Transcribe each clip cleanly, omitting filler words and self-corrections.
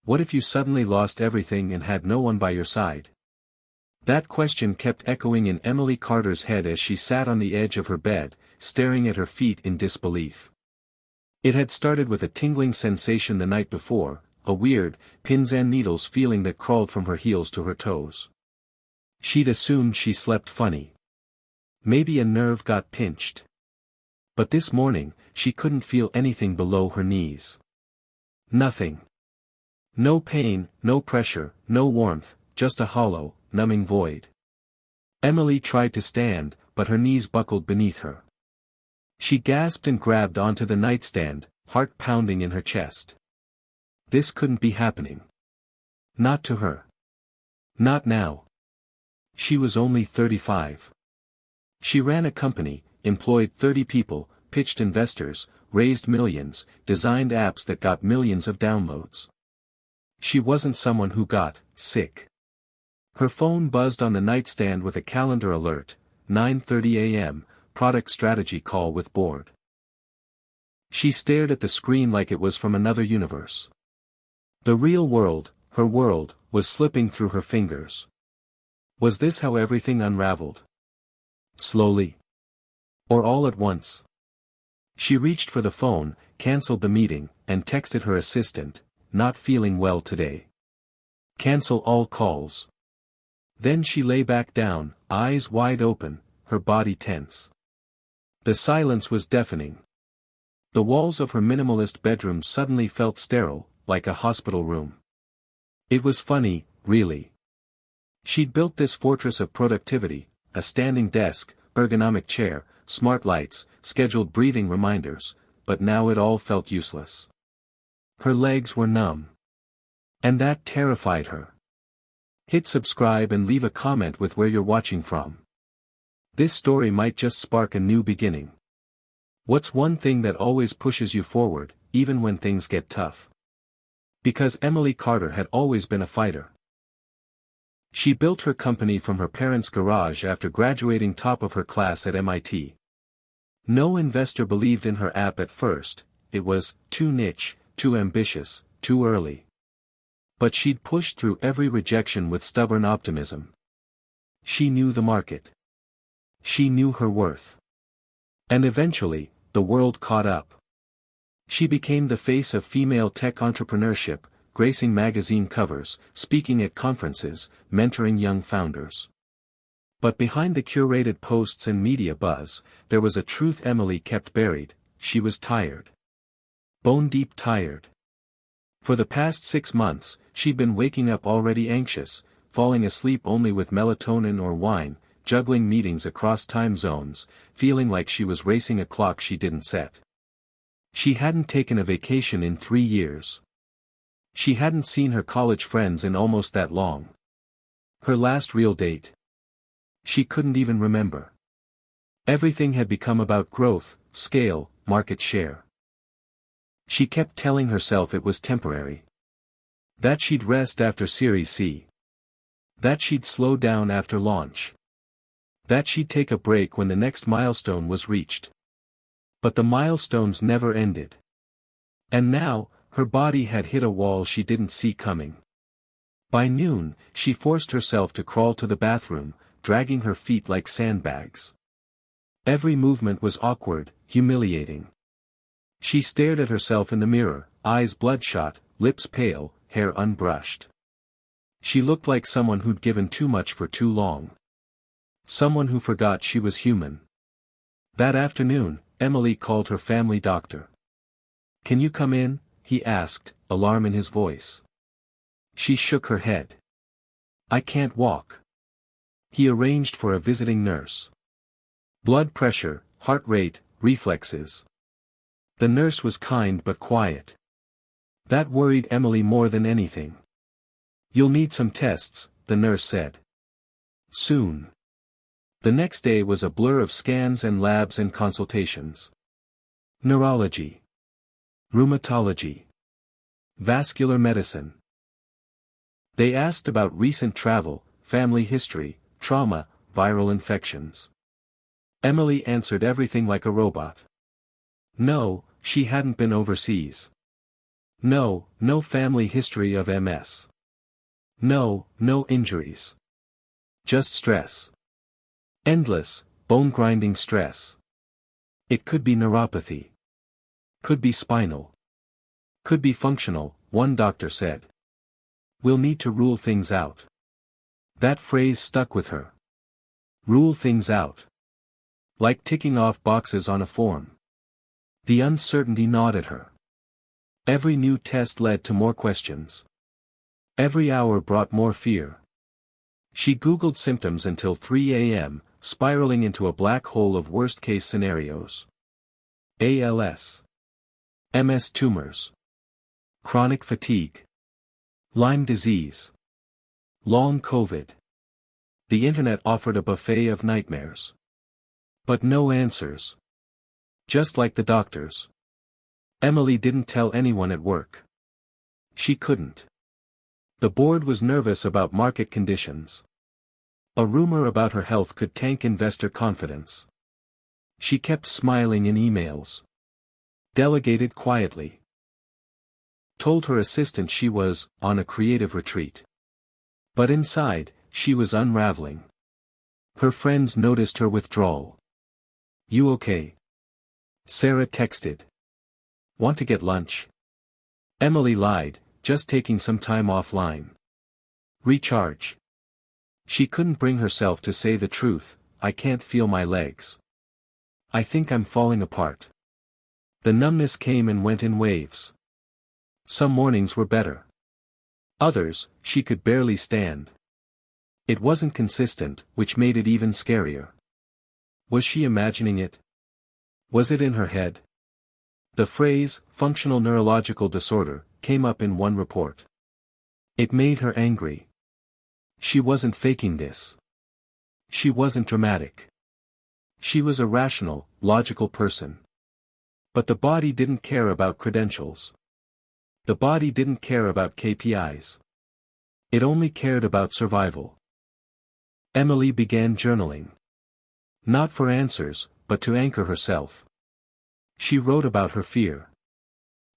What if you suddenly lost everything and had no one by your side? That question kept echoing in Emily Carter's head as she sat on the edge of her bed, staring at her feet in disbelief. It had started with a tingling sensation the night before, a weird, pins and needles feeling that crawled from her heels to her toes. She'd assumed she slept funny. Maybe a nerve got pinched. But this morning, she couldn't feel anything below her knees. Nothing. No pain, no pressure, no warmth, just a hollow, numbing void. Emily tried to stand, but her knees buckled beneath her. She gasped and grabbed onto the nightstand, heart pounding in her chest. This couldn't be happening. Not to her. Not now. She was only 35. She ran a company, employed 30 people, pitched investors, raised millions, designed apps that got millions of downloads. She wasn't someone who got sick. Her phone buzzed on the nightstand with a calendar alert, 9:30 a.m., product strategy call with board. She stared at the screen like it was from another universe. The real world, her world, was slipping through her fingers. Was this how everything unraveled? Slowly? Or all at once? She reached for the phone, cancelled the meeting, and texted her assistant, "Not feeling well today. Cancel all calls." Then she lay back down, eyes wide open, her body tense. The silence was deafening. The walls of her minimalist bedroom suddenly felt sterile, like a hospital room. It was funny, really. She'd built this fortress of productivity, a standing desk, ergonomic chair, smart lights, scheduled breathing reminders, but now it all felt useless. Her legs were numb. And that terrified her. Hit subscribe and leave a comment with where you're watching from. This story might just spark a new beginning. What's one thing that always pushes you forward, even when things get tough? Because Emily Carter had always been a fighter. She built her company from her parents' garage after graduating top of her class at MIT. No investor believed in her app at first. It was too niche, too ambitious, too early. But she'd pushed through every rejection with stubborn optimism. She knew the market. She knew her worth. And eventually, the world caught up. She became the face of female tech entrepreneurship, gracing magazine covers, speaking at conferences, mentoring young founders. But behind the curated posts and media buzz, there was a truth Emily kept buried: she was tired. Bone-deep tired. For the past 6 months, she'd been waking up already anxious, falling asleep only with melatonin or wine, juggling meetings across time zones, feeling like she was racing a clock she didn't set. She hadn't taken a vacation in 3 years. She hadn't seen her college friends in almost that long. Her last real date? She couldn't even remember. Everything had become about growth, scale, market share. She kept telling herself it was temporary. That she'd rest after Series C. That she'd slow down after launch. That she'd take a break when the next milestone was reached. But the milestones never ended. And now, her body had hit a wall she didn't see coming. By noon, she forced herself to crawl to the bathroom, dragging her feet like sandbags. Every movement was awkward, humiliating. She stared at herself in the mirror, eyes bloodshot, lips pale, hair unbrushed. She looked like someone who'd given too much for too long. Someone who forgot she was human. That afternoon, Emily called her family doctor. "Can you come in?" he asked, alarm in his voice. She shook her head. "I can't walk." He arranged for a visiting nurse. Blood pressure, heart rate, reflexes. The nurse was kind but quiet. That worried Emily more than anything. "You'll need some tests," the nurse said. "Soon." The next day was a blur of scans and labs and consultations. Neurology. Rheumatology. Vascular medicine. They asked about recent travel, family history, trauma, viral infections. Emily answered everything like a robot. No, she hadn't been overseas. No, no family history of MS. No, no injuries. Just stress. Endless, bone-grinding stress. It could be neuropathy. Could be spinal. Could be functional, one doctor said. We'll need to rule things out. That phrase stuck with her. Rule things out. Like ticking off boxes on a form. The uncertainty gnawed at her. Every new test led to more questions. Every hour brought more fear. She Googled symptoms until 3 a.m., spiraling into a black hole of worst-case scenarios. ALS. MS tumors. Chronic fatigue. Lyme disease. Long COVID. The internet offered a buffet of nightmares. But no answers. Just like the doctors. Emily didn't tell anyone at work. She couldn't. The board was nervous about market conditions. A rumor about her health could tank investor confidence. She kept smiling in emails. Delegated quietly. Told her assistant she was on a creative retreat. But inside, she was unraveling. Her friends noticed her withdrawal. You okay? Sarah texted. Want to get lunch? Emily lied, just taking some time offline. Recharge. She couldn't bring herself to say the truth, I can't feel my legs. I think I'm falling apart. The numbness came and went in waves. Some mornings were better. Others, she could barely stand. It wasn't consistent, which made it even scarier. Was she imagining it? Was it in her head? The phrase, functional neurological disorder, came up in one report. It made her angry. She wasn't faking this. She wasn't dramatic. She was a rational, logical person. But the body didn't care about credentials. The body didn't care about KPIs. It only cared about survival. Emily began journaling. Not for answers, but to anchor herself. She wrote about her fear.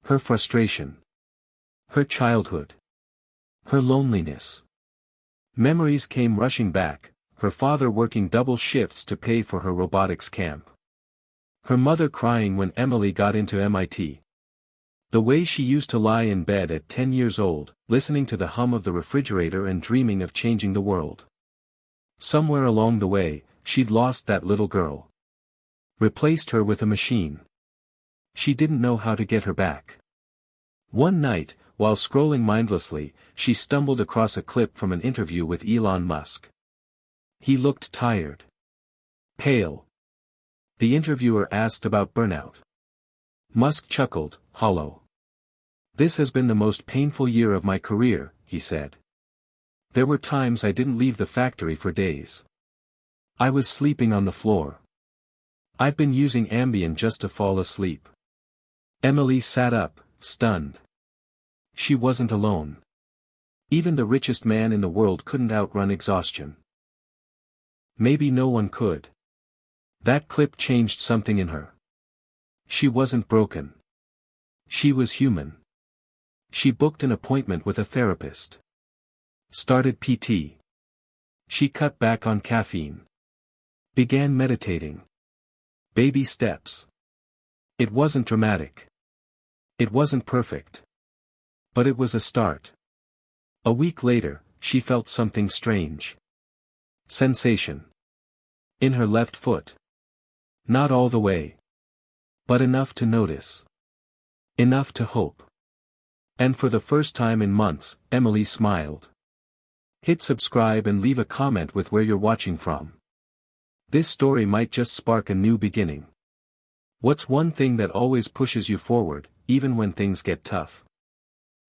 Her frustration. Her childhood. Her loneliness. Memories came rushing back, her father working double shifts to pay for her robotics camp. Her mother crying when Emily got into MIT. The way she used to lie in bed at 10 years old, listening to the hum of the refrigerator and dreaming of changing the world. Somewhere along the way, she'd lost that little girl. Replaced her with a machine. She didn't know how to get her back. One night, while scrolling mindlessly, she stumbled across a clip from an interview with Elon Musk. He looked tired. Pale. The interviewer asked about burnout. Musk chuckled, hollow. This has been the most painful year of my career, he said. There were times I didn't leave the factory for days. I was sleeping on the floor. I've been using Ambien just to fall asleep. Emily sat up, stunned. She wasn't alone. Even the richest man in the world couldn't outrun exhaustion. Maybe no one could. That clip changed something in her. She wasn't broken. She was human. She booked an appointment with a therapist. Started PT. She cut back on caffeine. Began meditating. Baby steps. It wasn't dramatic. It wasn't perfect. But it was a start. A week later, she felt something strange. Sensation. In her left foot. Not all the way. But enough to notice. Enough to hope. And for the first time in months, Emily smiled. Hit subscribe and leave a comment with where you're watching from. This story might just spark a new beginning. What's one thing that always pushes you forward, even when things get tough?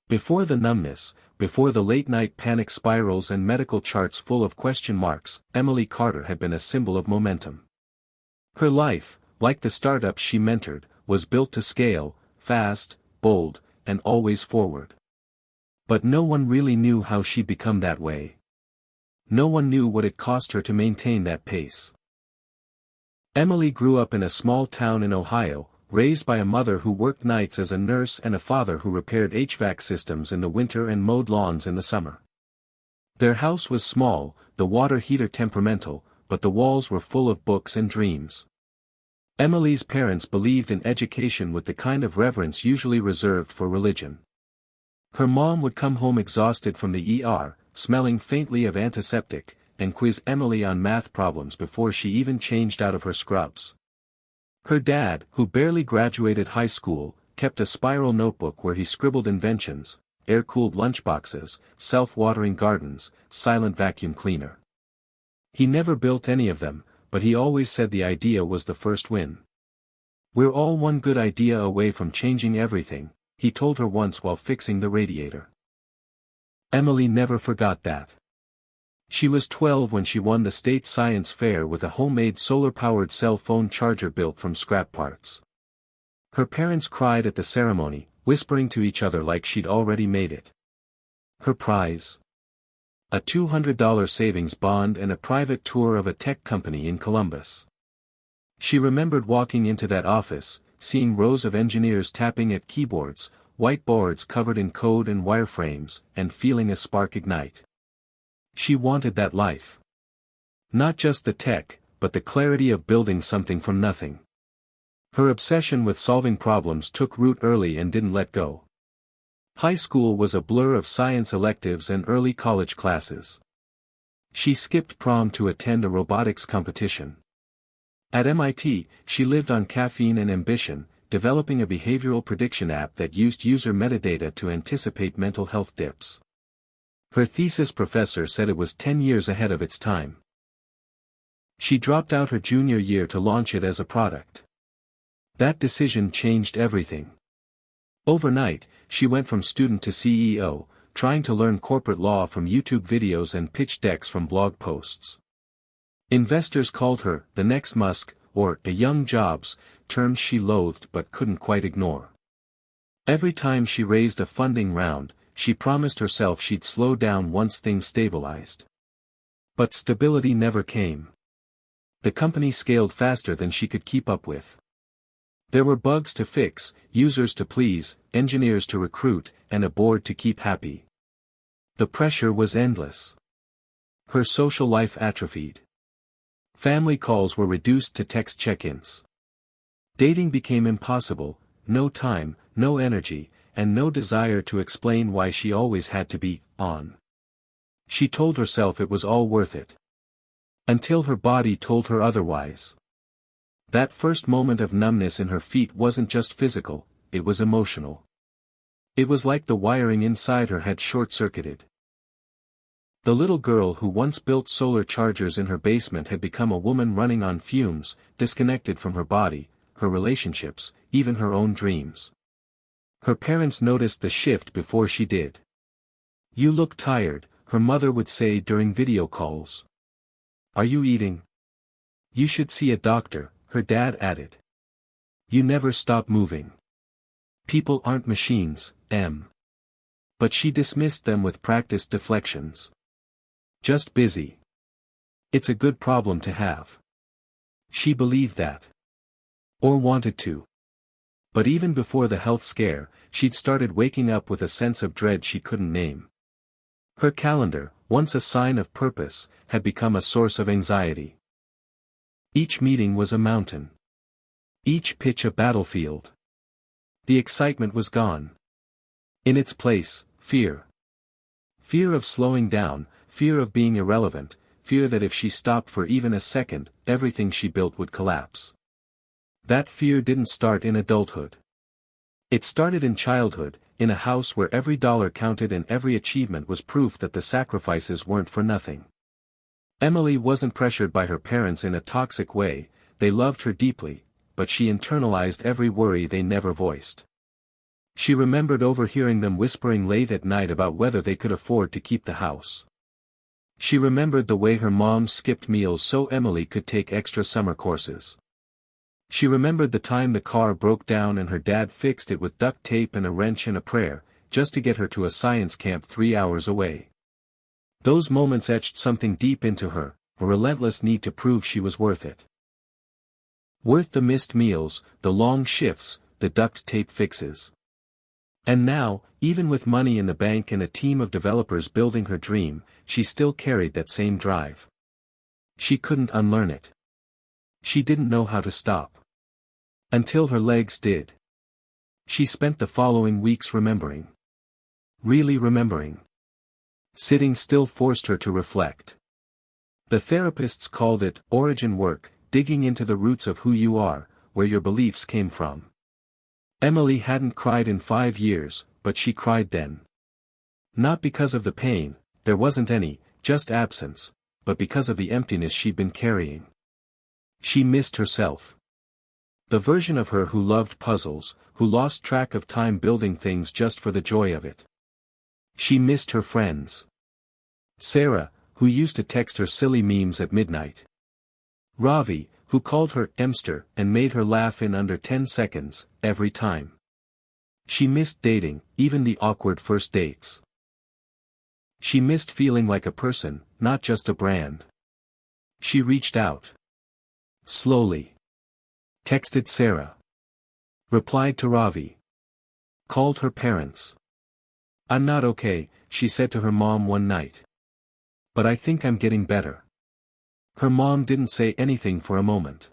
Before the numbness, before the late-night panic spirals and medical charts full of question marks, Emily Carter had been a symbol of momentum. Her life, like the startups she mentored, was built to scale, fast, bold, and always forward. But no one really knew how she'd become that way. No one knew what it cost her to maintain that pace. Emily grew up in a small town in Ohio, raised by a mother who worked nights as a nurse and a father who repaired HVAC systems in the winter and mowed lawns in the summer. Their house was small, the water heater temperamental, but the walls were full of books and dreams. Emily's parents believed in education with the kind of reverence usually reserved for religion. Her mom would come home exhausted from the ER, smelling faintly of antiseptic, and quiz Emily on math problems before she even changed out of her scrubs. Her dad, who barely graduated high school, kept a spiral notebook where he scribbled inventions: air-cooled lunchboxes, self-watering gardens, silent vacuum cleaner. He never built any of them, but he always said the idea was the first win. "We're all one good idea away from changing everything," he told her once while fixing the radiator. Emily never forgot that. She was 12 when she won the state science fair with a homemade solar-powered cell phone charger built from scrap parts. Her parents cried at the ceremony, whispering to each other like she'd already made it. Her prize? A $200 savings bond and a private tour of a tech company in Columbus. She remembered walking into that office, seeing rows of engineers tapping at keyboards, white boards covered in code and wireframes, and feeling a spark ignite. She wanted that life. Not just the tech, but the clarity of building something from nothing. Her obsession with solving problems took root early and didn't let go. High school was a blur of science electives and early college classes. She skipped prom to attend a robotics competition. At MIT, she lived on caffeine and ambition, developing a behavioral prediction app that used user metadata to anticipate mental health dips. Her thesis professor said it was 10 years ahead of its time. She dropped out her junior year to launch it as a product. That decision changed everything. Overnight, she went from student to CEO, trying to learn corporate law from YouTube videos and pitch decks from blog posts. Investors called her the next Musk, or a young Jobs, terms she loathed but couldn't quite ignore. Every time she raised a funding round, she promised herself she'd slow down once things stabilized. But stability never came. The company scaled faster than she could keep up with. There were bugs to fix, users to please, engineers to recruit, and a board to keep happy. The pressure was endless. Her social life atrophied. Family calls were reduced to text check-ins. Dating became impossible, no time, no energy, and no desire to explain why she always had to be on. She told herself it was all worth it. Until her body told her otherwise. That first moment of numbness in her feet wasn't just physical, it was emotional. It was like the wiring inside her had short-circuited. The little girl who once built solar chargers in her basement had become a woman running on fumes, disconnected from her body, her relationships, even her own dreams. Her parents noticed the shift before she did. "You look tired," her mother would say during video calls. "Are you eating? You should see a doctor," her dad added. "You never stop moving. People aren't machines, Em." But she dismissed them with practiced deflections. "Just busy. It's a good problem to have." She believed that. Or wanted to. But even before the health scare, she'd started waking up with a sense of dread she couldn't name. Her calendar, once a sign of purpose, had become a source of anxiety. Each meeting was a mountain. Each pitch a battlefield. The excitement was gone. In its place, fear. Fear of slowing down, fear of being irrelevant, fear that if she stopped for even a second, everything she built would collapse. That fear didn't start in adulthood. It started in childhood, in a house where every dollar counted and every achievement was proof that the sacrifices weren't for nothing. Emily wasn't pressured by her parents in a toxic way, they loved her deeply, but she internalized every worry they never voiced. She remembered overhearing them whispering late at night about whether they could afford to keep the house. She remembered the way her mom skipped meals so Emily could take extra summer courses. She remembered the time the car broke down and her dad fixed it with duct tape and a wrench and a prayer, just to get her to a science camp 3 hours away. Those moments etched something deep into her, a relentless need to prove she was worth it. Worth the missed meals, the long shifts, the duct tape fixes. And now, even with money in the bank and a team of developers building her dream, she still carried that same drive. She couldn't unlearn it. She didn't know how to stop. Until her legs did. She spent the following weeks remembering. Really remembering. Sitting still forced her to reflect. The therapists called it origin work, digging into the roots of who you are, where your beliefs came from. Emily hadn't cried in 5 years, but she cried then. Not because of the pain, there wasn't any, just absence, but because of the emptiness she'd been carrying. She missed herself. The version of her who loved puzzles, who lost track of time building things just for the joy of it. She missed her friends. Sarah, who used to text her silly memes at midnight. Ravi, who called her Emster and made her laugh in under 10 seconds, every time. She missed dating, even the awkward first dates. She missed feeling like a person, not just a brand. She reached out. Slowly. Texted Sarah. Replied to Ravi. Called her parents. "I'm not okay," she said to her mom one night. "But I think I'm getting better." Her mom didn't say anything for a moment.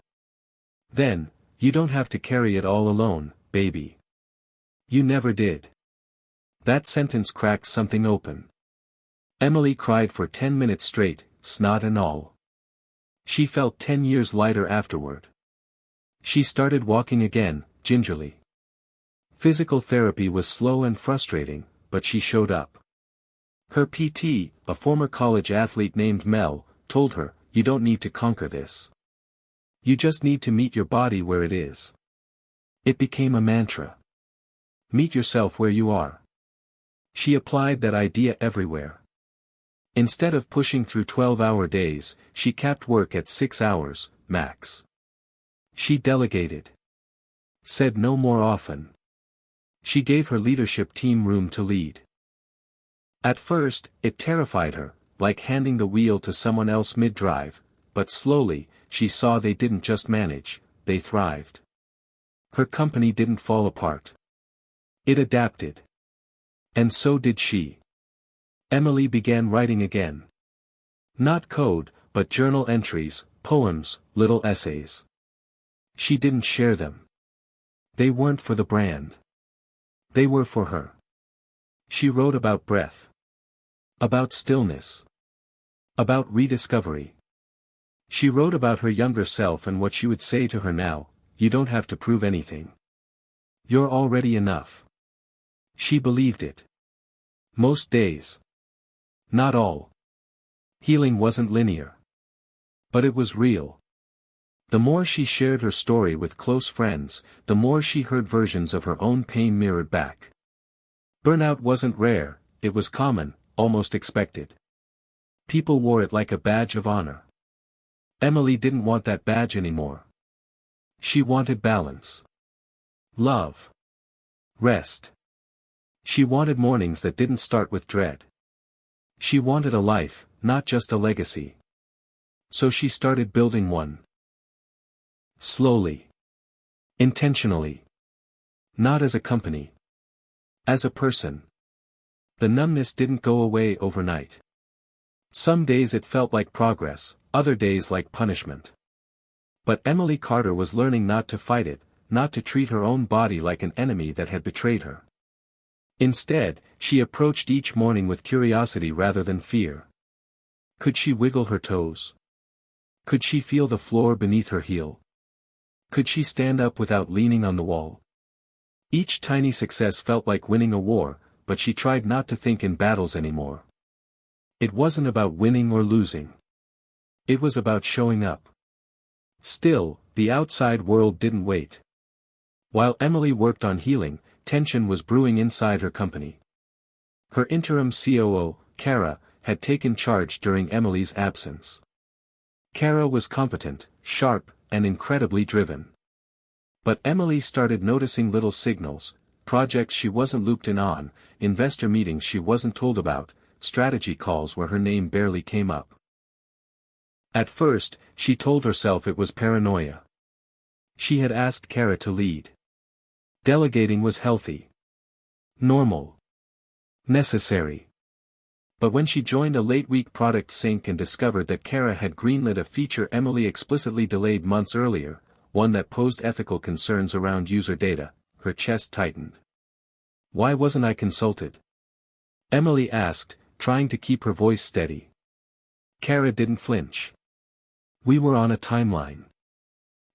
Then, "You don't have to carry it all alone, baby. You never did." That sentence cracked something open. Emily cried for 10 minutes straight, snot and all. She felt 10 years lighter afterward. She started walking again, gingerly. Physical therapy was slow and frustrating, but she showed up. Her PT, a former college athlete named Mel, told her, "You don't need to conquer this. You just need to meet your body where it is." It became a mantra. Meet yourself where you are. She applied that idea everywhere. Instead of pushing through 12-hour days, she capped work at 6 hours, max. She delegated. Said no more often. She gave her leadership team room to lead. At first, it terrified her, like handing the wheel to someone else mid-drive, but slowly, she saw they didn't just manage, they thrived. Her company didn't fall apart. It adapted. And so did she. Emily began writing again. Not code, but journal entries, poems, little essays. She didn't share them. They weren't for the brand. They were for her. She wrote about breath. About stillness. About rediscovery. She wrote about her younger self and what she would say to her now, "You don't have to prove anything. You're already enough." She believed it. Most days. Not all. Healing wasn't linear. But it was real. The more she shared her story with close friends, the more she heard versions of her own pain mirrored back. Burnout wasn't rare, it was common, almost expected. People wore it like a badge of honor. Emily didn't want that badge anymore. She wanted balance. Love. Rest. She wanted mornings that didn't start with dread. She wanted a life, not just a legacy. So she started building one. Slowly. Intentionally. Not as a company. As a person. The numbness didn't go away overnight. Some days it felt like progress, other days like punishment. But Emily Carter was learning not to fight it, not to treat her own body like an enemy that had betrayed her. Instead, she approached each morning with curiosity rather than fear. Could she wiggle her toes? Could she feel the floor beneath her heel? Could she stand up without leaning on the wall? Each tiny success felt like winning a war, but she tried not to think in battles anymore. It wasn't about winning or losing. It was about showing up. Still, the outside world didn't wait. While Emily worked on healing, tension was brewing inside her company. Her interim COO, Kara, had taken charge during Emily's absence. Kara was competent, sharp, and incredibly driven. But Emily started noticing little signals, projects she wasn't looped in on, investor meetings she wasn't told about, strategy calls where her name barely came up. At first, she told herself it was paranoia. She had asked Kara to lead. Delegating was healthy. Normal. Necessary. But when she joined a late-week product sync and discovered that Kara had greenlit a feature Emily explicitly delayed months earlier, one that posed ethical concerns around user data, her chest tightened. Why wasn't I consulted? Emily asked, trying to keep her voice steady. Kara didn't flinch. We were on a timeline.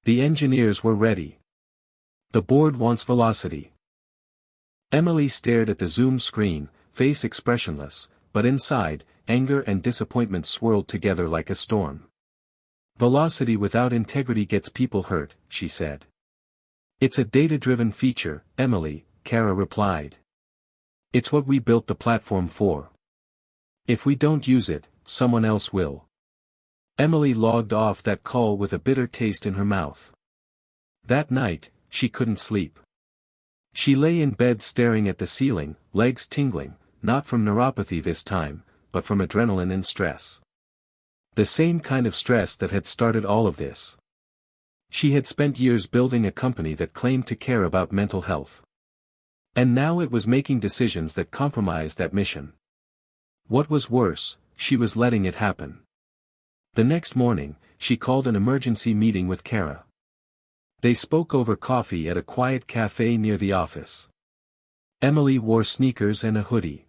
The engineers were ready. The board wants velocity. Emily stared at the Zoom screen, face expressionless, but inside, anger and disappointment swirled together like a storm. Velocity without integrity gets people hurt, she said. It's a data-driven feature, Emily, Kara replied. It's what we built the platform for. If we don't use it, someone else will. Emily logged off that call with a bitter taste in her mouth. That night, she couldn't sleep. She lay in bed staring at the ceiling, legs tingling, not from neuropathy this time, but from adrenaline and stress. The same kind of stress that had started all of this. She had spent years building a company that claimed to care about mental health. And now it was making decisions that compromised that mission. What was worse, she was letting it happen. The next morning, she called an emergency meeting with Kara. They spoke over coffee at a quiet cafe near the office. Emily wore sneakers and a hoodie.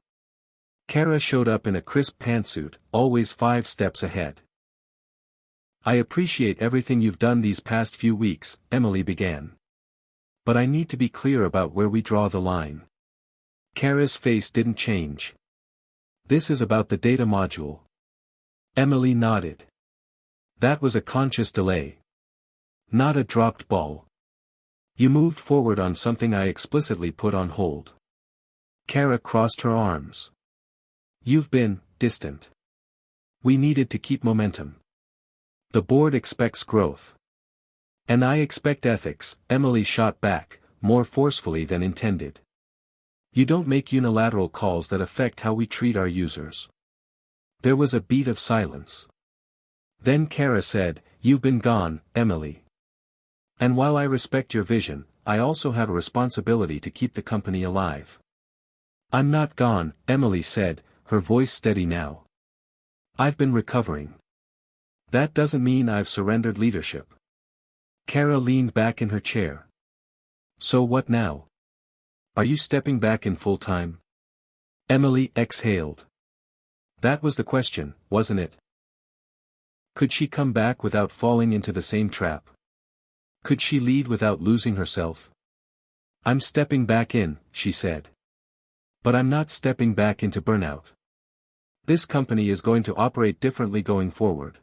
Kara showed up in a crisp pantsuit, always 5 steps ahead. I appreciate everything you've done these past few weeks, Emily began. But I need to be clear about where we draw the line. Kara's face didn't change. This is about the data module. Emily nodded. That was a conscious delay. Not a dropped ball. You moved forward on something I explicitly put on hold. Kara crossed her arms. You've been distant. We needed to keep momentum. The board expects growth. And I expect ethics, Emily shot back, more forcefully than intended. You don't make unilateral calls that affect how we treat our users. There was a beat of silence. Then Kara said, You've been gone, Emily. And while I respect your vision, I also have a responsibility to keep the company alive. I'm not gone, Emily said, her voice steady now. I've been recovering. That doesn't mean I've surrendered leadership. Kara leaned back in her chair. So what now? Are you stepping back in full time? Emily exhaled. That was the question, wasn't it? Could she come back without falling into the same trap? Could she lead without losing herself? I'm stepping back in, she said. But I'm not stepping back into burnout. This company is going to operate differently going forward.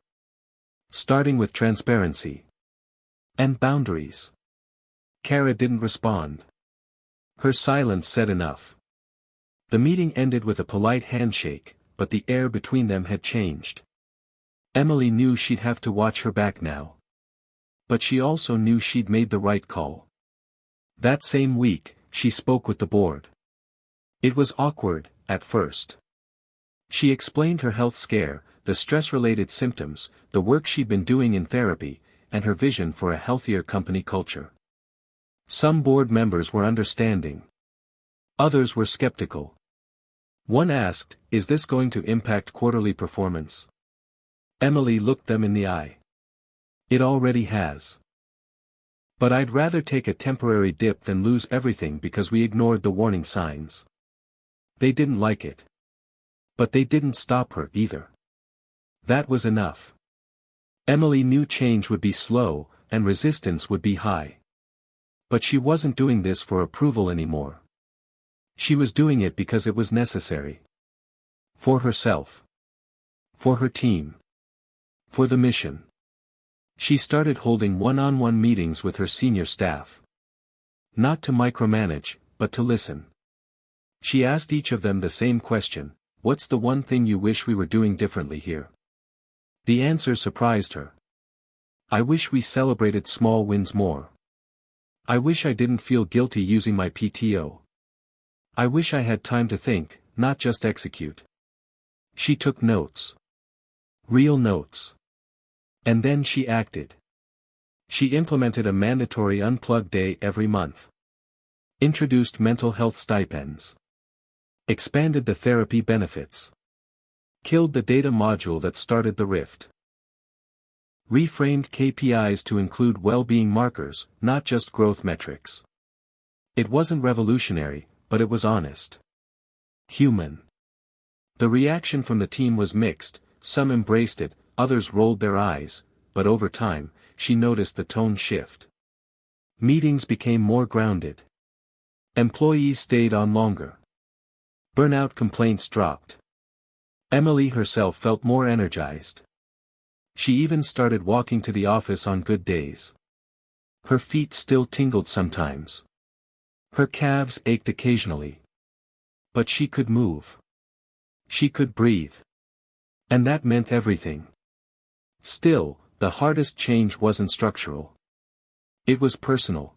Starting with transparency. And boundaries. Kara didn't respond. Her silence said enough. The meeting ended with a polite handshake, but the air between them had changed. Emily knew she'd have to watch her back now. But she also knew she'd made the right call. That same week, she spoke with the board. It was awkward, at first. She explained her health scare, the stress-related symptoms, the work she'd been doing in therapy, and her vision for a healthier company culture. Some board members were understanding. Others were skeptical. One asked, Is this going to impact quarterly performance? Emily looked them in the eye. It already has. But I'd rather take a temporary dip than lose everything because we ignored the warning signs. They didn't like it. But they didn't stop her either. That was enough. Emily knew change would be slow, and resistance would be high. But she wasn't doing this for approval anymore. She was doing it because it was necessary. For herself. For her team. For the mission. She started holding one-on-one meetings with her senior staff. Not to micromanage, but to listen. She asked each of them the same question, What's the one thing you wish we were doing differently here? The answer surprised her. I wish we celebrated small wins more. I wish I didn't feel guilty using my PTO. I wish I had time to think, not just execute. She took notes. Real notes. And then she acted. She implemented a mandatory unplug day every month. Introduced mental health stipends. Expanded the therapy benefits. Killed the data module that started the rift. Reframed KPIs to include well-being markers, not just growth metrics. It wasn't revolutionary, but it was honest. Human. The reaction from the team was mixed, some embraced it, others rolled their eyes, but over time, she noticed the tone shift. Meetings became more grounded. Employees stayed on longer. Burnout complaints dropped. Emily herself felt more energized. She even started walking to the office on good days. Her feet still tingled sometimes. Her calves ached occasionally. But she could move. She could breathe. And that meant everything. Still, the hardest change wasn't structural. It was personal.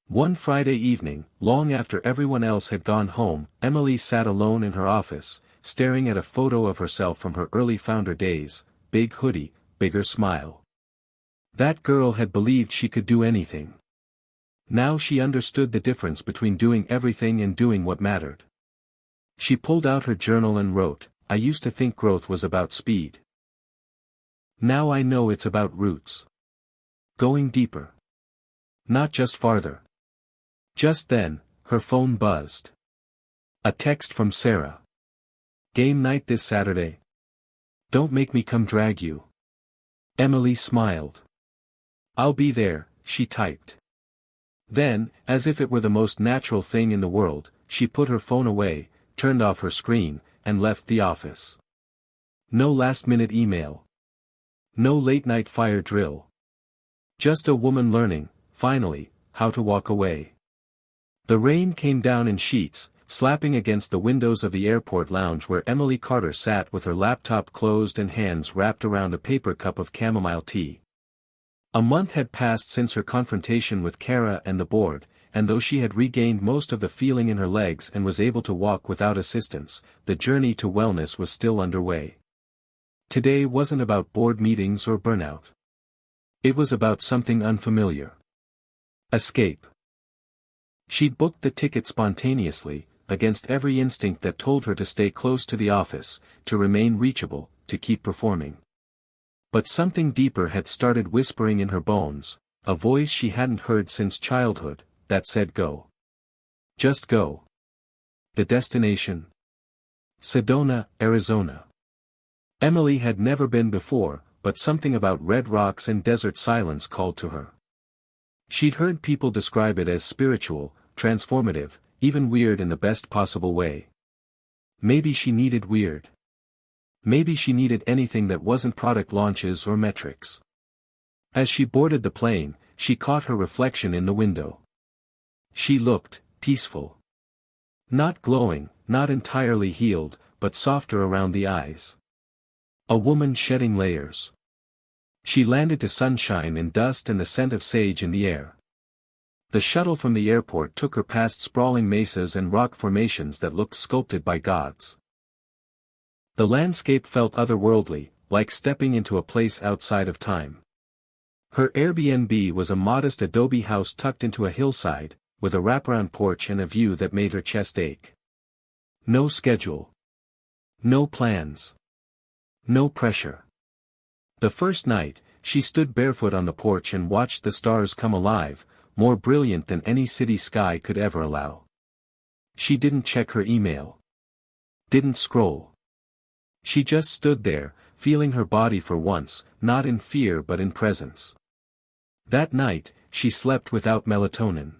One Friday evening, long after everyone else had gone home, Emily sat alone in her office, staring at a photo of herself from her early founder days, big hoodie, bigger smile. That girl had believed she could do anything. Now she understood the difference between doing everything and doing what mattered. She pulled out her journal and wrote, "I used to think growth was about speed. Now I know it's about roots. Going deeper. Not just farther." Just then, her phone buzzed. A text from Sarah. "Game night this Saturday? Don't make me come drag you." Emily smiled. "I'll be there," she typed. Then, as if it were the most natural thing in the world, she put her phone away, turned off her screen, and left the office. No last-minute email. No late-night fire drill. Just a woman learning, finally, how to walk away. The rain came down in sheets, slapping against the windows of the airport lounge where Emily Carter sat with her laptop closed and hands wrapped around a paper cup of chamomile tea. A month had passed since her confrontation with Kara and the board, and though she had regained most of the feeling in her legs and was able to walk without assistance, the journey to wellness was still underway. Today wasn't about board meetings or burnout. It was about something unfamiliar. Escape. She'd booked the ticket spontaneously, against every instinct that told her to stay close to the office, to remain reachable, to keep performing. But something deeper had started whispering in her bones, a voice she hadn't heard since childhood, that said go. Just go. The destination? Sedona, Arizona. Emily had never been before, but something about red rocks and desert silence called to her. She'd heard people describe it as spiritual, transformative, even weird in the best possible way. Maybe she needed weird. Maybe she needed anything that wasn't product launches or metrics. As she boarded the plane, she caught her reflection in the window. She looked peaceful. Not glowing, not entirely healed, but softer around the eyes. A woman shedding layers. She landed to sunshine and dust and the scent of sage in the air. The shuttle from the airport took her past sprawling mesas and rock formations that looked sculpted by gods. The landscape felt otherworldly, like stepping into a place outside of time. Her Airbnb was a modest adobe house tucked into a hillside, with a wraparound porch and a view that made her chest ache. No schedule. No plans. No pressure. The first night, she stood barefoot on the porch and watched the stars come alive, more brilliant than any city sky could ever allow. She didn't check her email. Didn't scroll. She just stood there, feeling her body for once, not in fear but in presence. That night, she slept without melatonin.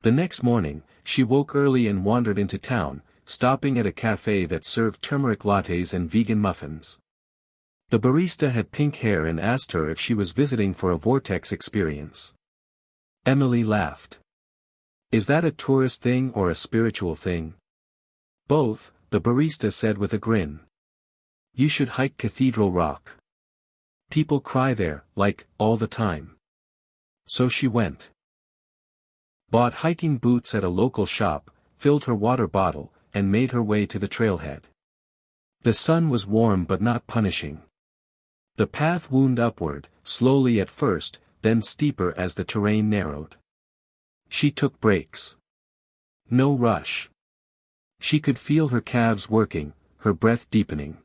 The next morning, she woke early and wandered into town, stopping at a cafe that served turmeric lattes and vegan muffins. The barista had pink hair and asked her if she was visiting for a vortex experience. Emily laughed. "Is that a tourist thing or a spiritual thing?" "Both," the barista said with a grin. "You should hike Cathedral Rock. People cry there, like, all the time." So she went. Bought hiking boots at a local shop, filled her water bottle, and made her way to the trailhead. The sun was warm but not punishing. The path wound upward, slowly at first, then steeper as the terrain narrowed. She took breaks. No rush. She could feel her calves working, her breath deepening.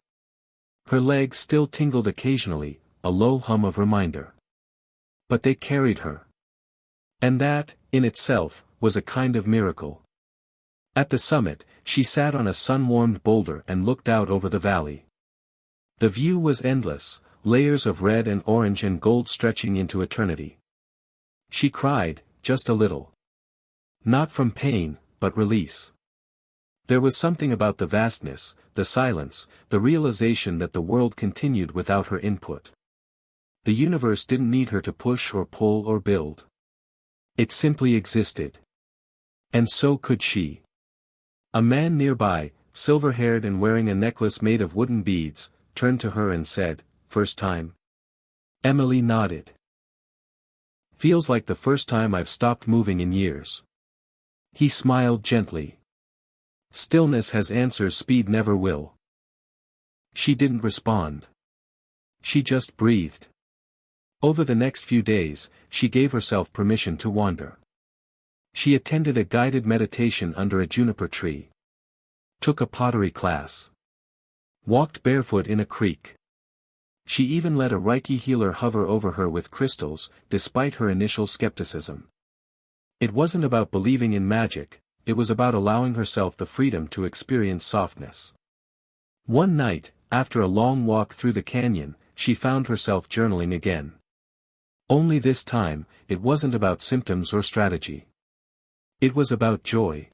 Her legs still tingled occasionally, a low hum of reminder. But they carried her. And that, in itself, was a kind of miracle. At the summit, she sat on a sun-warmed boulder and looked out over the valley. The view was endless, layers of red and orange and gold stretching into eternity. She cried, just a little. Not from pain, but release. There was something about the vastness, the silence, the realization that the world continued without her input. The universe didn't need her to push or pull or build. It simply existed. And so could she. A man nearby, silver-haired and wearing a necklace made of wooden beads, turned to her and said, "First time?" Emily nodded. "Feels like the first time I've stopped moving in years." He smiled gently. "Stillness has answers speed never will." She didn't respond. She just breathed. Over the next few days, she gave herself permission to wander. She attended a guided meditation under a juniper tree. Took a pottery class. Walked barefoot in a creek. She even let a Reiki healer hover over her with crystals, despite her initial skepticism. It wasn't about believing in magic, it was about allowing herself the freedom to experience softness. One night, after a long walk through the canyon, she found herself journaling again. Only this time, it wasn't about symptoms or strategy. It was about joy.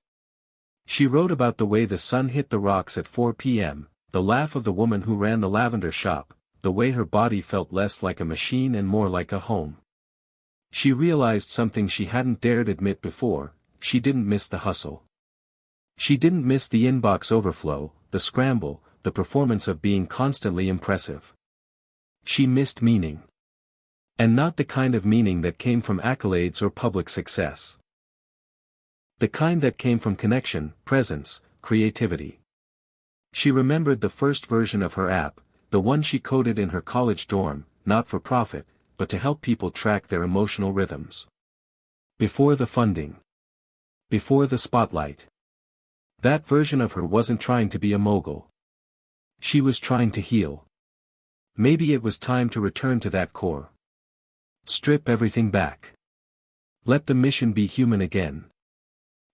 She wrote about the way the sun hit the rocks at 4 p.m., the laugh of the woman who ran the lavender shop, the way her body felt less like a machine and more like a home. She realized something she hadn't dared admit before: she didn't miss the hustle. She didn't miss the inbox overflow, the scramble, the performance of being constantly impressive. She missed meaning. And not the kind of meaning that came from accolades or public success. The kind that came from connection, presence, creativity. She remembered the first version of her app, the one she coded in her college dorm, not for profit, but to help people track their emotional rhythms. Before the funding. Before the spotlight. That version of her wasn't trying to be a mogul. She was trying to heal. Maybe it was time to return to that core. Strip everything back. Let the mission be human again.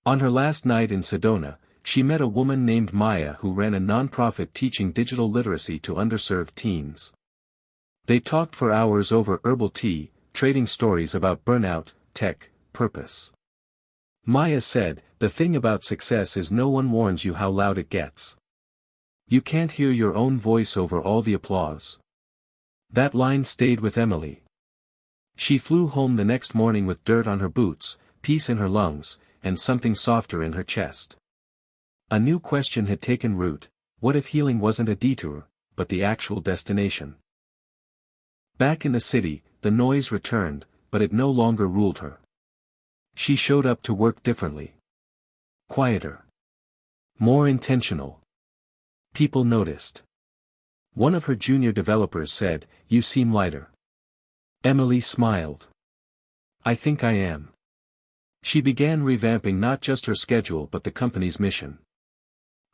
On her last night in Sedona, she met a woman named Maya who ran a nonprofit teaching digital literacy to underserved teens. They talked for hours over herbal tea, trading stories about burnout, tech, purpose. Maya said, "The thing about success is no one warns you how loud it gets. You can't hear your own voice over all the applause." That line stayed with Emily. She flew home the next morning with dirt on her boots, peace in her lungs, and something softer in her chest. A new question had taken root: what if healing wasn't a detour, but the actual destination? Back in the city, the noise returned, but it no longer ruled her. She showed up to work differently. Quieter. More intentional. People noticed. One of her junior developers said, "You seem lighter." Emily smiled. "I think I am." She began revamping not just her schedule but the company's mission.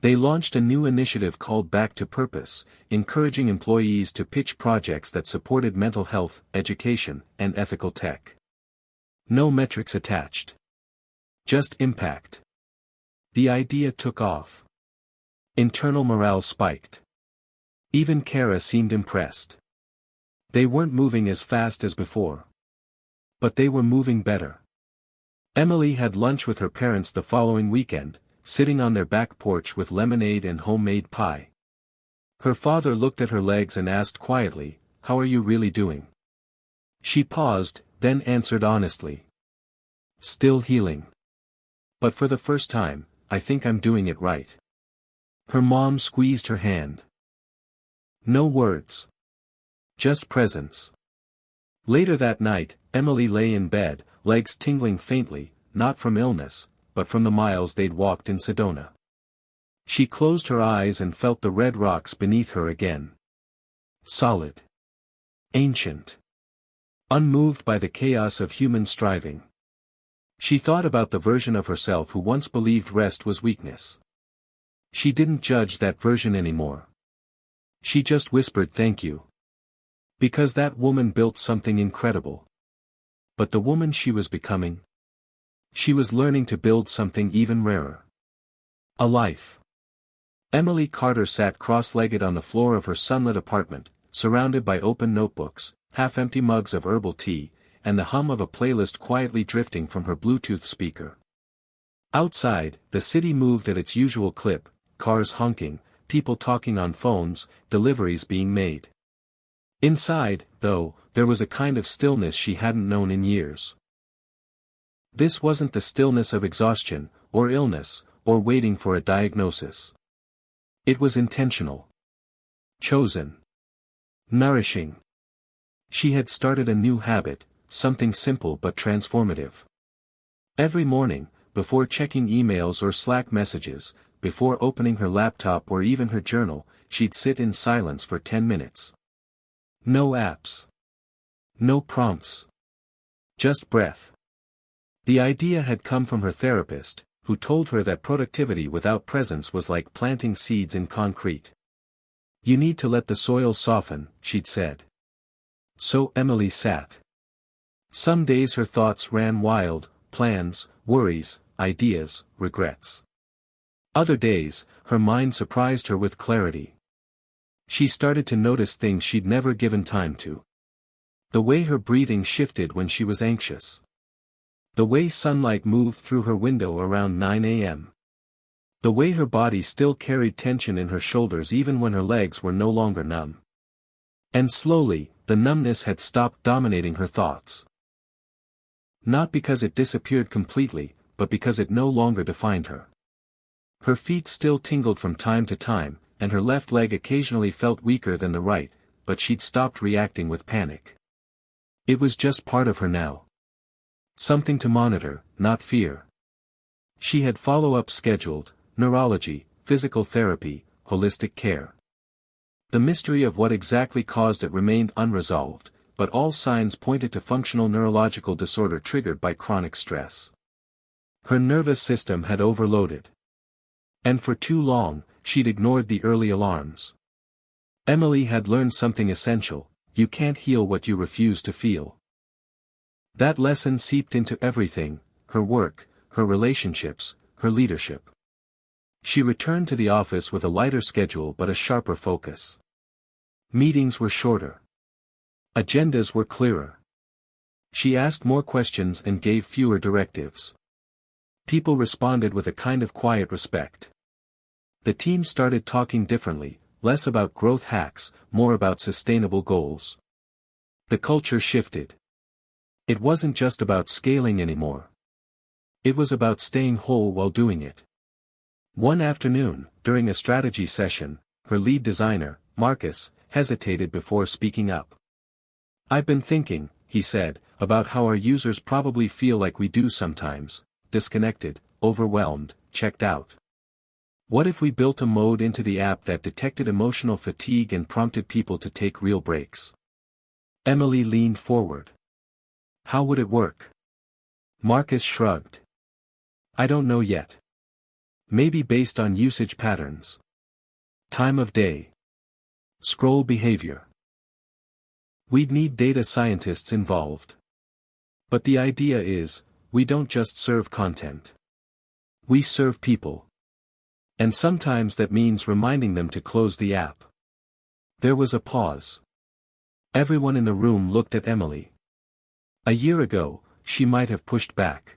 They launched a new initiative called Back to Purpose, encouraging employees to pitch projects that supported mental health, education, and ethical tech. No metrics attached. Just impact. The idea took off. Internal morale spiked. Even Kara seemed impressed. They weren't moving as fast as before. But they were moving better. Emily had lunch with her parents the following weekend, sitting on their back porch with lemonade and homemade pie. Her father looked at her legs and asked quietly, "How are you really doing?" She paused, then answered honestly. "Still healing. But for the first time, I think I'm doing it right." Her mom squeezed her hand. No words. Just presence. Later that night, Emily lay in bed, legs tingling faintly, not from illness, but from the miles they'd walked in Sedona. She closed her eyes and felt the red rocks beneath her again. Solid. Ancient. unmoved by the chaos of human striving. She thought about the version of herself who once believed rest was weakness. She didn't judge that version anymore. She just whispered thank you. Because that woman built something incredible. But the woman she was becoming? She was learning to build something even rarer. A life. Emily Carter sat cross-legged on the floor of her sunlit apartment, surrounded by open notebooks, half-empty mugs of herbal tea, and the hum of a playlist quietly drifting from her Bluetooth speaker. Outside, the city moved at its usual clip, cars honking, people talking on phones, deliveries being made. Inside, though, there was a kind of stillness she hadn't known in years. This wasn't the stillness of exhaustion, or illness, or waiting for a diagnosis. It was intentional. Chosen. Nourishing. She had started a new habit, something simple but transformative. Every morning, before checking emails or Slack messages, before opening her laptop or even her journal, she'd sit in silence for 10 minutes. No apps. No prompts. Just breath. The idea had come from her therapist, who told her that productivity without presence was like planting seeds in concrete. You need to let the soil soften, she'd said. So Emily sat. Some days her thoughts ran wild, plans, worries, ideas, regrets. Other days, her mind surprised her with clarity. She started to notice things she'd never given time to. The way her breathing shifted when she was anxious. The way sunlight moved through her window around 9 a.m. The way her body still carried tension in her shoulders even when her legs were no longer numb. And slowly, the numbness had stopped dominating her thoughts. Not because it disappeared completely, but because it no longer defined her. Her feet still tingled from time to time, and her left leg occasionally felt weaker than the right, but she'd stopped reacting with panic. It was just part of her now. Something to monitor, not fear. She had follow-up scheduled, neurology, physical therapy, holistic care. The mystery of what exactly caused it remained unresolved, but all signs pointed to functional neurological disorder triggered by chronic stress. Her nervous system had overloaded. And for too long, she'd ignored the early alarms. Emily had learned something essential: you can't heal what you refuse to feel. That lesson seeped into everything: her work, her relationships, her leadership. She returned to the office with a lighter schedule but a sharper focus. Meetings were shorter. Agendas were clearer. She asked more questions and gave fewer directives. People responded with a kind of quiet respect. The team started talking differently, less about growth hacks, more about sustainable goals. The culture shifted. It wasn't just about scaling anymore. It was about staying whole while doing it. One afternoon, during a strategy session, her lead designer, Marcus, hesitated before speaking up. "I've been thinking," he said, "about how our users probably feel like we do sometimes: disconnected, overwhelmed, checked out. What if we built a mode into the app that detected emotional fatigue and prompted people to take real breaks?" Emily leaned forward. "How would it work?" Marcus shrugged. "I don't know yet. Maybe based on usage patterns. Time of day. Scroll behavior. We'd need data scientists involved. But the idea is, we don't just serve content. We serve people. And sometimes that means reminding them to close the app." There was a pause. Everyone in the room looked at Emily. A year ago, she might have pushed back.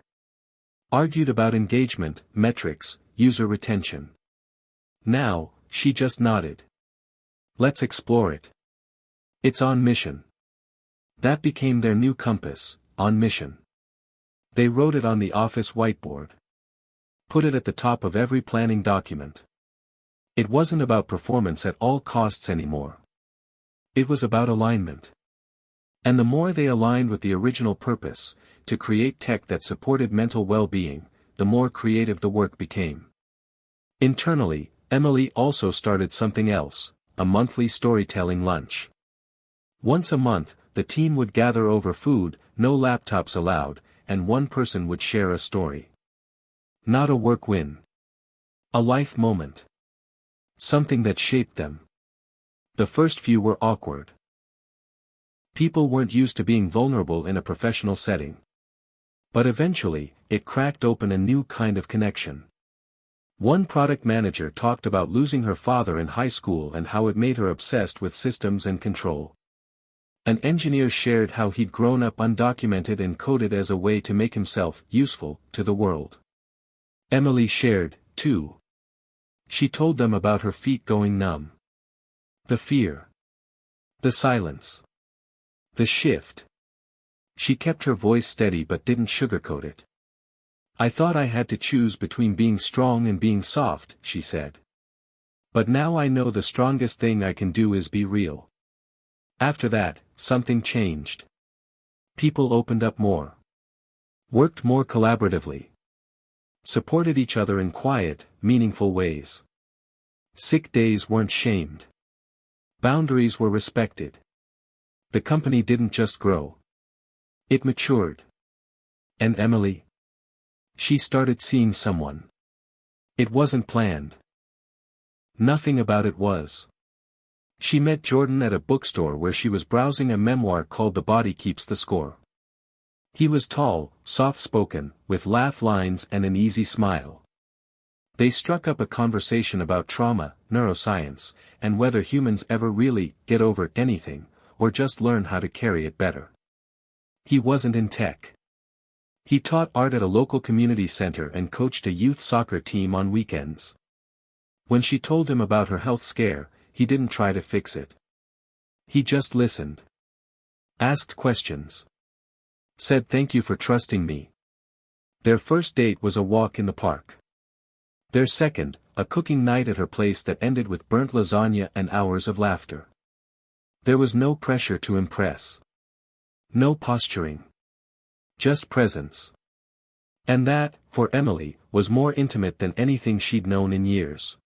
Argued about engagement, metrics, user retention. Now, she just nodded. "Let's explore it. It's on mission." That became their new compass: on mission. They wrote it on the office whiteboard. Put it at the top of every planning document. It wasn't about performance at all costs anymore. It was about alignment. And the more they aligned with the original purpose, to create tech that supported mental well-being, the more creative the work became. Internally, Emily also started something else: a monthly storytelling lunch. Once a month, the team would gather over food, no laptops allowed, and one person would share a story. Not a work win. A life moment. Something that shaped them. The first few were awkward. People weren't used to being vulnerable in a professional setting. But eventually, it cracked open a new kind of connection. One product manager talked about losing her father in high school and how it made her obsessed with systems and control. An engineer shared how he'd grown up undocumented and coded as a way to make himself useful to the world. Emily shared, too. She told them about her feet going numb. The fear. The silence. The shift. She kept her voice steady but didn't sugarcoat it. I thought I had to choose between being strong and being soft, she said. But now I know the strongest thing I can do is be real. After that, something changed. People opened up more. Worked more collaboratively. Supported each other in quiet, meaningful ways. Sick days weren't shamed. Boundaries were respected. The company didn't just grow. It matured. And Emily? She started seeing someone. It wasn't planned. Nothing about it was. She met Jordan at a bookstore where she was browsing a memoir called The Body Keeps the Score. He was tall, soft-spoken, with laugh lines and an easy smile. They struck up a conversation about trauma, neuroscience, and whether humans ever really get over anything, or just learn how to carry it better. He wasn't in tech. He taught art at a local community center and coached a youth soccer team on weekends. When she told him about her health scare, he didn't try to fix it. He just listened. Asked questions. Said thank you for trusting me. Their first date was a walk in the park. Their second, a cooking night at her place that ended with burnt lasagna and hours of laughter. There was no pressure to impress. No posturing. Just presence. And that, for Emily, was more intimate than anything she'd known in years.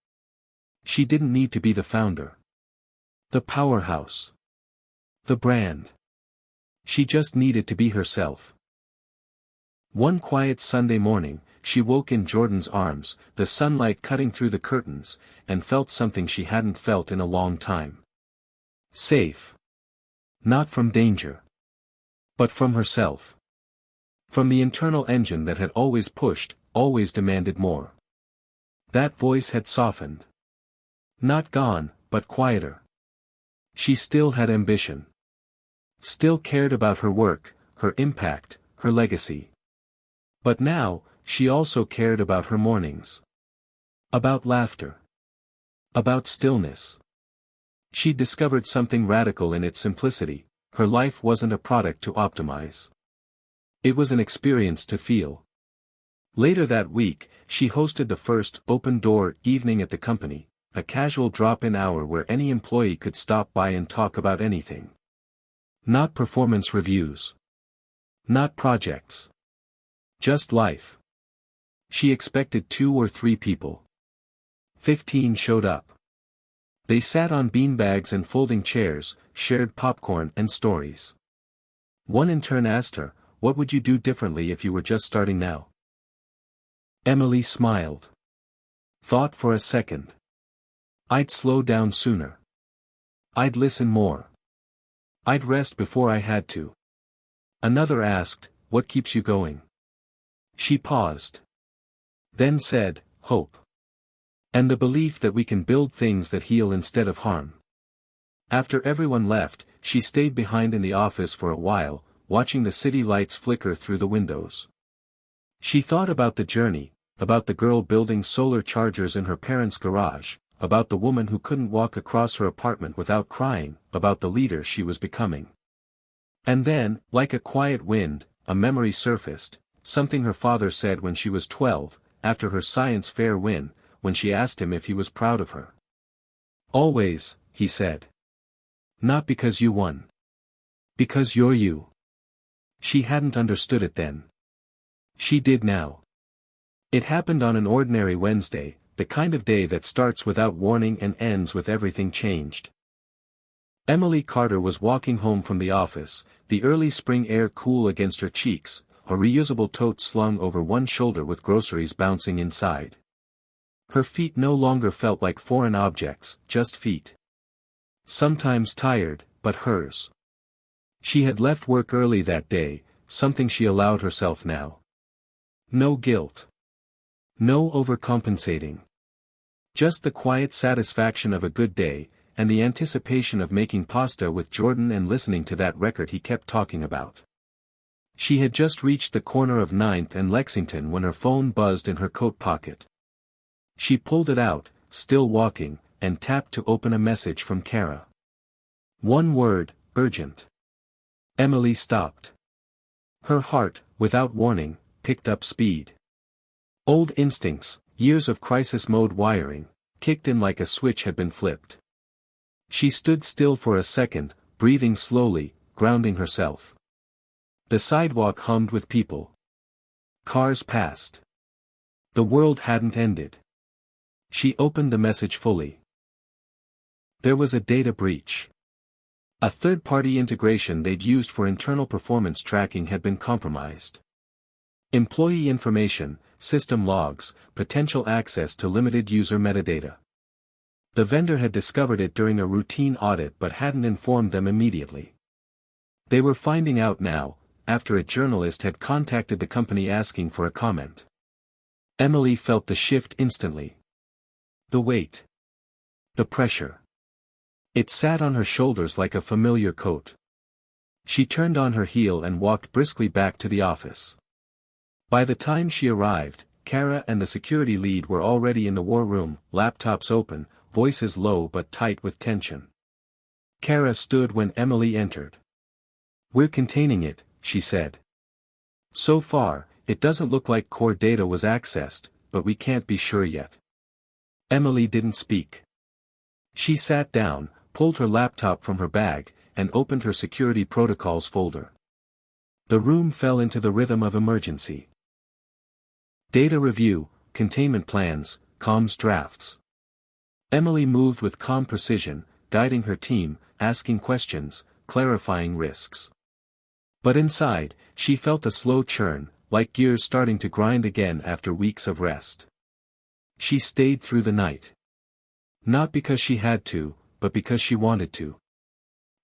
She didn't need to be the founder. The powerhouse. The brand. She just needed to be herself. One quiet Sunday morning, she woke in Jordan's arms, the sunlight cutting through the curtains, and felt something she hadn't felt in a long time. Safe. Not from danger. But from herself. From the internal engine that had always pushed, always demanded more. That voice had softened. Not gone, but quieter. She still had ambition. Still cared about her work, her impact, her legacy. But now, she also cared about her mornings. About laughter. About stillness. She'd discovered something radical in its simplicity. Her life wasn't a product to optimize. It was an experience to feel. Later that week, she hosted the first open-door evening at the company, a casual drop-in hour where any employee could stop by and talk about anything. Not performance reviews. Not projects. Just life. She expected 2 or 3 people. 15 showed up. They sat on beanbags and folding chairs, shared popcorn and stories. One intern asked her, "What would you do differently if you were just starting now?" Emily smiled. Thought for a second. I'd slow down sooner. I'd listen more. I'd rest before I had to. Another asked, "What keeps you going?" She paused. Then said, "Hope. And the belief that we can build things that heal instead of harm." After everyone left, she stayed behind in the office for a while, watching the city lights flicker through the windows. She thought about the journey, about the girl building solar chargers in her parents' garage, about the woman who couldn't walk across her apartment without crying, about the leader she was becoming. And then, like a quiet wind, a memory surfaced, something her father said when she was 12, after her science fair win, when she asked him if he was proud of her. "Always," he said. "Not because you won. Because you're you." She hadn't understood it then. She did now. It happened on an ordinary Wednesday, the kind of day that starts without warning and ends with everything changed. Emily Carter was walking home from the office, the early spring air cool against her cheeks, a reusable tote slung over one shoulder with groceries bouncing inside. Her feet no longer felt like foreign objects, just feet. Sometimes tired, but hers. She had left work early that day, something she allowed herself now. No guilt. No overcompensating. Just the quiet satisfaction of a good day, and the anticipation of making pasta with Jordan and listening to that record he kept talking about. She had just reached the corner of 9th and Lexington when her phone buzzed in her coat pocket. She pulled it out, still walking, and tapped to open a message from Kara. One word, urgent. Emily stopped. Her heart, without warning, picked up speed. Old instincts, years of crisis mode wiring, kicked in like a switch had been flipped. She stood still for a second, breathing slowly, grounding herself. The sidewalk hummed with people. Cars passed. The world hadn't ended. She opened the message fully. There was a data breach. A third-party integration they'd used for internal performance tracking had been compromised. Employee information, system logs, potential access to limited user metadata. The vendor had discovered it during a routine audit but hadn't informed them immediately. They were finding out now, after a journalist had contacted the company asking for a comment. Emily felt the shift instantly. The weight. The pressure. It sat on her shoulders like a familiar coat. She turned on her heel and walked briskly back to the office. By the time she arrived, Kara and the security lead were already in the war room, laptops open, voices low but tight with tension. Kara stood when Emily entered. "We're containing it," she said. "So far, it doesn't look like core data was accessed, but we can't be sure yet." Emily didn't speak. She sat down, pulled her laptop from her bag, and opened her security protocols folder. The room fell into the rhythm of emergency. Data review, containment plans, comms drafts. Emily moved with calm precision, guiding her team, asking questions, clarifying risks. But inside, she felt a slow churn, like gears starting to grind again after weeks of rest. She stayed through the night. Not because she had to, but because she wanted to.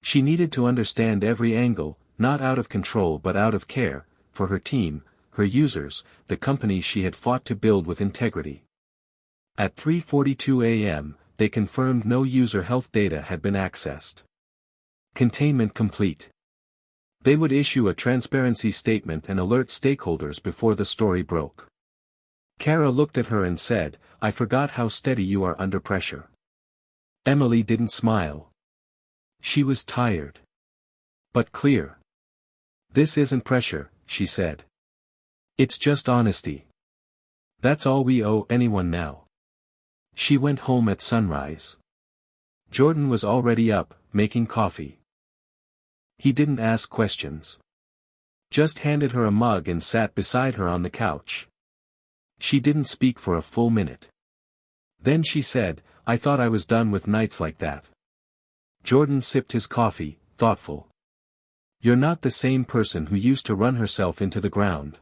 She needed to understand every angle, not out of control but out of care, for her team, her users, the company she had fought to build with integrity. At 3:42 a.m., they confirmed no user health data had been accessed. Containment complete. They would issue a transparency statement and alert stakeholders before the story broke. Kara looked at her and said, "I forgot how steady you are under pressure." Emily didn't smile. She was tired. But clear. "This isn't pressure," she said. "It's just honesty. That's all we owe anyone now." She went home at sunrise. Jordan was already up, making coffee. He didn't ask questions. Just handed her a mug and sat beside her on the couch. She didn't speak for a full minute. Then she said, "I thought I was done with nights like that." Jordan sipped his coffee, thoughtful. "You're not the same person who used to run herself into the ground.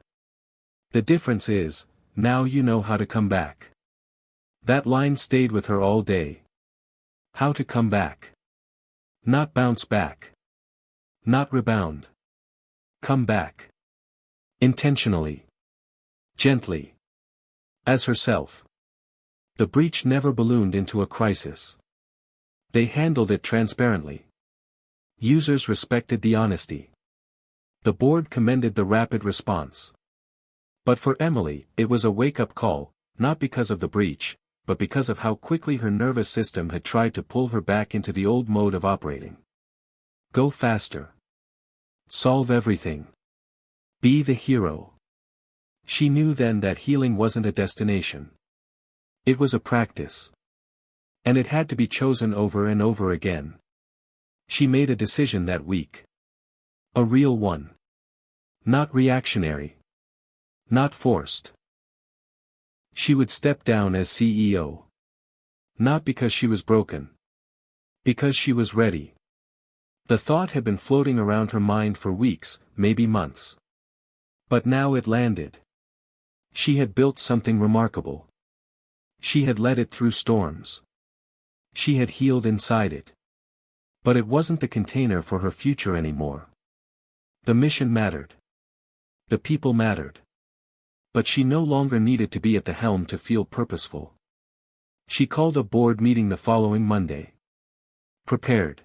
The difference is, now you know how to come back." That line stayed with her all day. How to come back. Not bounce back. Not rebound. Come back. Intentionally. Gently. As herself. The breach never ballooned into a crisis. They handled it transparently. Users respected the honesty. The board commended the rapid response. But for Emily, it was a wake-up call, not because of the breach, but because of how quickly her nervous system had tried to pull her back into the old mode of operating. Go faster. Solve everything. Be the hero. She knew then that healing wasn't a destination. It was a practice. And it had to be chosen over and over again. She made a decision that week. A real one. Not reactionary. Not forced. She would step down as CEO. Not because she was broken. Because she was ready. The thought had been floating around her mind for weeks, maybe months. But now it landed. She had built something remarkable. She had led it through storms. She had healed inside it. But it wasn't the container for her future anymore. The mission mattered. The people mattered. But she no longer needed to be at the helm to feel purposeful. She called a board meeting the following Monday. Prepared.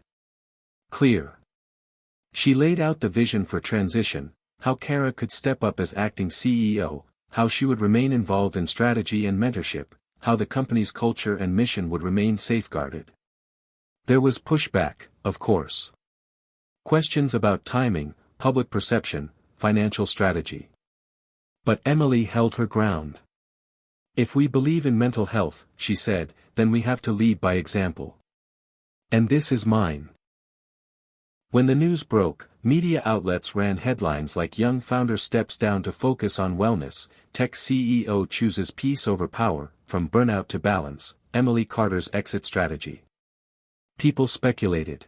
Clear. She laid out the vision for transition, how Kara could step up as acting CEO, how she would remain involved in strategy and mentorship, how the company's culture and mission would remain safeguarded. There was pushback, of course. Questions about timing, public perception, financial strategy. But Emily held her ground. If we believe in mental health, she said, then we have to lead by example. And this is mine. When the news broke, media outlets ran headlines like "Young Founder Steps Down to Focus on Wellness, Tech CEO Chooses Peace Over Power, From Burnout to Balance, Emily Carter's Exit Strategy." People speculated.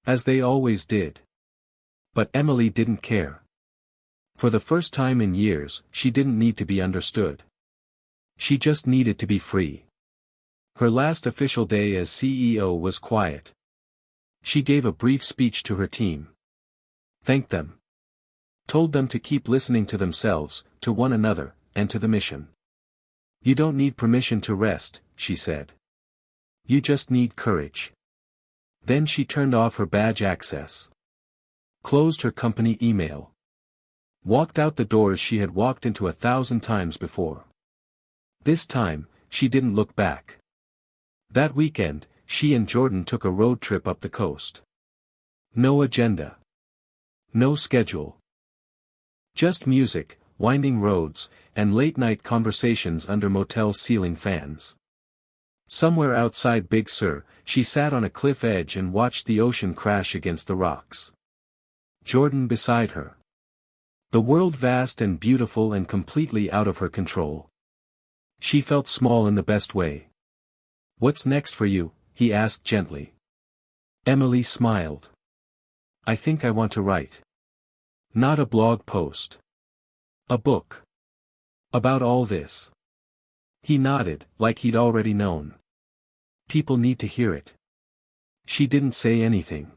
As they always did. But Emily didn't care. For the first time in years, she didn't need to be understood. She just needed to be free. Her last official day as CEO was quiet. She gave a brief speech to her team. Thanked them. Told them to keep listening to themselves, to one another, and to the mission. You don't need permission to rest, she said. You just need courage. Then she turned off her badge access. Closed her company email. Walked out the doors she had walked into 1,000 times before. This time, she didn't look back. That weekend, she and Jordan took a road trip up the coast. No agenda. No schedule. Just music, winding roads, and late-night conversations under motel ceiling fans. Somewhere outside Big Sur, she sat on a cliff edge and watched the ocean crash against the rocks. Jordan beside her. The world vast and beautiful and completely out of her control. She felt small in the best way. "What's next for you?" he asked gently. Emily smiled. "I think I want to write. Not a blog post. A book. About all this." He nodded, like he'd already known. People need to hear it. She didn't say anything.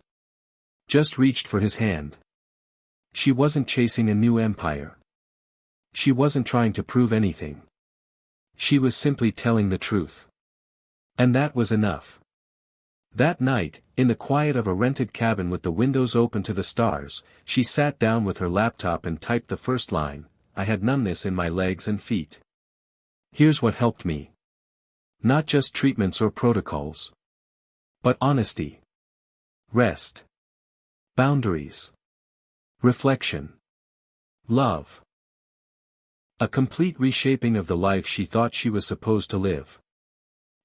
Just reached for his hand. She wasn't chasing a new empire. She wasn't trying to prove anything. She was simply telling the truth. And that was enough. That night, in the quiet of a rented cabin with the windows open to the stars, she sat down with her laptop and typed the first line, "I had numbness in my legs and feet. Here's what helped me. Not just treatments or protocols. But honesty. Rest. Boundaries. Reflection. Love. A complete reshaping of the life she thought she was supposed to live."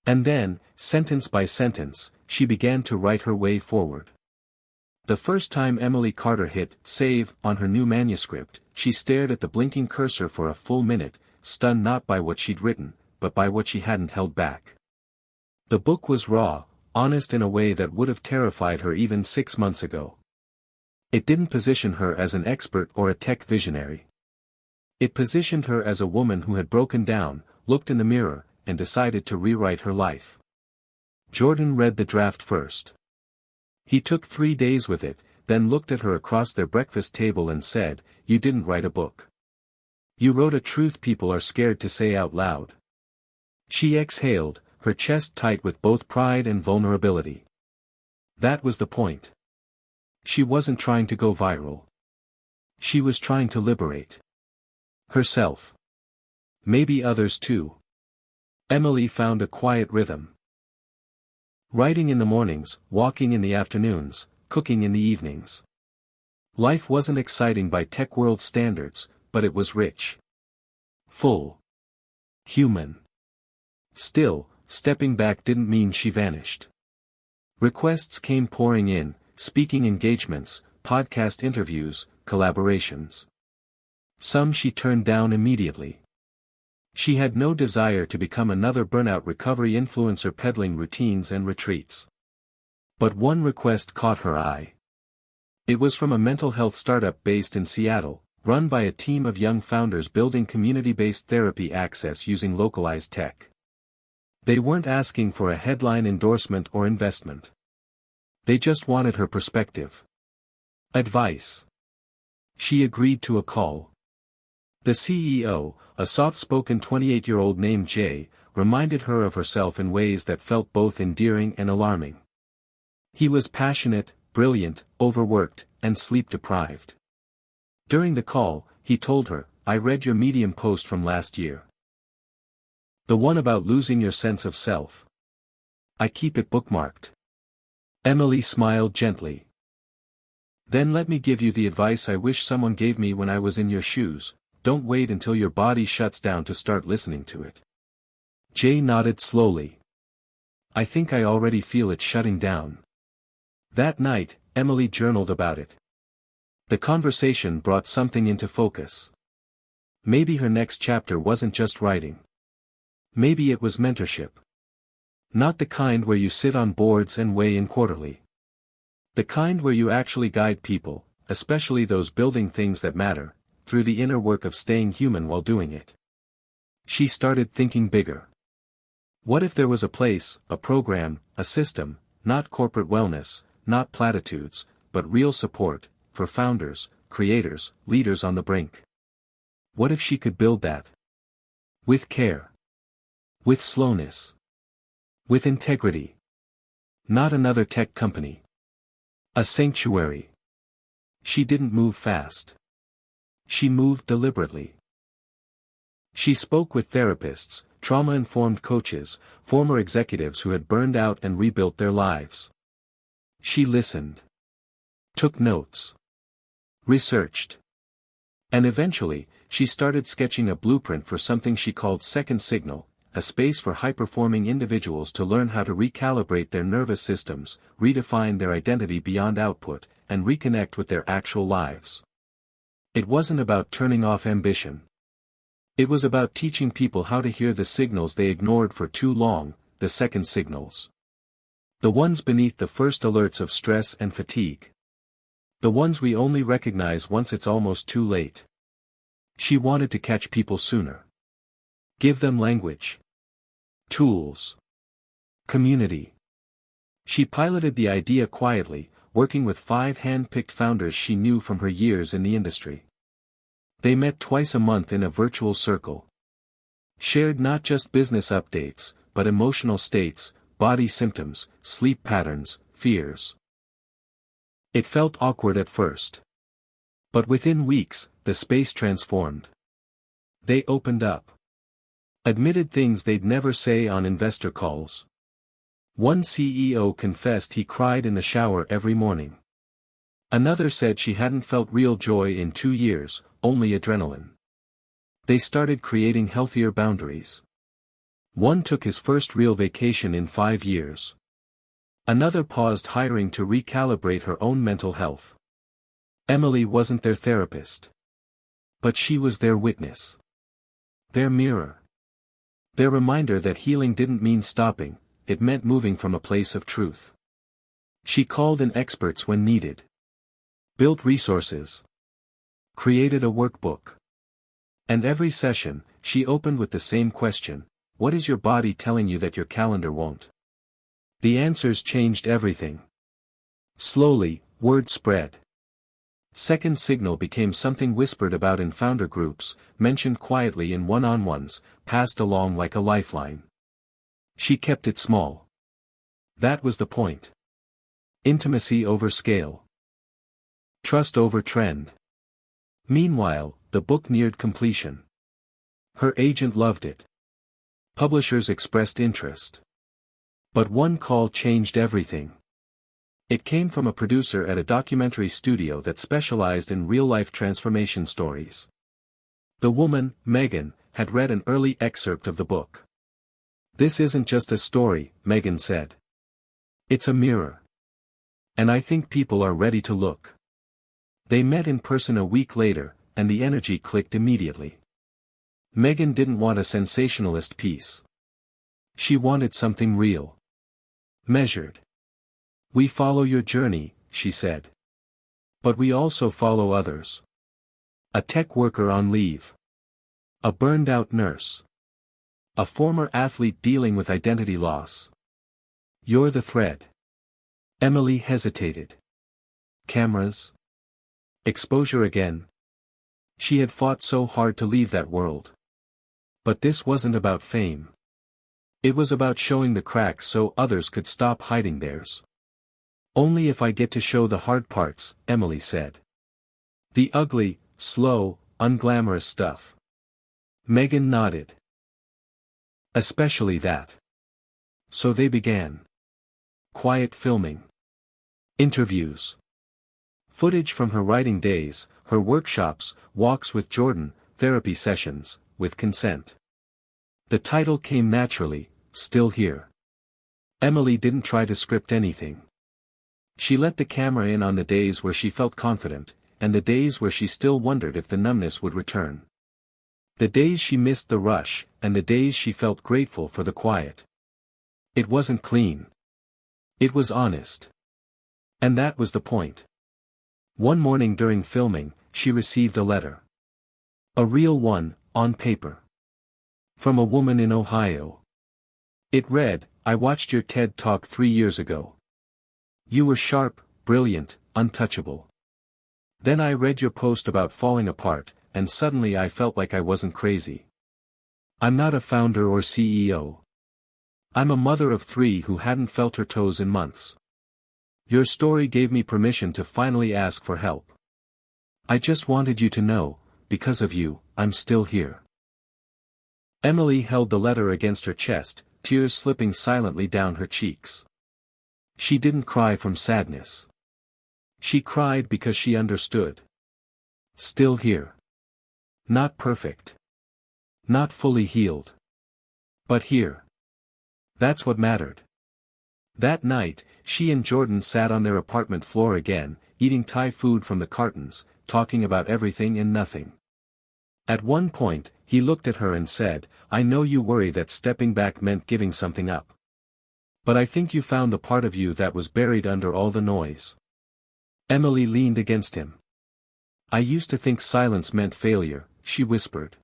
And then, sentence by sentence, she began to write her way forward. The first time Emily Carter hit "save" on her new manuscript, she stared at the blinking cursor for a full minute, stunned not by what she'd written, but by what she hadn't held back. The book was raw, honest in a way that would have terrified her even 6 months ago. It didn't position her as an expert or a tech visionary. It positioned her as a woman who had broken down, looked in the mirror, and decided to rewrite her life. Jordan read the draft first. He took 3 days with it, then looked at her across their breakfast table and said, "You didn't write a book. You wrote a truth people are scared to say out loud." She exhaled, her chest tight with both pride and vulnerability. That was the point. She wasn't trying to go viral. She was trying to liberate herself. Maybe others too. Emily found a quiet rhythm. Writing in the mornings, walking in the afternoons, cooking in the evenings. Life wasn't exciting by tech world standards, but it was rich. Full. Human. Still, stepping back didn't mean she vanished. Requests came pouring in, speaking engagements, podcast interviews, collaborations. Some she turned down immediately. She had no desire to become another burnout recovery influencer peddling routines and retreats. But one request caught her eye. It was from a mental health startup based in Seattle, run by a team of young founders building community-based therapy access using localized tech. They weren't asking for a headline endorsement or investment. They just wanted her perspective. Advice. She agreed to a call. The CEO, a soft-spoken 28-year-old named Jay, reminded her of herself in ways that felt both endearing and alarming. He was passionate, brilliant, overworked, and sleep-deprived. During the call, he told her, "I read your Medium post from last year. The one about losing your sense of self. I keep it bookmarked." Emily smiled gently. "Then let me give you the advice I wish someone gave me when I was in your shoes: don't wait until your body shuts down to start listening to it." Jay nodded slowly. "I think I already feel it shutting down." That night, Emily journaled about it. The conversation brought something into focus. Maybe her next chapter wasn't just writing. Maybe it was mentorship. Not the kind where you sit on boards and weigh in quarterly. The kind where you actually guide people, especially those building things that matter, through the inner work of staying human while doing it. She started thinking bigger. What if there was a place, a program, a system, not corporate wellness, not platitudes, but real support, for founders, creators, leaders on the brink? What if she could build that? With care. With slowness. With integrity. Not another tech company. A sanctuary. She didn't move fast. She moved deliberately. She spoke with therapists, trauma-informed coaches, former executives who had burned out and rebuilt their lives. She listened. Took notes. Researched. And eventually, she started sketching a blueprint for something she called Second Signal, a space for high-performing individuals to learn how to recalibrate their nervous systems, redefine their identity beyond output, and reconnect with their actual lives. It wasn't about turning off ambition. It was about teaching people how to hear the signals they ignored for too long, the second signals. The ones beneath the first alerts of stress and fatigue. The ones we only recognize once it's almost too late. She wanted to catch people sooner. Give them language. Tools. Community. She piloted the idea quietly, working with 5 hand-picked founders she knew from her years in the industry. They met twice a month in a virtual circle. Shared not just business updates, but emotional states, body symptoms, sleep patterns, fears. It felt awkward at first. But within weeks, the space transformed. They opened up. Admitted things they'd never say on investor calls. One CEO confessed he cried in the shower every morning. Another said she hadn't felt real joy in 2 years, only adrenaline. They started creating healthier boundaries. One took his first real vacation in 5 years. Another paused hiring to recalibrate her own mental health. Emily wasn't their therapist. But she was their witness. Their mirror. Their reminder that healing didn't mean stopping, it meant moving from a place of truth. She called in experts when needed. Built resources. Created a workbook. And every session, she opened with the same question: what is your body telling you that your calendar won't? The answers changed everything. Slowly, word spread. Second Signal became something whispered about in founder groups, mentioned quietly in one-on-ones, passed along like a lifeline. She kept it small. That was the point. Intimacy over scale. Trust over trend. Meanwhile, the book neared completion. Her agent loved it. Publishers expressed interest. But one call changed everything. It came from a producer at a documentary studio that specialized in real-life transformation stories. The woman, Megan, had read an early excerpt of the book. "This isn't just a story," Megan said. "It's a mirror. And I think people are ready to look." They met in person a week later, and the energy clicked immediately. Megan didn't want a sensationalist piece. She wanted something real. Measured. "We follow your journey," she said. But we also follow others. A tech worker on leave. A burned-out nurse. A former athlete dealing with identity loss. You're the thread. Emily hesitated. Cameras? Exposure again. She had fought so hard to leave that world. But this wasn't about fame. It was about showing the cracks so others could stop hiding theirs. Only if I get to show the hard parts, Emily said. The ugly, slow, unglamorous stuff. Megan nodded. Especially that. So they began. Quiet filming. Interviews. Footage from her writing days, her workshops, walks with Jordan, therapy sessions, with consent. The title came naturally, Still Here. Emily didn't try to script anything. She let the camera in on the days where she felt confident, and the days where she still wondered if the numbness would return. The days she missed the rush, and the days she felt grateful for the quiet. It wasn't clean. It was honest. And that was the point. One morning during filming, she received a letter. A real one, on paper. From a woman in Ohio. It read, I watched your TED Talk 3 years ago. You were sharp, brilliant, untouchable. Then I read your post about falling apart, and suddenly I felt like I wasn't crazy. I'm not a founder or CEO. I'm a mother of 3 who hadn't felt her toes in months. Your story gave me permission to finally ask for help. I just wanted you to know, because of you, I'm still here. Emily held the letter against her chest, tears slipping silently down her cheeks. She didn't cry from sadness. She cried because she understood. Still here. Not perfect. Not fully healed. But here. That's what mattered. That night, she and Jordan sat on their apartment floor again, eating Thai food from the cartons, talking about everything and nothing. At one point, he looked at her and said, I know you worry that stepping back meant giving something up. But I think you found the part of you that was buried under all the noise. Emily leaned against him. I used to think silence meant failure, she whispered.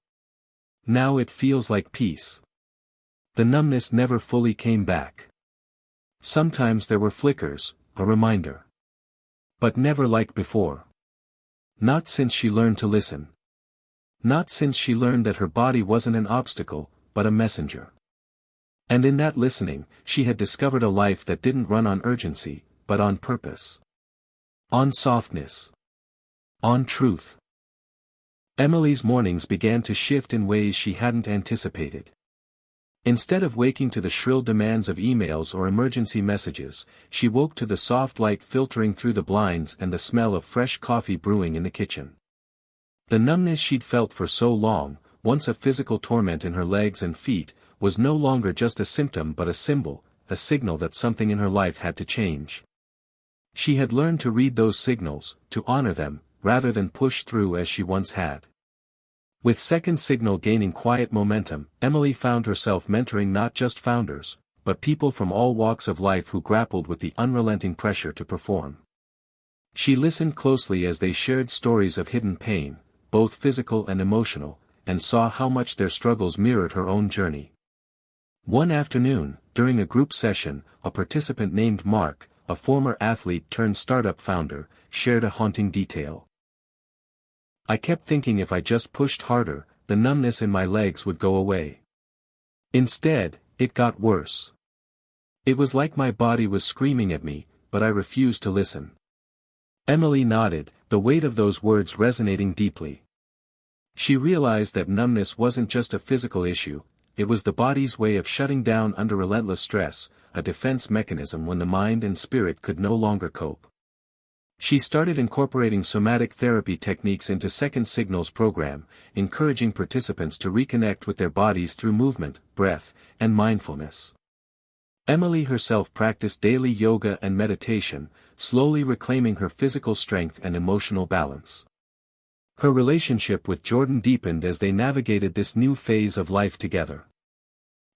Now it feels like peace. The numbness never fully came back. Sometimes there were flickers, a reminder. But never like before. Not since she learned to listen. Not since she learned that her body wasn't an obstacle, but a messenger. And in that listening, she had discovered a life that didn't run on urgency, but on purpose. On softness. On truth. Emily's mornings began to shift in ways she hadn't anticipated. Instead of waking to the shrill demands of emails or emergency messages, she woke to the soft light filtering through the blinds and the smell of fresh coffee brewing in the kitchen. The numbness she'd felt for so long, once a physical torment in her legs and feet, was no longer just a symptom but a symbol, a signal that something in her life had to change. She had learned to read those signals, to honor them, rather than push through as she once had. With Second Signal gaining quiet momentum, Emily found herself mentoring not just founders, but people from all walks of life who grappled with the unrelenting pressure to perform. She listened closely as they shared stories of hidden pain, both physical and emotional, and saw how much their struggles mirrored her own journey. One afternoon, during a group session, a participant named Mark, a former athlete turned startup founder, shared a haunting detail. I kept thinking if I just pushed harder, the numbness in my legs would go away. Instead, it got worse. It was like my body was screaming at me, but I refused to listen. Emily nodded, the weight of those words resonating deeply. She realized that numbness wasn't just a physical issue, it was the body's way of shutting down under relentless stress, a defense mechanism when the mind and spirit could no longer cope. She started incorporating somatic therapy techniques into Second Signal's program, encouraging participants to reconnect with their bodies through movement, breath, and mindfulness. Emily herself practiced daily yoga and meditation, slowly reclaiming her physical strength and emotional balance. Her relationship with Jordan deepened as they navigated this new phase of life together.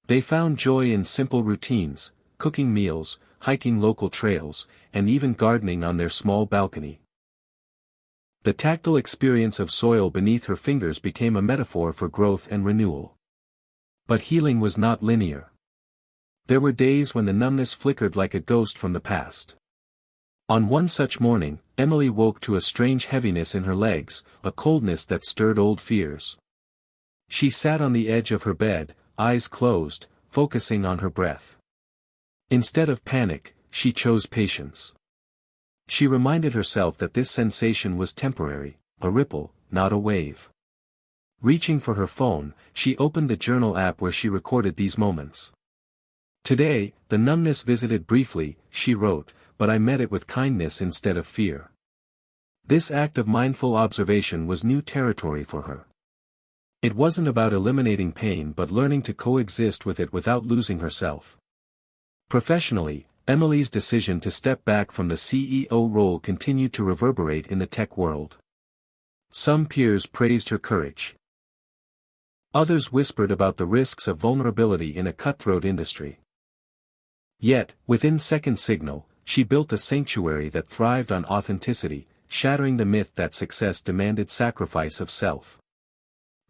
They found joy in simple routines, cooking meals, hiking local trails, and even gardening on their small balcony. The tactile experience of soil beneath her fingers became a metaphor for growth and renewal. But healing was not linear. There were days when the numbness flickered like a ghost from the past. On one such morning, Emily woke to a strange heaviness in her legs, a coldness that stirred old fears. She sat on the edge of her bed, eyes closed, focusing on her breath. Instead of panic, she chose patience. She reminded herself that this sensation was temporary, a ripple, not a wave. Reaching for her phone, she opened the journal app where she recorded these moments. Today, the numbness visited briefly, she wrote, but I met it with kindness instead of fear. This act of mindful observation was new territory for her. It wasn't about eliminating pain but learning to coexist with it without losing herself. Professionally, Emily's decision to step back from the CEO role continued to reverberate in the tech world. Some peers praised her courage. Others whispered about the risks of vulnerability in a cutthroat industry. Yet, within Second Signal, she built a sanctuary that thrived on authenticity, shattering the myth that success demanded sacrifice of self.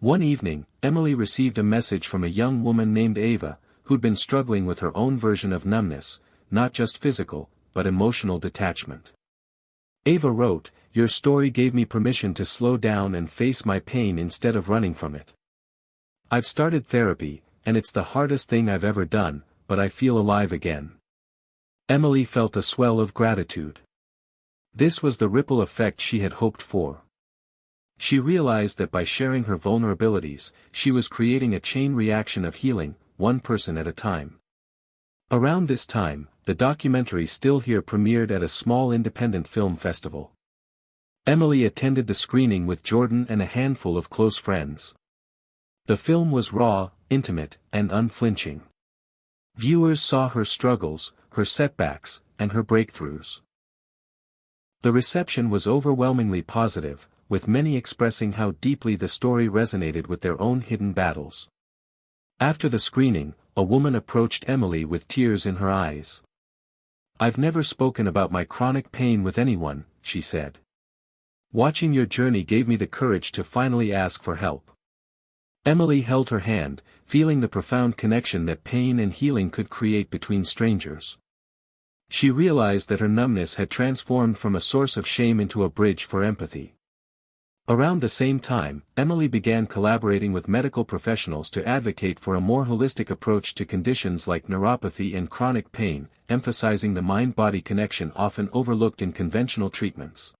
One evening, Emily received a message from a young woman named Ava, who'd been struggling with her own version of numbness, not just physical, but emotional detachment. Ava wrote, "Your story gave me permission to slow down and face my pain instead of running from it. I've started therapy, and it's the hardest thing I've ever done, but I feel alive again." Emily felt a swell of gratitude. This was the ripple effect she had hoped for. She realized that by sharing her vulnerabilities, she was creating a chain reaction of healing, one person at a time. Around this time, the documentary Still Here premiered at a small independent film festival. Emily attended the screening with Jordan and a handful of close friends. The film was raw, intimate, and unflinching. Viewers saw her struggles, her setbacks, and her breakthroughs. The reception was overwhelmingly positive, with many expressing how deeply the story resonated with their own hidden battles. After the screening, a woman approached Emily with tears in her eyes. "I've never spoken about my chronic pain with anyone," she said. "Watching your journey gave me the courage to finally ask for help." Emily held her hand, feeling the profound connection that pain and healing could create between strangers. She realized that her numbness had transformed from a source of shame into a bridge for empathy. Around the same time, Emily began collaborating with medical professionals to advocate for a more holistic approach to conditions like neuropathy and chronic pain, emphasizing the mind-body connection often overlooked in conventional treatments.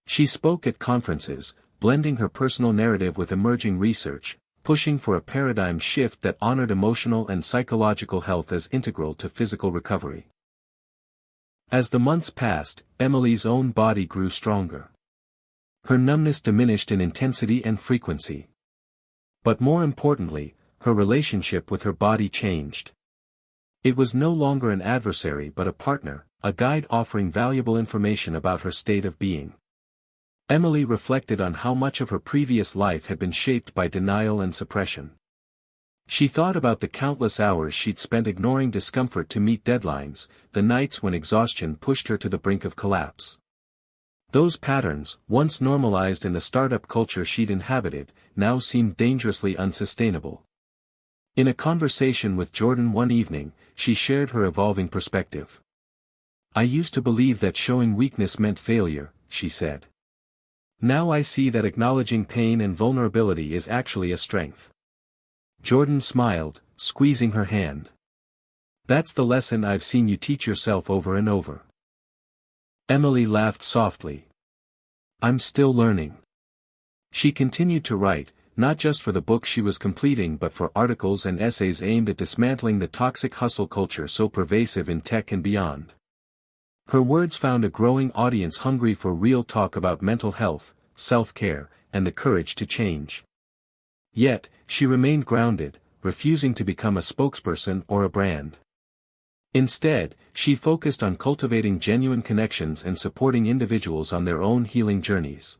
She spoke at conferences, blending her personal narrative with emerging research, pushing for a paradigm shift that honored emotional and psychological health as integral to physical recovery. As the months passed, Emily's own body grew stronger. Her numbness diminished in intensity and frequency. But more importantly, her relationship with her body changed. It was no longer an adversary but a partner, a guide offering valuable information about her state of being. Emily reflected on how much of her previous life had been shaped by denial and suppression. She thought about the countless hours she'd spent ignoring discomfort to meet deadlines, the nights when exhaustion pushed her to the brink of collapse. Those patterns, once normalized in the startup culture she'd inhabited, now seemed dangerously unsustainable. In a conversation with Jordan one evening, she shared her evolving perspective. "I used to believe that showing weakness meant failure," she said. "Now I see that acknowledging pain and vulnerability is actually a strength." Jordan smiled, squeezing her hand. "That's the lesson I've seen you teach yourself over and over." Emily laughed softly. "I'm still learning." She continued to write, not just for the book she was completing but for articles and essays aimed at dismantling the toxic hustle culture so pervasive in tech and beyond. Her words found a growing audience hungry for real talk about mental health, self-care, and the courage to change. Yet, she remained grounded, refusing to become a spokesperson or a brand. Instead, she focused on cultivating genuine connections and supporting individuals on their own healing journeys.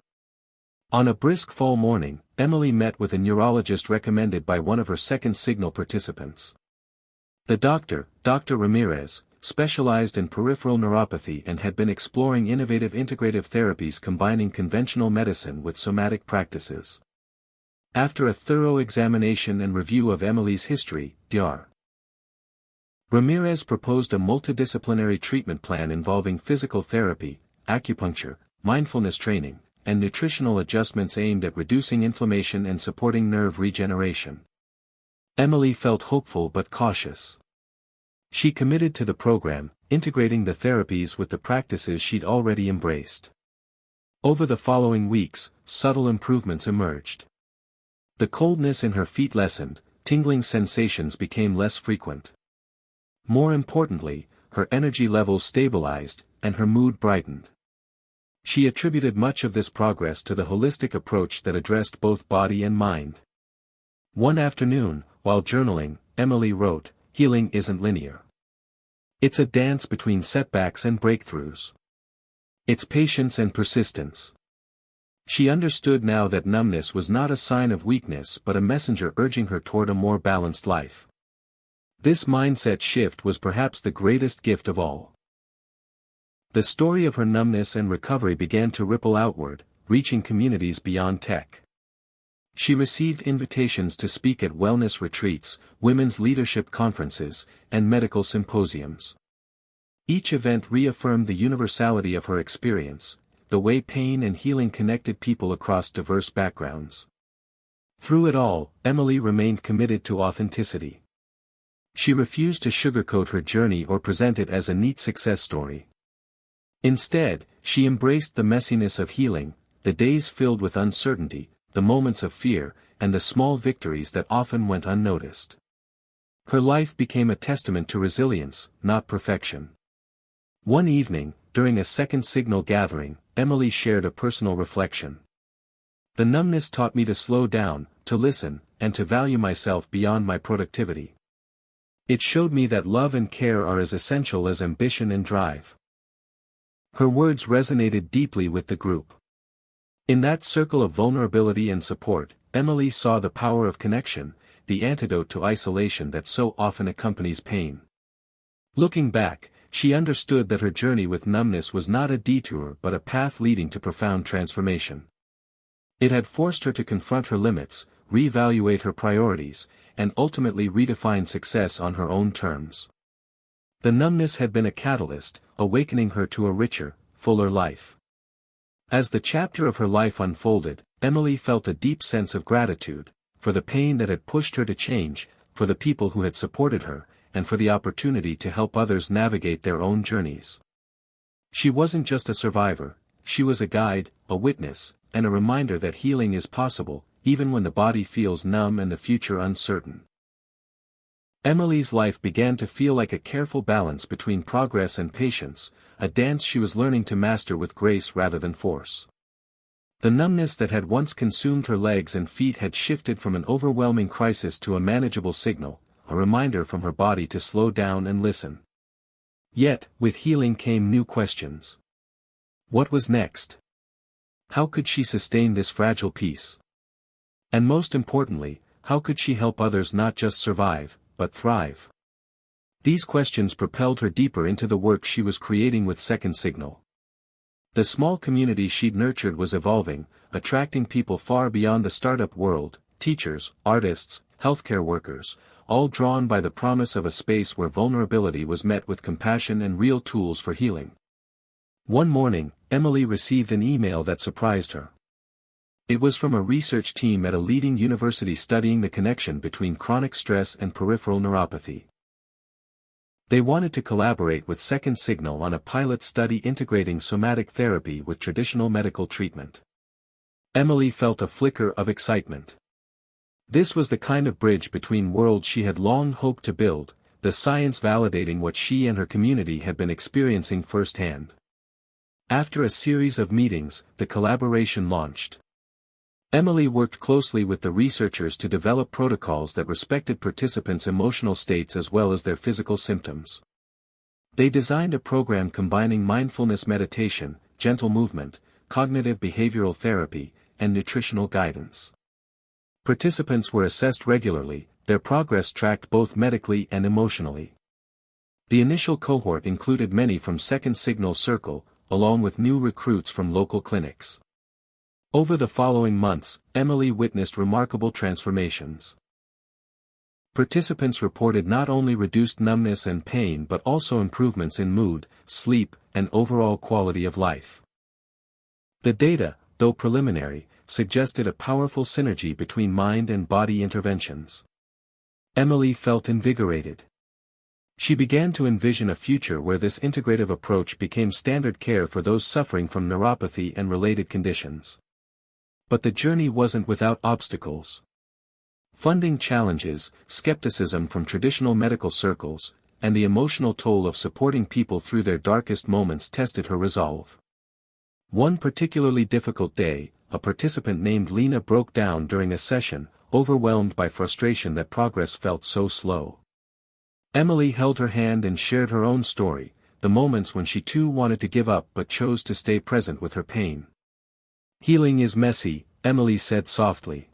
On a brisk fall morning, Emily met with a neurologist recommended by one of her Second Signal participants. The doctor, Dr. Ramirez, specialized in peripheral neuropathy and had been exploring innovative integrative therapies combining conventional medicine with somatic practices. After a thorough examination and review of Emily's history, Dr. Ramirez proposed a multidisciplinary treatment plan involving physical therapy, acupuncture, mindfulness training, and nutritional adjustments aimed at reducing inflammation and supporting nerve regeneration. Emily felt hopeful but cautious. She committed to the program, integrating the therapies with the practices she'd already embraced. Over the following weeks, subtle improvements emerged. The coldness in her feet lessened, tingling sensations became less frequent. More importantly, her energy levels stabilized, and her mood brightened. She attributed much of this progress to the holistic approach that addressed both body and mind. One afternoon, while journaling, Emily wrote, "Healing isn't linear. It's a dance between setbacks and breakthroughs. It's patience and persistence." She understood now that numbness was not a sign of weakness but a messenger urging her toward a more balanced life. This mindset shift was perhaps the greatest gift of all. The story of her numbness and recovery began to ripple outward, reaching communities beyond tech. She received invitations to speak at wellness retreats, women's leadership conferences, and medical symposiums. Each event reaffirmed the universality of her experience, the way pain and healing connected people across diverse backgrounds. Through it all, Emily remained committed to authenticity. She refused to sugarcoat her journey or present it as a neat success story. Instead, she embraced the messiness of healing, the days filled with uncertainty, the moments of fear, and the small victories that often went unnoticed. Her life became a testament to resilience, not perfection. One evening, during a second signal gathering, Emily shared a personal reflection. "The numbness taught me to slow down, to listen, and to value myself beyond my productivity. It showed me that love and care are as essential as ambition and drive." Her words resonated deeply with the group. In that circle of vulnerability and support, Emily saw the power of connection, the antidote to isolation that so often accompanies pain. Looking back, she understood that her journey with numbness was not a detour but a path leading to profound transformation. It had forced her to confront her limits, reevaluate her priorities, and ultimately redefine success on her own terms. The numbness had been a catalyst, awakening her to a richer, fuller life. As the chapter of her life unfolded, Emily felt a deep sense of gratitude, for the pain that had pushed her to change, for the people who had supported her, and for the opportunity to help others navigate their own journeys. She wasn't just a survivor, she was a guide, a witness, and a reminder that healing is possible, even when the body feels numb and the future uncertain. Emily's life began to feel like a careful balance between progress and patience, a dance she was learning to master with grace rather than force. The numbness that had once consumed her legs and feet had shifted from an overwhelming crisis to a manageable signal, a reminder from her body to slow down and listen. Yet, with healing came new questions. What was next? How could she sustain this fragile peace? And most importantly, how could she help others not just survive, but thrive? These questions propelled her deeper into the work she was creating with Second Signal. The small community she'd nurtured was evolving, attracting people far beyond the startup world, teachers, artists, healthcare workers, all drawn by the promise of a space where vulnerability was met with compassion and real tools for healing. One morning, Emily received an email that surprised her. It was from a research team at a leading university studying the connection between chronic stress and peripheral neuropathy. They wanted to collaborate with Second Signal on a pilot study integrating somatic therapy with traditional medical treatment. Emily felt a flicker of excitement. This was the kind of bridge between worlds she had long hoped to build, the science validating what she and her community had been experiencing firsthand. After a series of meetings, the collaboration launched. Emily worked closely with the researchers to develop protocols that respected participants' emotional states as well as their physical symptoms. They designed a program combining mindfulness meditation, gentle movement, cognitive behavioral therapy, and nutritional guidance. Participants were assessed regularly, their progress tracked both medically and emotionally. The initial cohort included many from Second Signal Circle, along with new recruits from local clinics. Over the following months, Emily witnessed remarkable transformations. Participants reported not only reduced numbness and pain but also improvements in mood, sleep, and overall quality of life. The data, though preliminary, suggested a powerful synergy between mind and body interventions. Emily felt invigorated. She began to envision a future where this integrative approach became standard care for those suffering from neuropathy and related conditions. But the journey wasn't without obstacles. Funding challenges, skepticism from traditional medical circles, and the emotional toll of supporting people through their darkest moments tested her resolve. One particularly difficult day, a participant named Lena broke down during a session, overwhelmed by frustration that progress felt so slow. Emily held her hand and shared her own story, the moments when she too wanted to give up but chose to stay present with her pain. "Healing is messy," Emily said softly.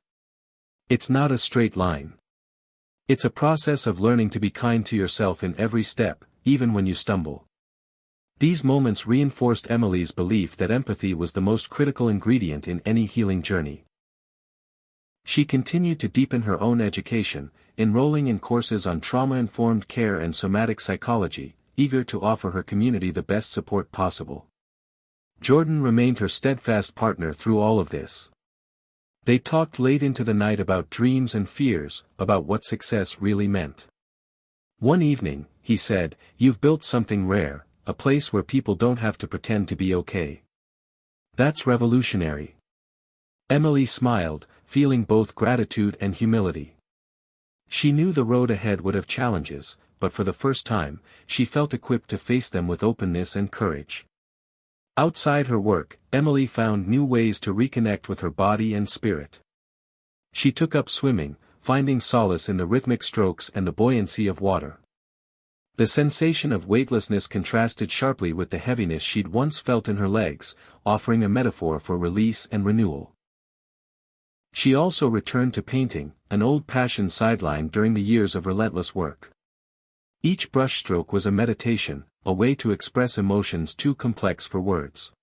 "It's not a straight line. It's a process of learning to be kind to yourself in every step, even when you stumble." These moments reinforced Emily's belief that empathy was the most critical ingredient in any healing journey. She continued to deepen her own education, enrolling in courses on trauma-informed care and somatic psychology, eager to offer her community the best support possible. Jordan remained her steadfast partner through all of this. They talked late into the night about dreams and fears, about what success really meant. One evening, he said, "You've built something rare, a place where people don't have to pretend to be okay. That's revolutionary." Emily smiled, feeling both gratitude and humility. She knew the road ahead would have challenges, but for the first time, she felt equipped to face them with openness and courage. Outside her work, Emily found new ways to reconnect with her body and spirit. She took up swimming, finding solace in the rhythmic strokes and the buoyancy of water. The sensation of weightlessness contrasted sharply with the heaviness she'd once felt in her legs, offering a metaphor for release and renewal. She also returned to painting, an old passion sidelined during the years of relentless work. Each brushstroke was a meditation, a way to express emotions too complex for words.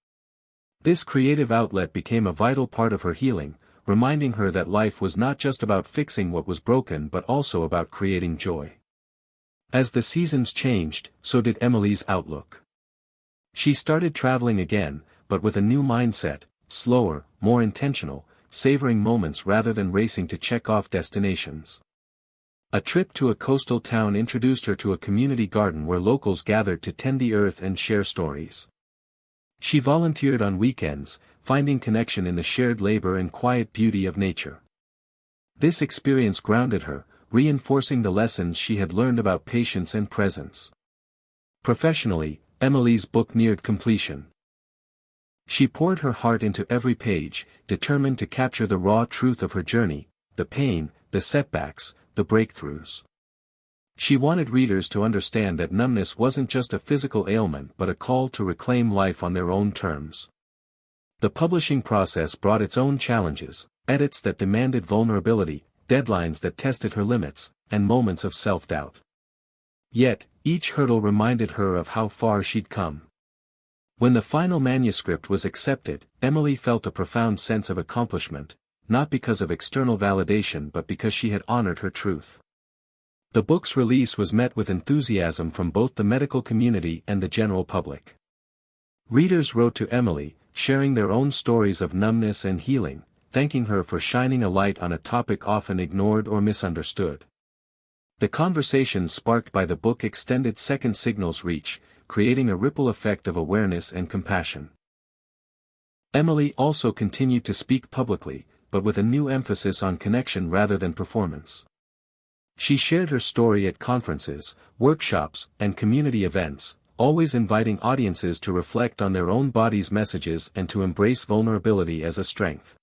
This creative outlet became a vital part of her healing, reminding her that life was not just about fixing what was broken but also about creating joy. As the seasons changed, so did Emily's outlook. She started traveling again, but with a new mindset, slower, more intentional, savoring moments rather than racing to check off destinations. A trip to a coastal town introduced her to a community garden where locals gathered to tend the earth and share stories. She volunteered on weekends, finding connection in the shared labor and quiet beauty of nature. This experience grounded her, reinforcing the lessons she had learned about patience and presence. Professionally, Emily's book neared completion. She poured her heart into every page, determined to capture the raw truth of her journey, the pain, the setbacks, the breakthroughs. She wanted readers to understand that numbness wasn't just a physical ailment but a call to reclaim life on their own terms. The publishing process brought its own challenges, edits that demanded vulnerability, deadlines that tested her limits, and moments of self-doubt. Yet, each hurdle reminded her of how far she'd come. When the final manuscript was accepted, Emily felt a profound sense of accomplishment, not because of external validation but because she had honored her truth. The book's release was met with enthusiasm from both the medical community and the general public. Readers wrote to Emily, sharing their own stories of numbness and healing, thanking her for shining a light on a topic often ignored or misunderstood. The conversations sparked by the book extended Second Signal's reach, creating a ripple effect of awareness and compassion. Emily also continued to speak publicly, but with a new emphasis on connection rather than performance. She shared her story at conferences, workshops, and community events, always inviting audiences to reflect on their own body's messages and to embrace vulnerability as a strength.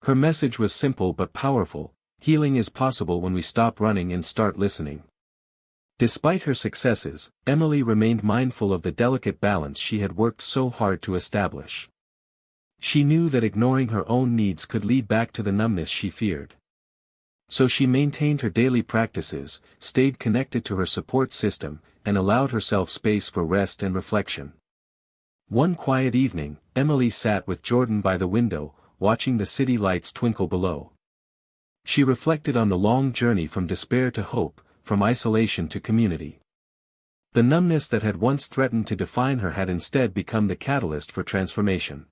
Her message was simple but powerful: healing is possible when we stop running and start listening. Despite her successes, Emily remained mindful of the delicate balance she had worked so hard to establish. She knew that ignoring her own needs could lead back to the numbness she feared. So she maintained her daily practices, stayed connected to her support system, and allowed herself space for rest and reflection. One quiet evening, Emily sat with Jordan by the window, watching the city lights twinkle below. She reflected on the long journey from despair to hope, from isolation to community. The numbness that had once threatened to define her had instead become the catalyst for transformation.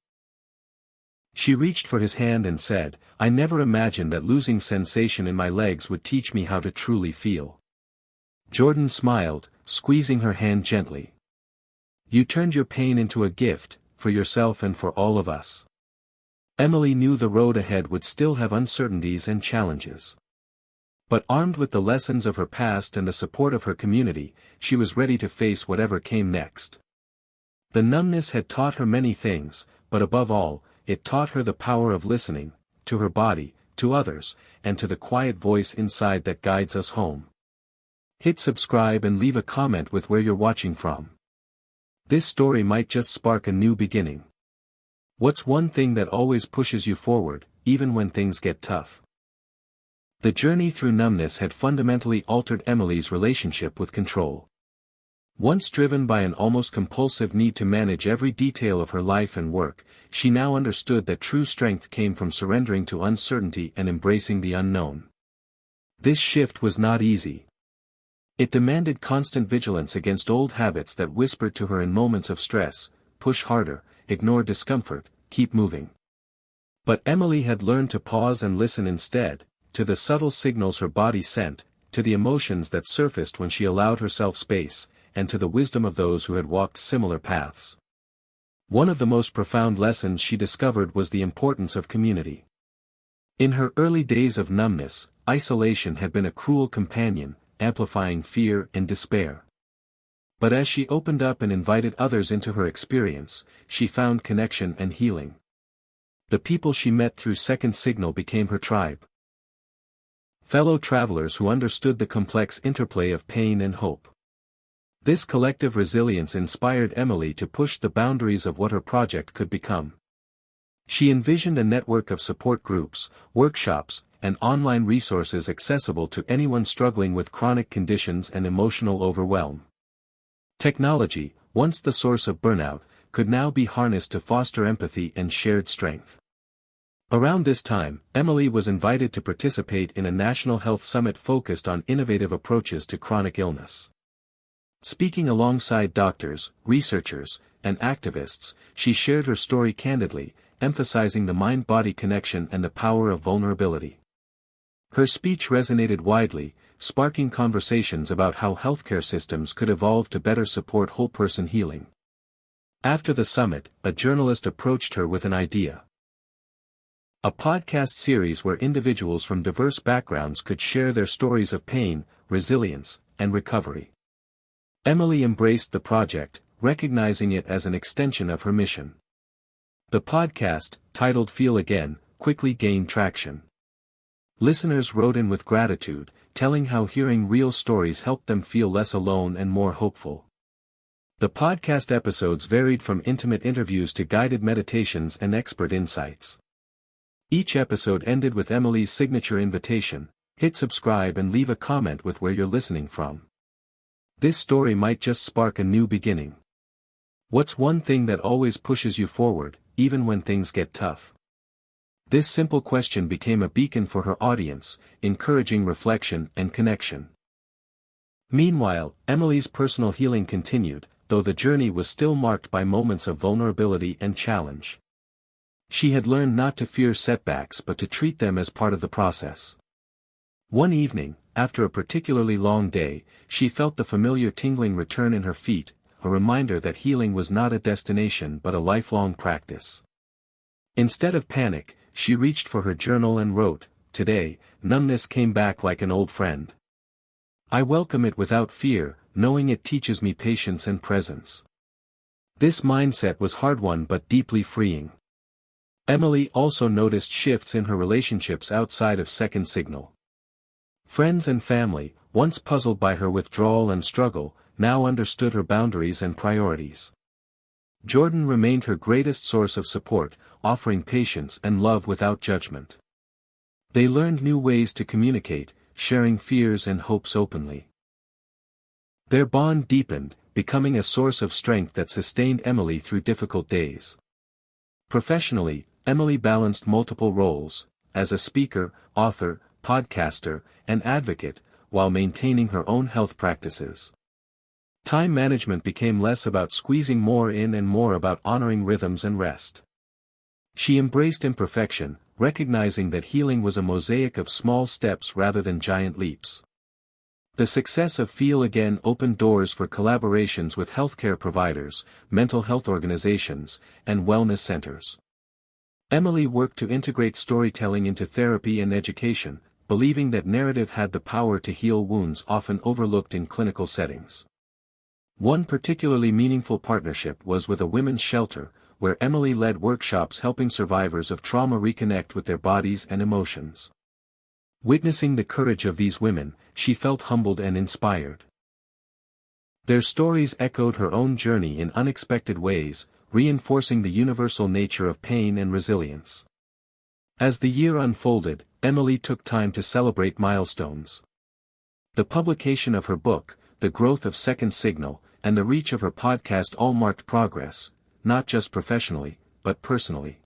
She reached for his hand and said, "I never imagined that losing sensation in my legs would teach me how to truly feel." Jordan smiled, squeezing her hand gently. "You turned your pain into a gift, for yourself and for all of us." Emily knew the road ahead would still have uncertainties and challenges. But armed with the lessons of her past and the support of her community, she was ready to face whatever came next. The numbness had taught her many things, but above all, it taught her the power of listening, to her body, to others, and to the quiet voice inside that guides us home. Hit subscribe and leave a comment with where you're watching from. This story might just spark a new beginning. What's one thing that always pushes you forward, even when things get tough? The journey through numbness had fundamentally altered Emily's relationship with control. Once driven by an almost compulsive need to manage every detail of her life and work, she now understood that true strength came from surrendering to uncertainty and embracing the unknown. This shift was not easy. It demanded constant vigilance against old habits that whispered to her in moments of stress, "Push harder, ignore discomfort, keep moving." But Emily had learned to pause and listen instead, to the subtle signals her body sent, to the emotions that surfaced when she allowed herself space, and to the wisdom of those who had walked similar paths. One of the most profound lessons she discovered was the importance of community. In her early days of numbness, isolation had been a cruel companion, amplifying fear and despair. But as she opened up and invited others into her experience, she found connection and healing. The people she met through Second Signal became her tribe. Fellow travelers who understood the complex interplay of pain and hope. This collective resilience inspired Emily to push the boundaries of what her project could become. She envisioned a network of support groups, workshops, and online resources accessible to anyone struggling with chronic conditions and emotional overwhelm. Technology, once the source of burnout, could now be harnessed to foster empathy and shared strength. Around this time, Emily was invited to participate in a national health summit focused on innovative approaches to chronic illness. Speaking alongside doctors, researchers, and activists, she shared her story candidly, emphasizing the mind-body connection and the power of vulnerability. Her speech resonated widely, sparking conversations about how healthcare systems could evolve to better support whole-person healing. After the summit, a journalist approached her with an idea. A podcast series where individuals from diverse backgrounds could share their stories of pain, resilience, and recovery. Emily embraced the project, recognizing it as an extension of her mission. The podcast, titled Feel Again, quickly gained traction. Listeners wrote in with gratitude, telling how hearing real stories helped them feel less alone and more hopeful. The podcast episodes varied from intimate interviews to guided meditations and expert insights. Each episode ended with Emily's signature invitation: hit subscribe and leave a comment with where you're listening from. This story might just spark a new beginning. What's one thing that always pushes you forward, even when things get tough? This simple question became a beacon for her audience, encouraging reflection and connection. Meanwhile, Emily's personal healing continued, though the journey was still marked by moments of vulnerability and challenge. She had learned not to fear setbacks but to treat them as part of the process. One evening, after a particularly long day, she felt the familiar tingling return in her feet, a reminder that healing was not a destination but a lifelong practice. Instead of panic, she reached for her journal and wrote, "Today, numbness came back like an old friend. I welcome it without fear, knowing it teaches me patience and presence." This mindset was hard-won but deeply freeing. Emily also noticed shifts in her relationships outside of Second Signal. Friends and family, once puzzled by her withdrawal and struggle, now understood her boundaries and priorities. Jordan remained her greatest source of support, offering patience and love without judgment. They learned new ways to communicate, sharing fears and hopes openly. Their bond deepened, becoming a source of strength that sustained Emily through difficult days. Professionally, Emily balanced multiple roles, as a speaker, author, podcaster, and advocate, while maintaining her own health practices. Time management became less about squeezing more in and more about honoring rhythms and rest. She embraced imperfection, recognizing that healing was a mosaic of small steps rather than giant leaps. The success of Feel Again opened doors for collaborations with healthcare providers, mental health organizations, and wellness centers. Emily worked to integrate storytelling into therapy and education, believing that narrative had the power to heal wounds often overlooked in clinical settings. One particularly meaningful partnership was with a women's shelter, where Emily led workshops helping survivors of trauma reconnect with their bodies and emotions. Witnessing the courage of these women, she felt humbled and inspired. Their stories echoed her own journey in unexpected ways, reinforcing the universal nature of pain and resilience. As the year unfolded, Emily took time to celebrate milestones. The publication of her book, the growth of Second Signal, and the reach of her podcast all marked progress, not just professionally, but personally.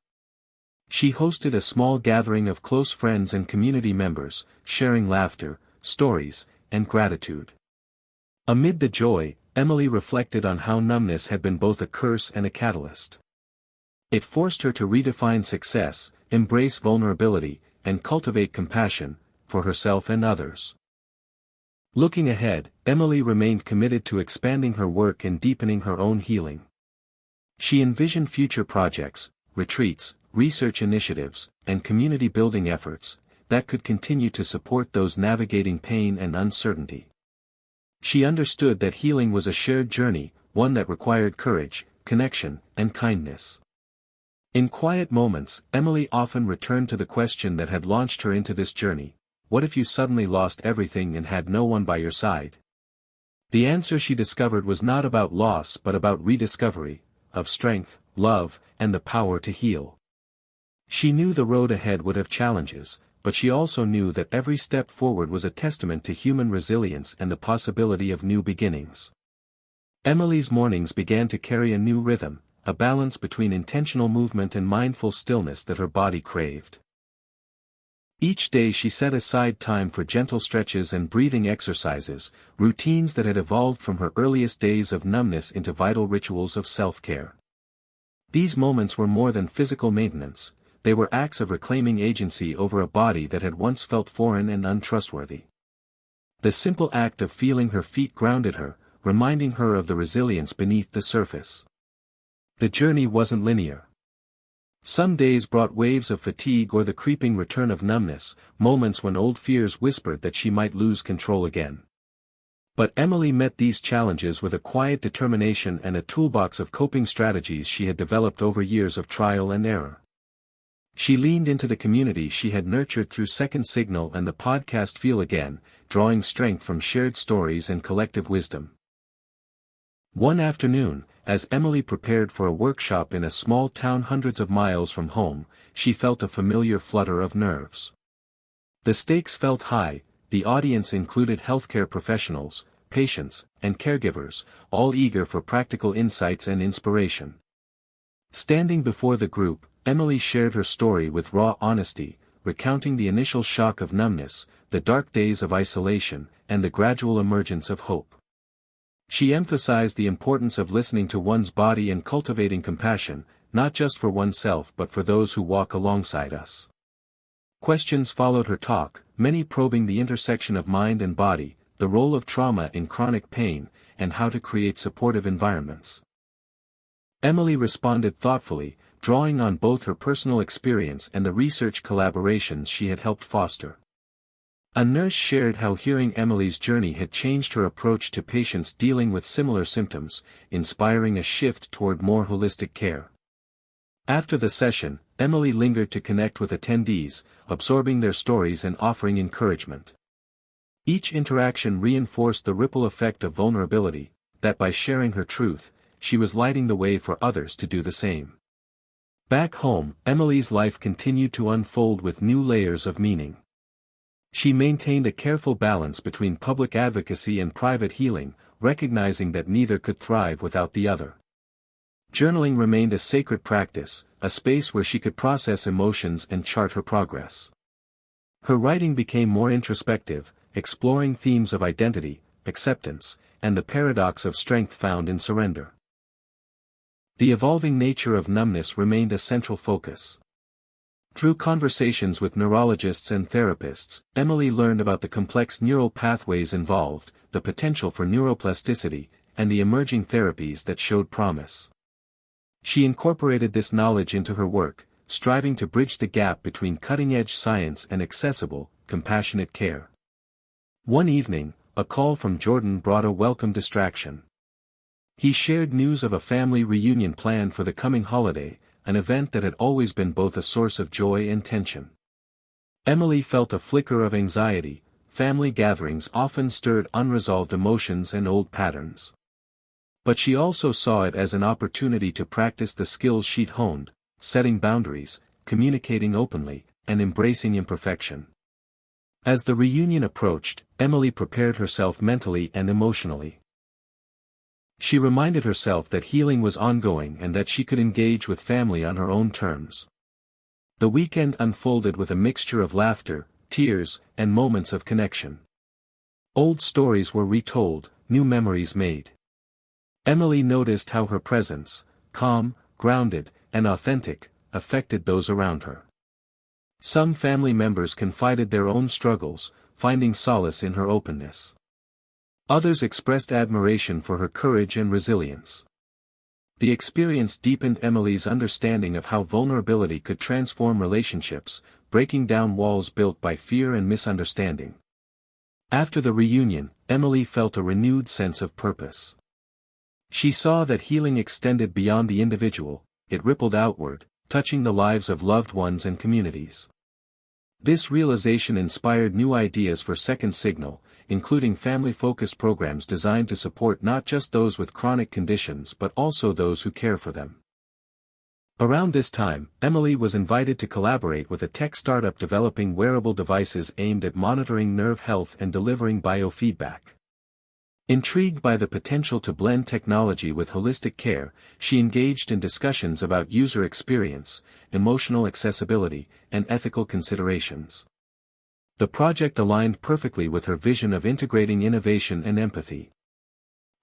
She hosted a small gathering of close friends and community members, sharing laughter, stories, and gratitude. Amid the joy, Emily reflected on how numbness had been both a curse and a catalyst. It forced her to redefine success, embrace vulnerability, and cultivate compassion, for herself and others. Looking ahead, Emily remained committed to expanding her work and deepening her own healing. She envisioned future projects, retreats, research initiatives, and community-building efforts that could continue to support those navigating pain and uncertainty. She understood that healing was a shared journey, one that required courage, connection, and kindness. In quiet moments, Emily often returned to the question that had launched her into this journey: what if you suddenly lost everything and had no one by your side? The answer she discovered was not about loss but about rediscovery, of strength, love, and the power to heal. She knew the road ahead would have challenges, but she also knew that every step forward was a testament to human resilience and the possibility of new beginnings. Emily's mornings began to carry a new rhythm, a balance between intentional movement and mindful stillness that her body craved. Each day she set aside time for gentle stretches and breathing exercises, routines that had evolved from her earliest days of numbness into vital rituals of self-care. These moments were more than physical maintenance, they were acts of reclaiming agency over a body that had once felt foreign and untrustworthy. The simple act of feeling her feet grounded her, reminding her of the resilience beneath the surface. The journey wasn't linear. Some days brought waves of fatigue or the creeping return of numbness, moments when old fears whispered that she might lose control again. But Emily met these challenges with a quiet determination and a toolbox of coping strategies she had developed over years of trial and error. She leaned into the community she had nurtured through Second Signal and the podcast Feel Again, drawing strength from shared stories and collective wisdom. One afternoon, as Emily prepared for a workshop in a small town hundreds of miles from home, she felt a familiar flutter of nerves. The stakes felt high, the audience included healthcare professionals, patients, and caregivers, all eager for practical insights and inspiration. Standing before the group, Emily shared her story with raw honesty, recounting the initial shock of numbness, the dark days of isolation, and the gradual emergence of hope. She emphasized the importance of listening to one's body and cultivating compassion, not just for oneself but for those who walk alongside us. Questions followed her talk, many probing the intersection of mind and body, the role of trauma in chronic pain, and how to create supportive environments. Emily responded thoughtfully, drawing on both her personal experience and the research collaborations she had helped foster. A nurse shared how hearing Emily's journey had changed her approach to patients dealing with similar symptoms, inspiring a shift toward more holistic care. After the session, Emily lingered to connect with attendees, absorbing their stories and offering encouragement. Each interaction reinforced the ripple effect of vulnerability, that by sharing her truth, she was lighting the way for others to do the same. Back home, Emily's life continued to unfold with new layers of meaning. She maintained a careful balance between public advocacy and private healing, recognizing that neither could thrive without the other. Journaling remained a sacred practice, a space where she could process emotions and chart her progress. Her writing became more introspective, exploring themes of identity, acceptance, and the paradox of strength found in surrender. The evolving nature of numbness remained a central focus. Through conversations with neurologists and therapists, Emily learned about the complex neural pathways involved, the potential for neuroplasticity, and the emerging therapies that showed promise. She incorporated this knowledge into her work, striving to bridge the gap between cutting-edge science and accessible, compassionate care. One evening, a call from Jordan brought a welcome distraction. He shared news of a family reunion planned for the coming holiday, an event that had always been both a source of joy and tension. Emily felt a flicker of anxiety. Family gatherings often stirred unresolved emotions and old patterns. But she also saw it as an opportunity to practice the skills she'd honed, setting boundaries, communicating openly, and embracing imperfection. As the reunion approached, Emily prepared herself mentally and emotionally. She reminded herself that healing was ongoing and that she could engage with family on her own terms. The weekend unfolded with a mixture of laughter, tears, and moments of connection. Old stories were retold, new memories made. Emily noticed how her presence, calm, grounded, and authentic, affected those around her. Some family members confided their own struggles, finding solace in her openness. Others expressed admiration for her courage and resilience. The experience deepened Emily's understanding of how vulnerability could transform relationships, breaking down walls built by fear and misunderstanding. After the reunion, Emily felt a renewed sense of purpose. She saw that healing extended beyond the individual, it rippled outward, touching the lives of loved ones and communities. This realization inspired new ideas for Second Signal, including family-focused programs designed to support not just those with chronic conditions but also those who care for them. Around this time, Emily was invited to collaborate with a tech startup developing wearable devices aimed at monitoring nerve health and delivering biofeedback. Intrigued by the potential to blend technology with holistic care, she engaged in discussions about user experience, emotional accessibility, and ethical considerations. The project aligned perfectly with her vision of integrating innovation and empathy.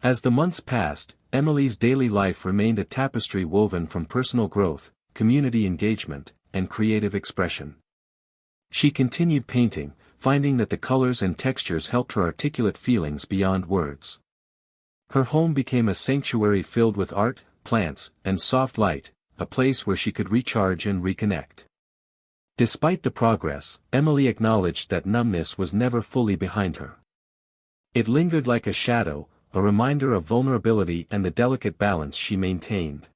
As the months passed, Emily's daily life remained a tapestry woven from personal growth, community engagement, and creative expression. She continued painting, finding that the colors and textures helped her articulate feelings beyond words. Her home became a sanctuary filled with art, plants, and soft light, a place where she could recharge and reconnect. Despite the progress, Emily acknowledged that numbness was never fully behind her. It lingered like a shadow, a reminder of vulnerability and the delicate balance she maintained.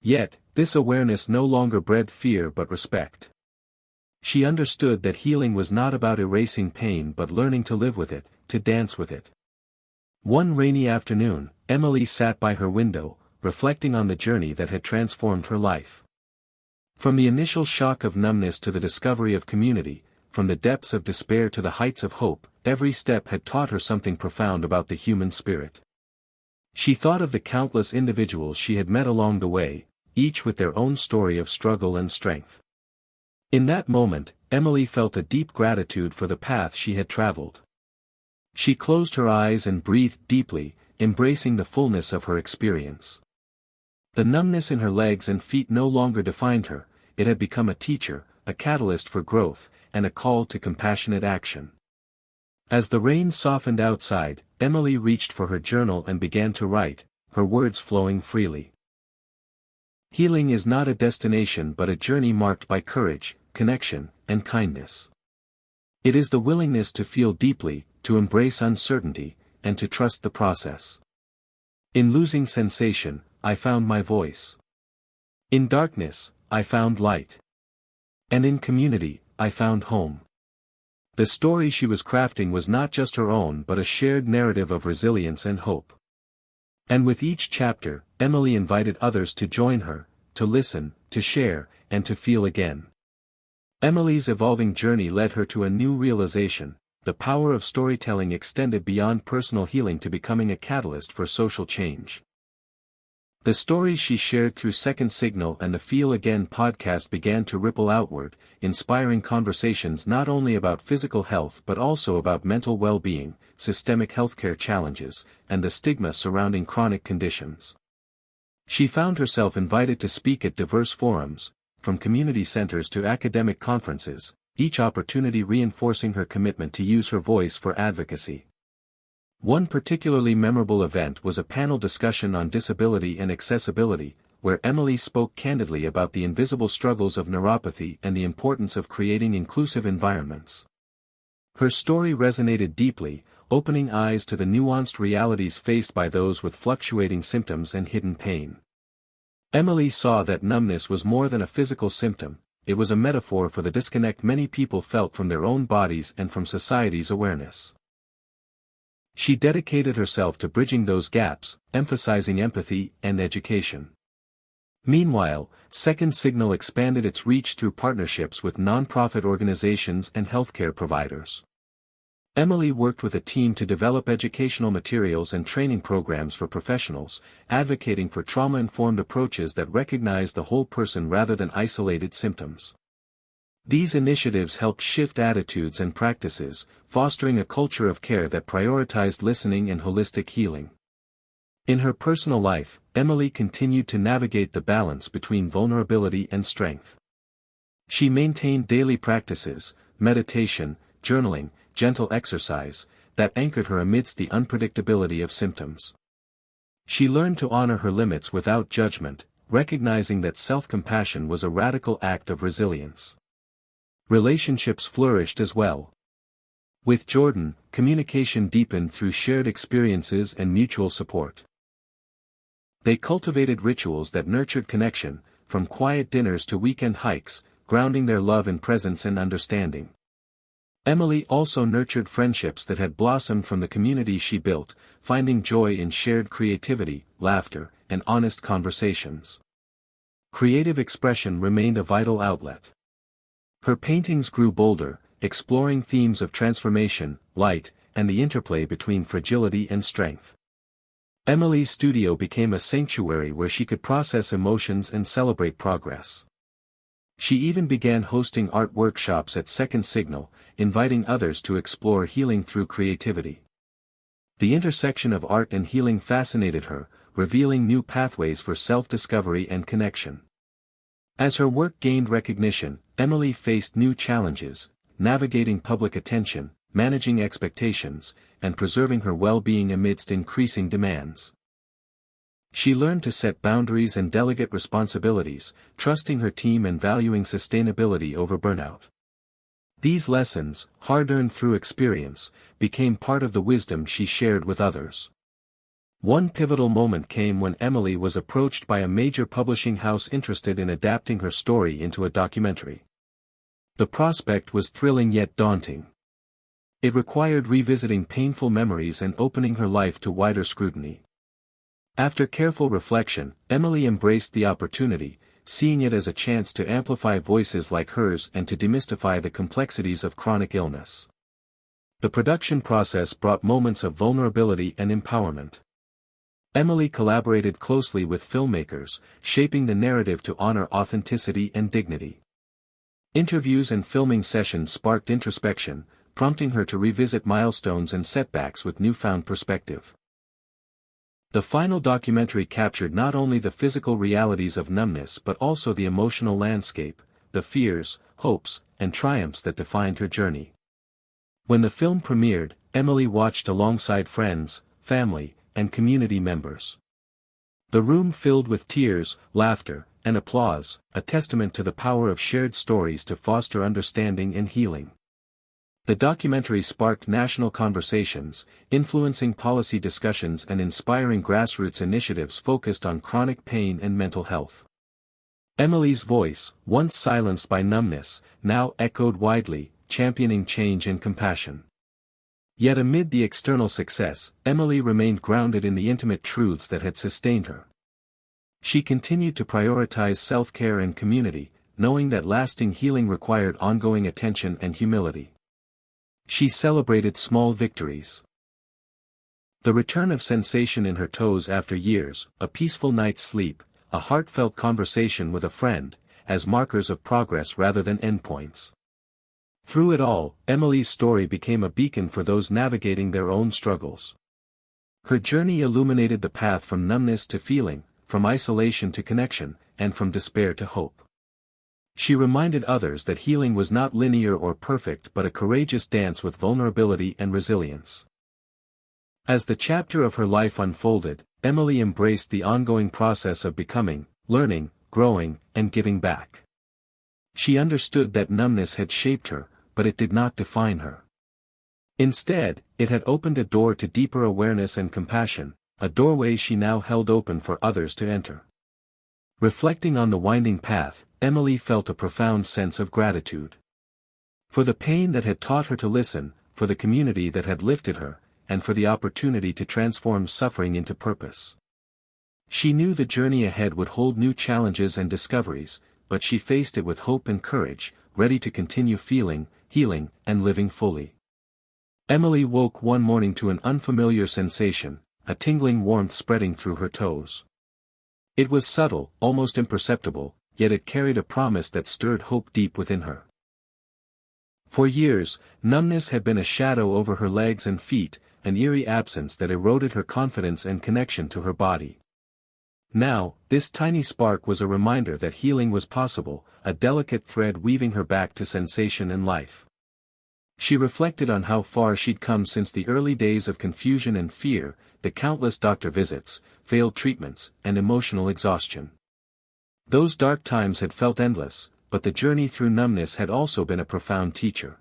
Yet, this awareness no longer bred fear but respect. She understood that healing was not about erasing pain but learning to live with it, to dance with it. One rainy afternoon, Emily sat by her window, reflecting on the journey that had transformed her life. From the initial shock of numbness to the discovery of community, from the depths of despair to the heights of hope, every step had taught her something profound about the human spirit. She thought of the countless individuals she had met along the way, each with their own story of struggle and strength. In that moment, Emily felt a deep gratitude for the path she had traveled. She closed her eyes and breathed deeply, embracing the fullness of her experience. The numbness in her legs and feet no longer defined her, it had become a teacher, a catalyst for growth, and a call to compassionate action. As the rain softened outside, Emily reached for her journal and began to write, her words flowing freely. Healing is not a destination but a journey marked by courage, connection, and kindness. It is the willingness to feel deeply, to embrace uncertainty, and to trust the process. In losing sensation, I found my voice. In darkness, I found light. And in community, I found home. The story she was crafting was not just her own but a shared narrative of resilience and hope. And with each chapter, Emily invited others to join her, to listen, to share, and to feel again. Emily's evolving journey led her to a new realization: the power of storytelling extended beyond personal healing to becoming a catalyst for social change. The stories she shared through Second Signal and the Feel Again podcast began to ripple outward, inspiring conversations not only about physical health but also about mental well-being, systemic healthcare challenges, and the stigma surrounding chronic conditions. She found herself invited to speak at diverse forums, from community centers to academic conferences, each opportunity reinforcing her commitment to use her voice for advocacy. One particularly memorable event was a panel discussion on disability and accessibility, where Emily spoke candidly about the invisible struggles of neuropathy and the importance of creating inclusive environments. Her story resonated deeply, opening eyes to the nuanced realities faced by those with fluctuating symptoms and hidden pain. Emily saw that numbness was more than a physical symptom, it was a metaphor for the disconnect many people felt from their own bodies and from society's awareness. She dedicated herself to bridging those gaps, emphasizing empathy and education. Meanwhile, Second Signal expanded its reach through partnerships with nonprofit organizations and healthcare providers. Emily worked with a team to develop educational materials and training programs for professionals, advocating for trauma-informed approaches that recognize the whole person rather than isolated symptoms. These initiatives helped shift attitudes and practices, fostering a culture of care that prioritized listening and holistic healing. In her personal life, Emily continued to navigate the balance between vulnerability and strength. She maintained daily practices, meditation, journaling, gentle exercise, that anchored her amidst the unpredictability of symptoms. She learned to honor her limits without judgment, recognizing that self-compassion was a radical act of resilience. Relationships flourished as well. With Jordan, communication deepened through shared experiences and mutual support. They cultivated rituals that nurtured connection, from quiet dinners to weekend hikes, grounding their love in presence and understanding. Emily also nurtured friendships that had blossomed from the community she built, finding joy in shared creativity, laughter, and honest conversations. Creative expression remained a vital outlet. Her paintings grew bolder, exploring themes of transformation, light, and the interplay between fragility and strength. Emily's studio became a sanctuary where she could process emotions and celebrate progress. She even began hosting art workshops at Second Signal, inviting others to explore healing through creativity. The intersection of art and healing fascinated her, revealing new pathways for self-discovery and connection. As her work gained recognition, Emily faced new challenges, navigating public attention, managing expectations, and preserving her well-being amidst increasing demands. She learned to set boundaries and delegate responsibilities, trusting her team and valuing sustainability over burnout. These lessons, hard-earned through experience, became part of the wisdom she shared with others. One pivotal moment came when Emily was approached by a major publishing house interested in adapting her story into a documentary. The prospect was thrilling yet daunting. It required revisiting painful memories and opening her life to wider scrutiny. After careful reflection, Emily embraced the opportunity, seeing it as a chance to amplify voices like hers and to demystify the complexities of chronic illness. The production process brought moments of vulnerability and empowerment. Emily collaborated closely with filmmakers, shaping the narrative to honor authenticity and dignity. Interviews and filming sessions sparked introspection, prompting her to revisit milestones and setbacks with newfound perspective. The final documentary captured not only the physical realities of numbness but also the emotional landscape, the fears, hopes, and triumphs that defined her journey. When the film premiered, Emily watched alongside friends, family, and community members. The room filled with tears, laughter, and applause, a testament to the power of shared stories to foster understanding and healing. The documentary sparked national conversations, influencing policy discussions and inspiring grassroots initiatives focused on chronic pain and mental health. Emily's voice, once silenced by numbness, now echoed widely, championing change and compassion. Yet amid the external success, Emily remained grounded in the intimate truths that had sustained her. She continued to prioritize self-care and community, knowing that lasting healing required ongoing attention and humility. She celebrated small victories. The return of sensation in her toes after years, a peaceful night's sleep, a heartfelt conversation with a friend, as markers of progress rather than endpoints. Through it all, Emily's story became a beacon for those navigating their own struggles. Her journey illuminated the path from numbness to feeling, from isolation to connection, and from despair to hope. She reminded others that healing was not linear or perfect but a courageous dance with vulnerability and resilience. As the chapter of her life unfolded, Emily embraced the ongoing process of becoming, learning, growing, and giving back. She understood that numbness had shaped her, but it did not define her. Instead, it had opened a door to deeper awareness and compassion, a doorway she now held open for others to enter. Reflecting on the winding path, Emily felt a profound sense of gratitude. For the pain that had taught her to listen, for the community that had lifted her, and for the opportunity to transform suffering into purpose. She knew the journey ahead would hold new challenges and discoveries, but she faced it with hope and courage, ready to continue feeling, healing, and living fully. Emily woke one morning to an unfamiliar sensation, a tingling warmth spreading through her toes. It was subtle, almost imperceptible, yet it carried a promise that stirred hope deep within her. For years, numbness had been a shadow over her legs and feet, an eerie absence that eroded her confidence and connection to her body. Now, this tiny spark was a reminder that healing was possible, a delicate thread weaving her back to sensation and life. She reflected on how far she'd come since the early days of confusion and fear, the countless doctor visits, failed treatments, and emotional exhaustion. Those dark times had felt endless, but the journey through numbness had also been a profound teacher.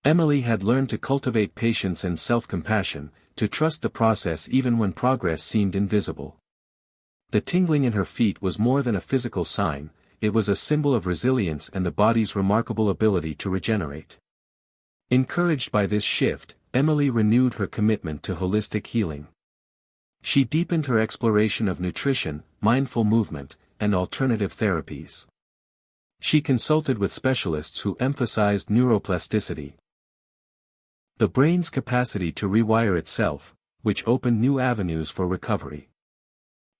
Emily had learned to cultivate patience and self-compassion, to trust the process even when progress seemed invisible. The tingling in her feet was more than a physical sign, it was a symbol of resilience and the body's remarkable ability to regenerate. Encouraged by this shift, Emily renewed her commitment to holistic healing. She deepened her exploration of nutrition, mindful movement, and alternative therapies. She consulted with specialists who emphasized neuroplasticity, the brain's capacity to rewire itself, which opened new avenues for recovery.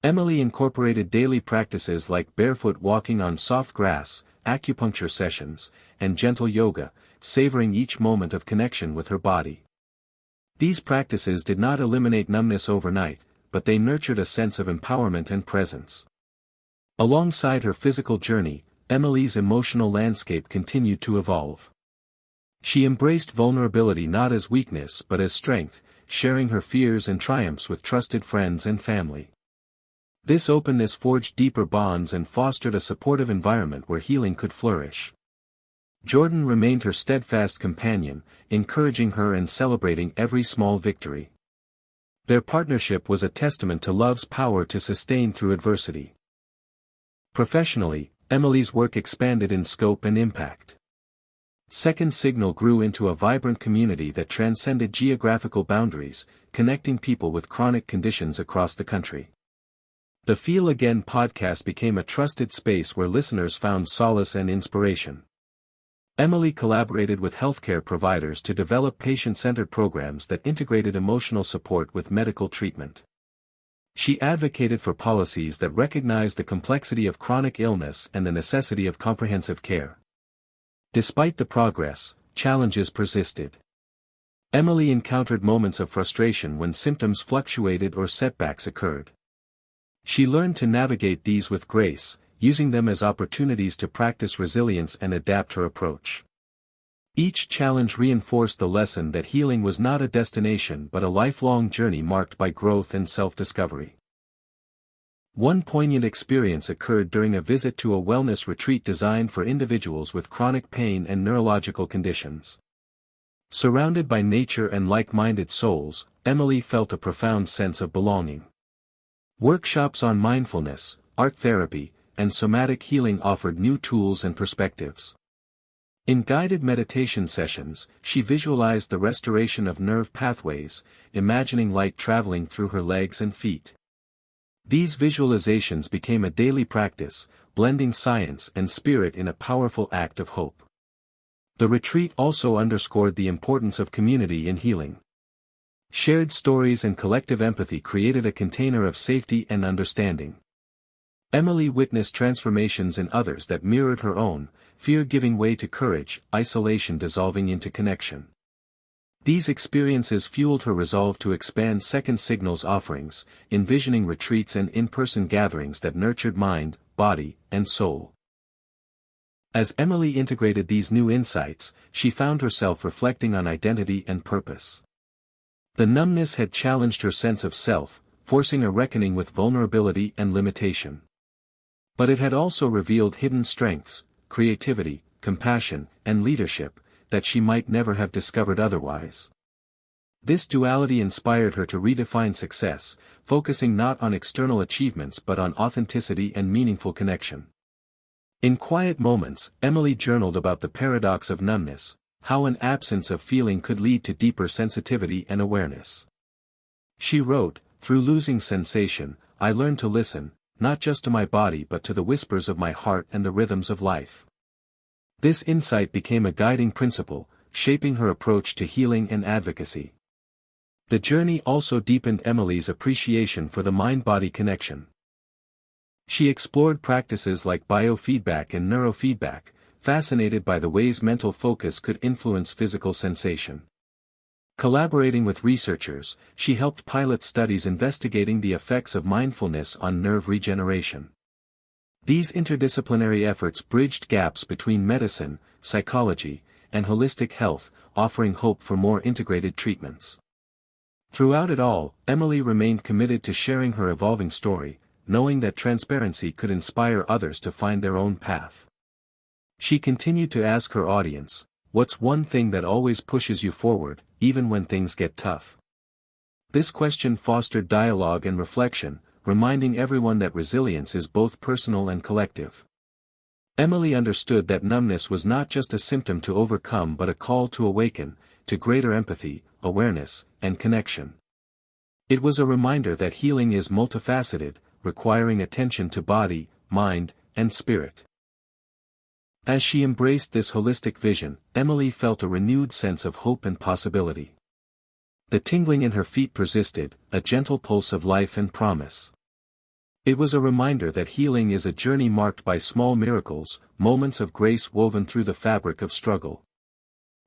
Emily incorporated daily practices like barefoot walking on soft grass, acupuncture sessions, and gentle yoga, savoring each moment of connection with her body. These practices did not eliminate numbness overnight, but they nurtured a sense of empowerment and presence. Alongside her physical journey, Emily's emotional landscape continued to evolve. She embraced vulnerability not as weakness but as strength, sharing her fears and triumphs with trusted friends and family. This openness forged deeper bonds and fostered a supportive environment where healing could flourish. Jordan remained her steadfast companion, encouraging her and celebrating every small victory. Their partnership was a testament to love's power to sustain through adversity. Professionally, Emily's work expanded in scope and impact. Second Signal grew into a vibrant community that transcended geographical boundaries, connecting people with chronic conditions across the country. The Feel Again podcast became a trusted space where listeners found solace and inspiration. Emily collaborated with healthcare providers to develop patient-centered programs that integrated emotional support with medical treatment. She advocated for policies that recognized the complexity of chronic illness and the necessity of comprehensive care. Despite the progress, challenges persisted. Emily encountered moments of frustration when symptoms fluctuated or setbacks occurred. She learned to navigate these with grace, using them as opportunities to practice resilience and adapt her approach. Each challenge reinforced the lesson that healing was not a destination but a lifelong journey marked by growth and self-discovery. One poignant experience occurred during a visit to a wellness retreat designed for individuals with chronic pain and neurological conditions. Surrounded by nature and like-minded souls, Emily felt a profound sense of belonging. Workshops on mindfulness, art therapy, and somatic healing offered new tools and perspectives. In guided meditation sessions, she visualized the restoration of nerve pathways, imagining light traveling through her legs and feet. These visualizations became a daily practice, blending science and spirit in a powerful act of hope. The retreat also underscored the importance of community in healing. Shared stories and collective empathy created a container of safety and understanding. Emily witnessed transformations in others that mirrored her own, fear giving way to courage, isolation dissolving into connection. These experiences fueled her resolve to expand Second Signal's offerings, envisioning retreats and in-person gatherings that nurtured mind, body, and soul. As Emily integrated these new insights, she found herself reflecting on identity and purpose. The numbness had challenged her sense of self, forcing a reckoning with vulnerability and limitation. But it had also revealed hidden strengths, creativity, compassion, and leadership, that she might never have discovered otherwise. This duality inspired her to redefine success, focusing not on external achievements but on authenticity and meaningful connection. In quiet moments, Emily journaled about the paradox of numbness, how an absence of feeling could lead to deeper sensitivity and awareness. She wrote, "Through losing sensation, I learned to listen, not just to my body but to the whispers of my heart and the rhythms of life." This insight became a guiding principle, shaping her approach to healing and advocacy. The journey also deepened Emily's appreciation for the mind-body connection. She explored practices like biofeedback and neurofeedback, fascinated by the ways mental focus could influence physical sensation. Collaborating with researchers, she helped pilot studies investigating the effects of mindfulness on nerve regeneration. These interdisciplinary efforts bridged gaps between medicine, psychology, and holistic health, offering hope for more integrated treatments. Throughout it all, Emily remained committed to sharing her evolving story, knowing that transparency could inspire others to find their own path. She continued to ask her audience, "What's one thing that always pushes you forward, even when things get tough?" This question fostered dialogue and reflection, reminding everyone that resilience is both personal and collective. Emily understood that numbness was not just a symptom to overcome but a call to awaken, to greater empathy, awareness, and connection. It was a reminder that healing is multifaceted, requiring attention to body, mind, and spirit. As she embraced this holistic vision, Emily felt a renewed sense of hope and possibility. The tingling in her feet persisted, a gentle pulse of life and promise. It was a reminder that healing is a journey marked by small miracles, moments of grace woven through the fabric of struggle.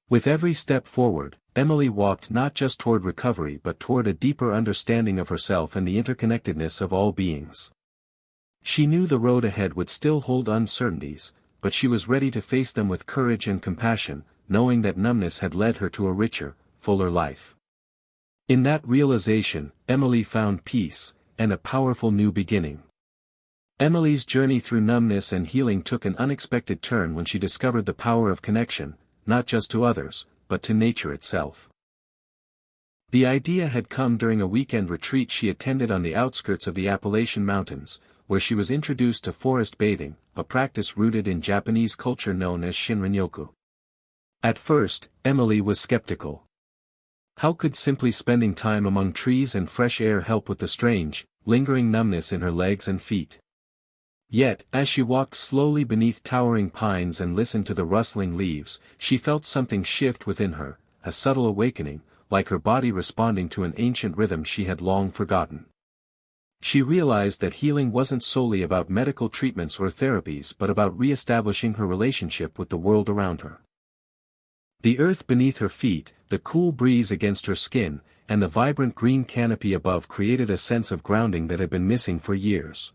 With every step forward, Emily walked not just toward recovery but toward a deeper understanding of herself and the interconnectedness of all beings. She knew the road ahead would still hold uncertainties, but she was ready to face them with courage and compassion, knowing that numbness had led her to a richer, fuller life. In that realization, Emily found peace, and a powerful new beginning. Emily's journey through numbness and healing took an unexpected turn when she discovered the power of connection, not just to others, but to nature itself. The idea had come during a weekend retreat she attended on the outskirts of the Appalachian Mountains, where she was introduced to forest bathing, a practice rooted in Japanese culture known as Shinrin-yoku. At first, Emily was skeptical. How could simply spending time among trees and fresh air help with the strange, lingering numbness in her legs and feet? Yet, as she walked slowly beneath towering pines and listened to the rustling leaves, she felt something shift within her, a subtle awakening, like her body responding to an ancient rhythm she had long forgotten. She realized that healing wasn't solely about medical treatments or therapies but about re-establishing her relationship with the world around her. The earth beneath her feet, the cool breeze against her skin, and the vibrant green canopy above created a sense of grounding that had been missing for years.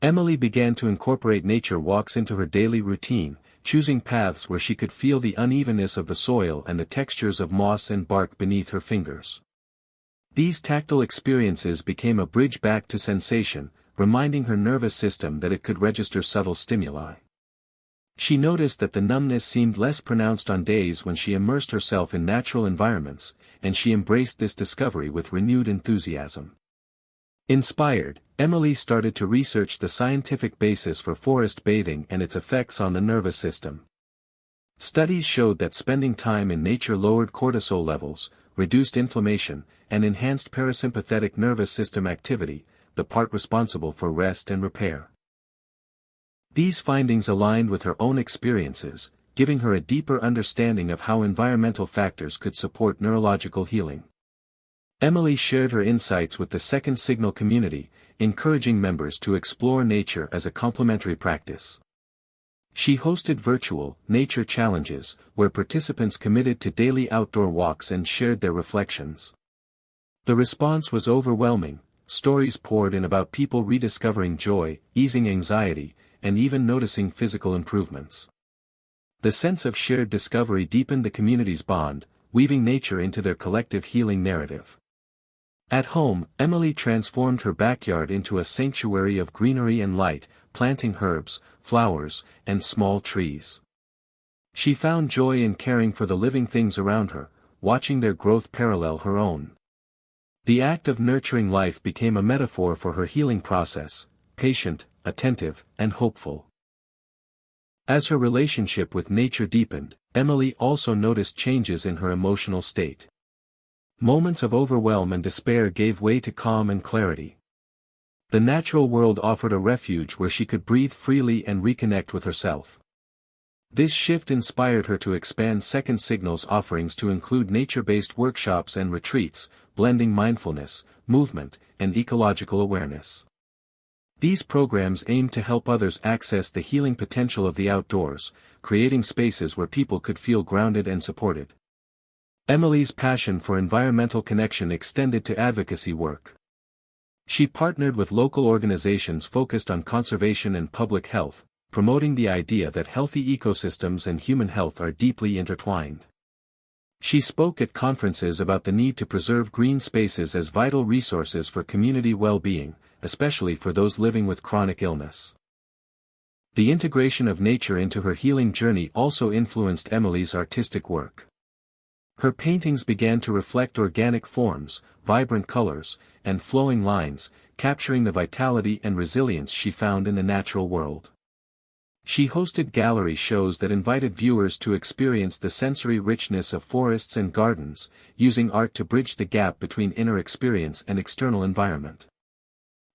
Emily began to incorporate nature walks into her daily routine, choosing paths where she could feel the unevenness of the soil and the textures of moss and bark beneath her fingers. These tactile experiences became a bridge back to sensation, reminding her nervous system that it could register subtle stimuli. She noticed that the numbness seemed less pronounced on days when she immersed herself in natural environments, and she embraced this discovery with renewed enthusiasm. Inspired, Emily started to research the scientific basis for forest bathing and its effects on the nervous system. Studies showed that spending time in nature lowered cortisol levels, reduced inflammation, and enhanced parasympathetic nervous system activity, the part responsible for rest and repair. These findings aligned with her own experiences, giving her a deeper understanding of how environmental factors could support neurological healing. Emily shared her insights with the Second Signal community, encouraging members to explore nature as a complementary practice. She hosted virtual nature challenges, where participants committed to daily outdoor walks and shared their reflections. The response was overwhelming. Stories poured in about people rediscovering joy, easing anxiety, and even noticing physical improvements. The sense of shared discovery deepened the community's bond, weaving nature into their collective healing narrative. At home, Emily transformed her backyard into a sanctuary of greenery and light, planting herbs, flowers, and small trees. She found joy in caring for the living things around her, watching their growth parallel her own. The act of nurturing life became a metaphor for her healing process, patient, attentive, and hopeful. As her relationship with nature deepened, Emily also noticed changes in her emotional state. Moments of overwhelm and despair gave way to calm and clarity. The natural world offered a refuge where she could breathe freely and reconnect with herself. This shift inspired her to expand Second Signal's offerings to include nature-based workshops and retreats, blending mindfulness, movement, and ecological awareness. These programs aim to help others access the healing potential of the outdoors, creating spaces where people could feel grounded and supported. Emily's passion for environmental connection extended to advocacy work. She partnered with local organizations focused on conservation and public health, promoting the idea that healthy ecosystems and human health are deeply intertwined. She spoke at conferences about the need to preserve green spaces as vital resources for community well-being, especially for those living with chronic illness. The integration of nature into her healing journey also influenced Emily's artistic work. Her paintings began to reflect organic forms, vibrant colors, and flowing lines, capturing the vitality and resilience she found in the natural world. She hosted gallery shows that invited viewers to experience the sensory richness of forests and gardens, using art to bridge the gap between inner experience and external environment.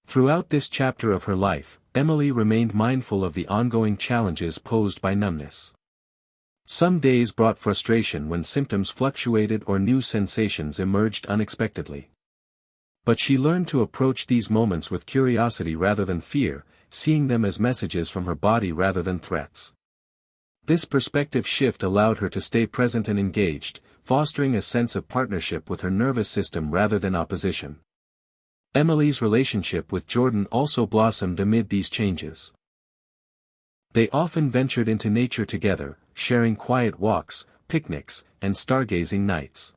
Throughout this chapter of her life, Emily remained mindful of the ongoing challenges posed by numbness. Some days brought frustration when symptoms fluctuated or new sensations emerged unexpectedly. But she learned to approach these moments with curiosity rather than fear, seeing them as messages from her body rather than threats. This perspective shift allowed her to stay present and engaged, fostering a sense of partnership with her nervous system rather than opposition. Emily's relationship with Jordan also blossomed amid these changes. They often ventured into nature together, sharing quiet walks, picnics, and stargazing nights.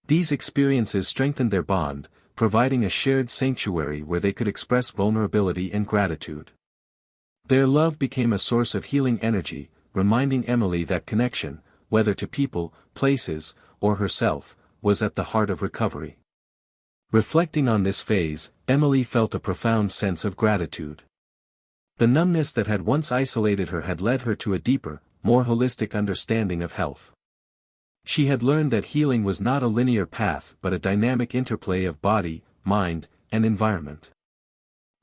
These experiences strengthened their bond, providing a shared sanctuary where they could express vulnerability and gratitude. Their love became a source of healing energy, reminding Emily that connection, whether to people, places, or herself, was at the heart of recovery. Reflecting on this phase, Emily felt a profound sense of gratitude. The numbness that had once isolated her had led her to a deeper, more holistic understanding of health. She had learned that healing was not a linear path but a dynamic interplay of body, mind, and environment.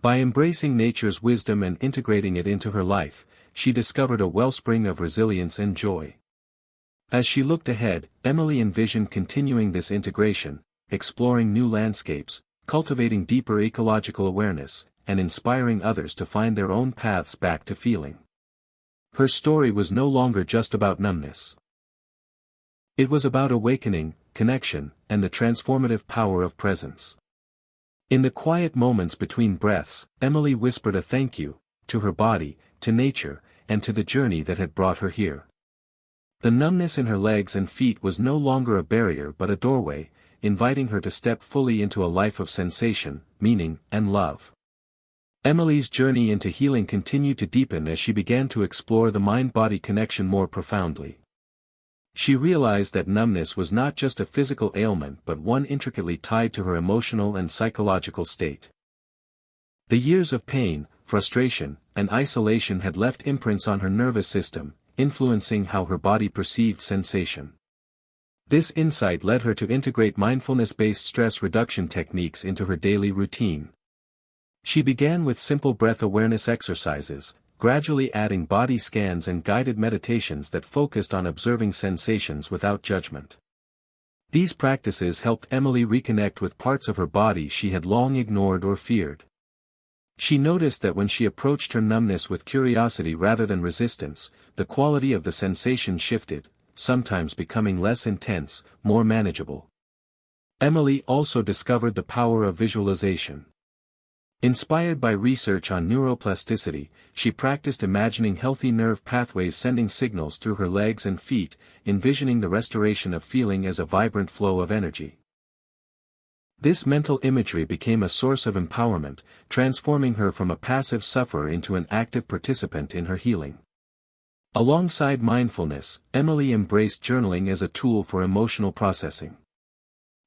By embracing nature's wisdom and integrating it into her life, she discovered a wellspring of resilience and joy. As she looked ahead, Emily envisioned continuing this integration, exploring new landscapes, cultivating deeper ecological awareness, and inspiring others to find their own paths back to feeling. Her story was no longer just about numbness. It was about awakening, connection, and the transformative power of presence. In the quiet moments between breaths, Emily whispered a thank you, to her body, to nature, and to the journey that had brought her here. The numbness in her legs and feet was no longer a barrier but a doorway, inviting her to step fully into a life of sensation, meaning, and love. Emily's journey into healing continued to deepen as she began to explore the mind-body connection more profoundly. She realized that numbness was not just a physical ailment but one intricately tied to her emotional and psychological state. The years of pain, frustration, and isolation had left imprints on her nervous system, influencing how her body perceived sensation. This insight led her to integrate mindfulness-based stress reduction techniques into her daily routine. She began with simple breath awareness exercises, gradually adding body scans and guided meditations that focused on observing sensations without judgment. These practices helped Emily reconnect with parts of her body she had long ignored or feared. She noticed that when she approached her numbness with curiosity rather than resistance, the quality of the sensation shifted, sometimes becoming less intense, more manageable. Emily also discovered the power of visualization. Inspired by research on neuroplasticity, she practiced imagining healthy nerve pathways sending signals through her legs and feet, envisioning the restoration of feeling as a vibrant flow of energy. This mental imagery became a source of empowerment, transforming her from a passive sufferer into an active participant in her healing. Alongside mindfulness, Emily embraced journaling as a tool for emotional processing.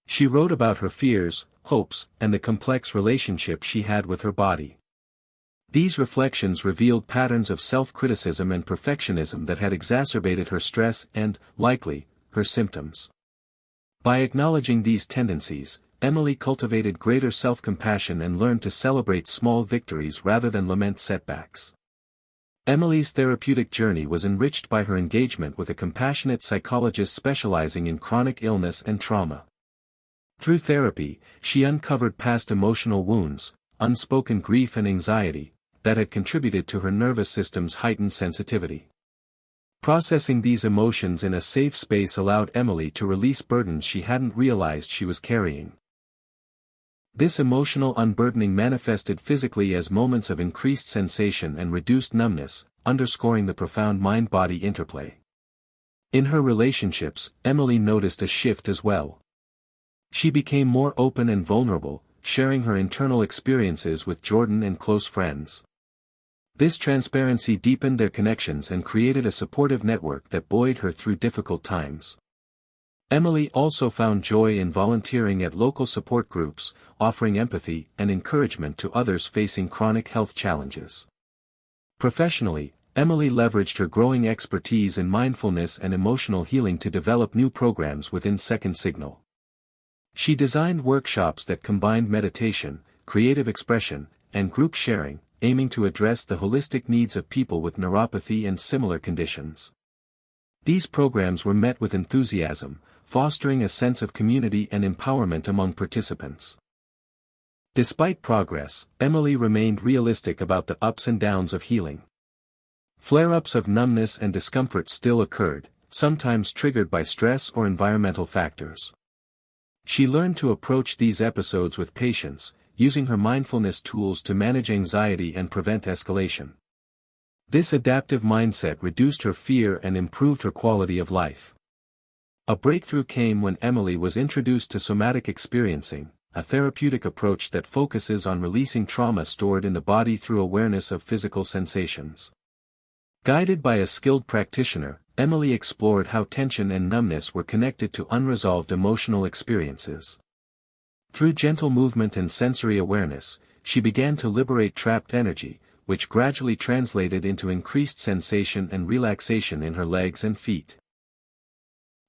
She wrote about her fears, hopes, and the complex relationship she had with her body. These reflections revealed patterns of self-criticism and perfectionism that had exacerbated her stress and, likely, her symptoms. By acknowledging these tendencies, Emily cultivated greater self-compassion and learned to celebrate small victories rather than lament setbacks. Emily's therapeutic journey was enriched by her engagement with a compassionate psychologist specializing in chronic illness and trauma. Through therapy, she uncovered past emotional wounds, unspoken grief and anxiety, that had contributed to her nervous system's heightened sensitivity. Processing these emotions in a safe space allowed Emily to release burdens she hadn't realized she was carrying. This emotional unburdening manifested physically as moments of increased sensation and reduced numbness, underscoring the profound mind-body interplay. In her relationships, Emily noticed a shift as well. She became more open and vulnerable, sharing her internal experiences with Jordan and close friends. This transparency deepened their connections and created a supportive network that buoyed her through difficult times. Emily also found joy in volunteering at local support groups, offering empathy and encouragement to others facing chronic health challenges. Professionally, Emily leveraged her growing expertise in mindfulness and emotional healing to develop new programs within Second Signal. She designed workshops that combined meditation, creative expression, and group sharing, aiming to address the holistic needs of people with neuropathy and similar conditions. These programs were met with enthusiasm, fostering a sense of community and empowerment among participants. Despite progress, Emily remained realistic about the ups and downs of healing. Flare-ups of numbness and discomfort still occurred, sometimes triggered by stress or environmental factors. She learned to approach these episodes with patience, using her mindfulness tools to manage anxiety and prevent escalation. This adaptive mindset reduced her fear and improved her quality of life. A breakthrough came when Emily was introduced to somatic experiencing, a therapeutic approach that focuses on releasing trauma stored in the body through awareness of physical sensations. Guided by a skilled practitioner, Emily explored how tension and numbness were connected to unresolved emotional experiences. Through gentle movement and sensory awareness, she began to liberate trapped energy, which gradually translated into increased sensation and relaxation in her legs and feet.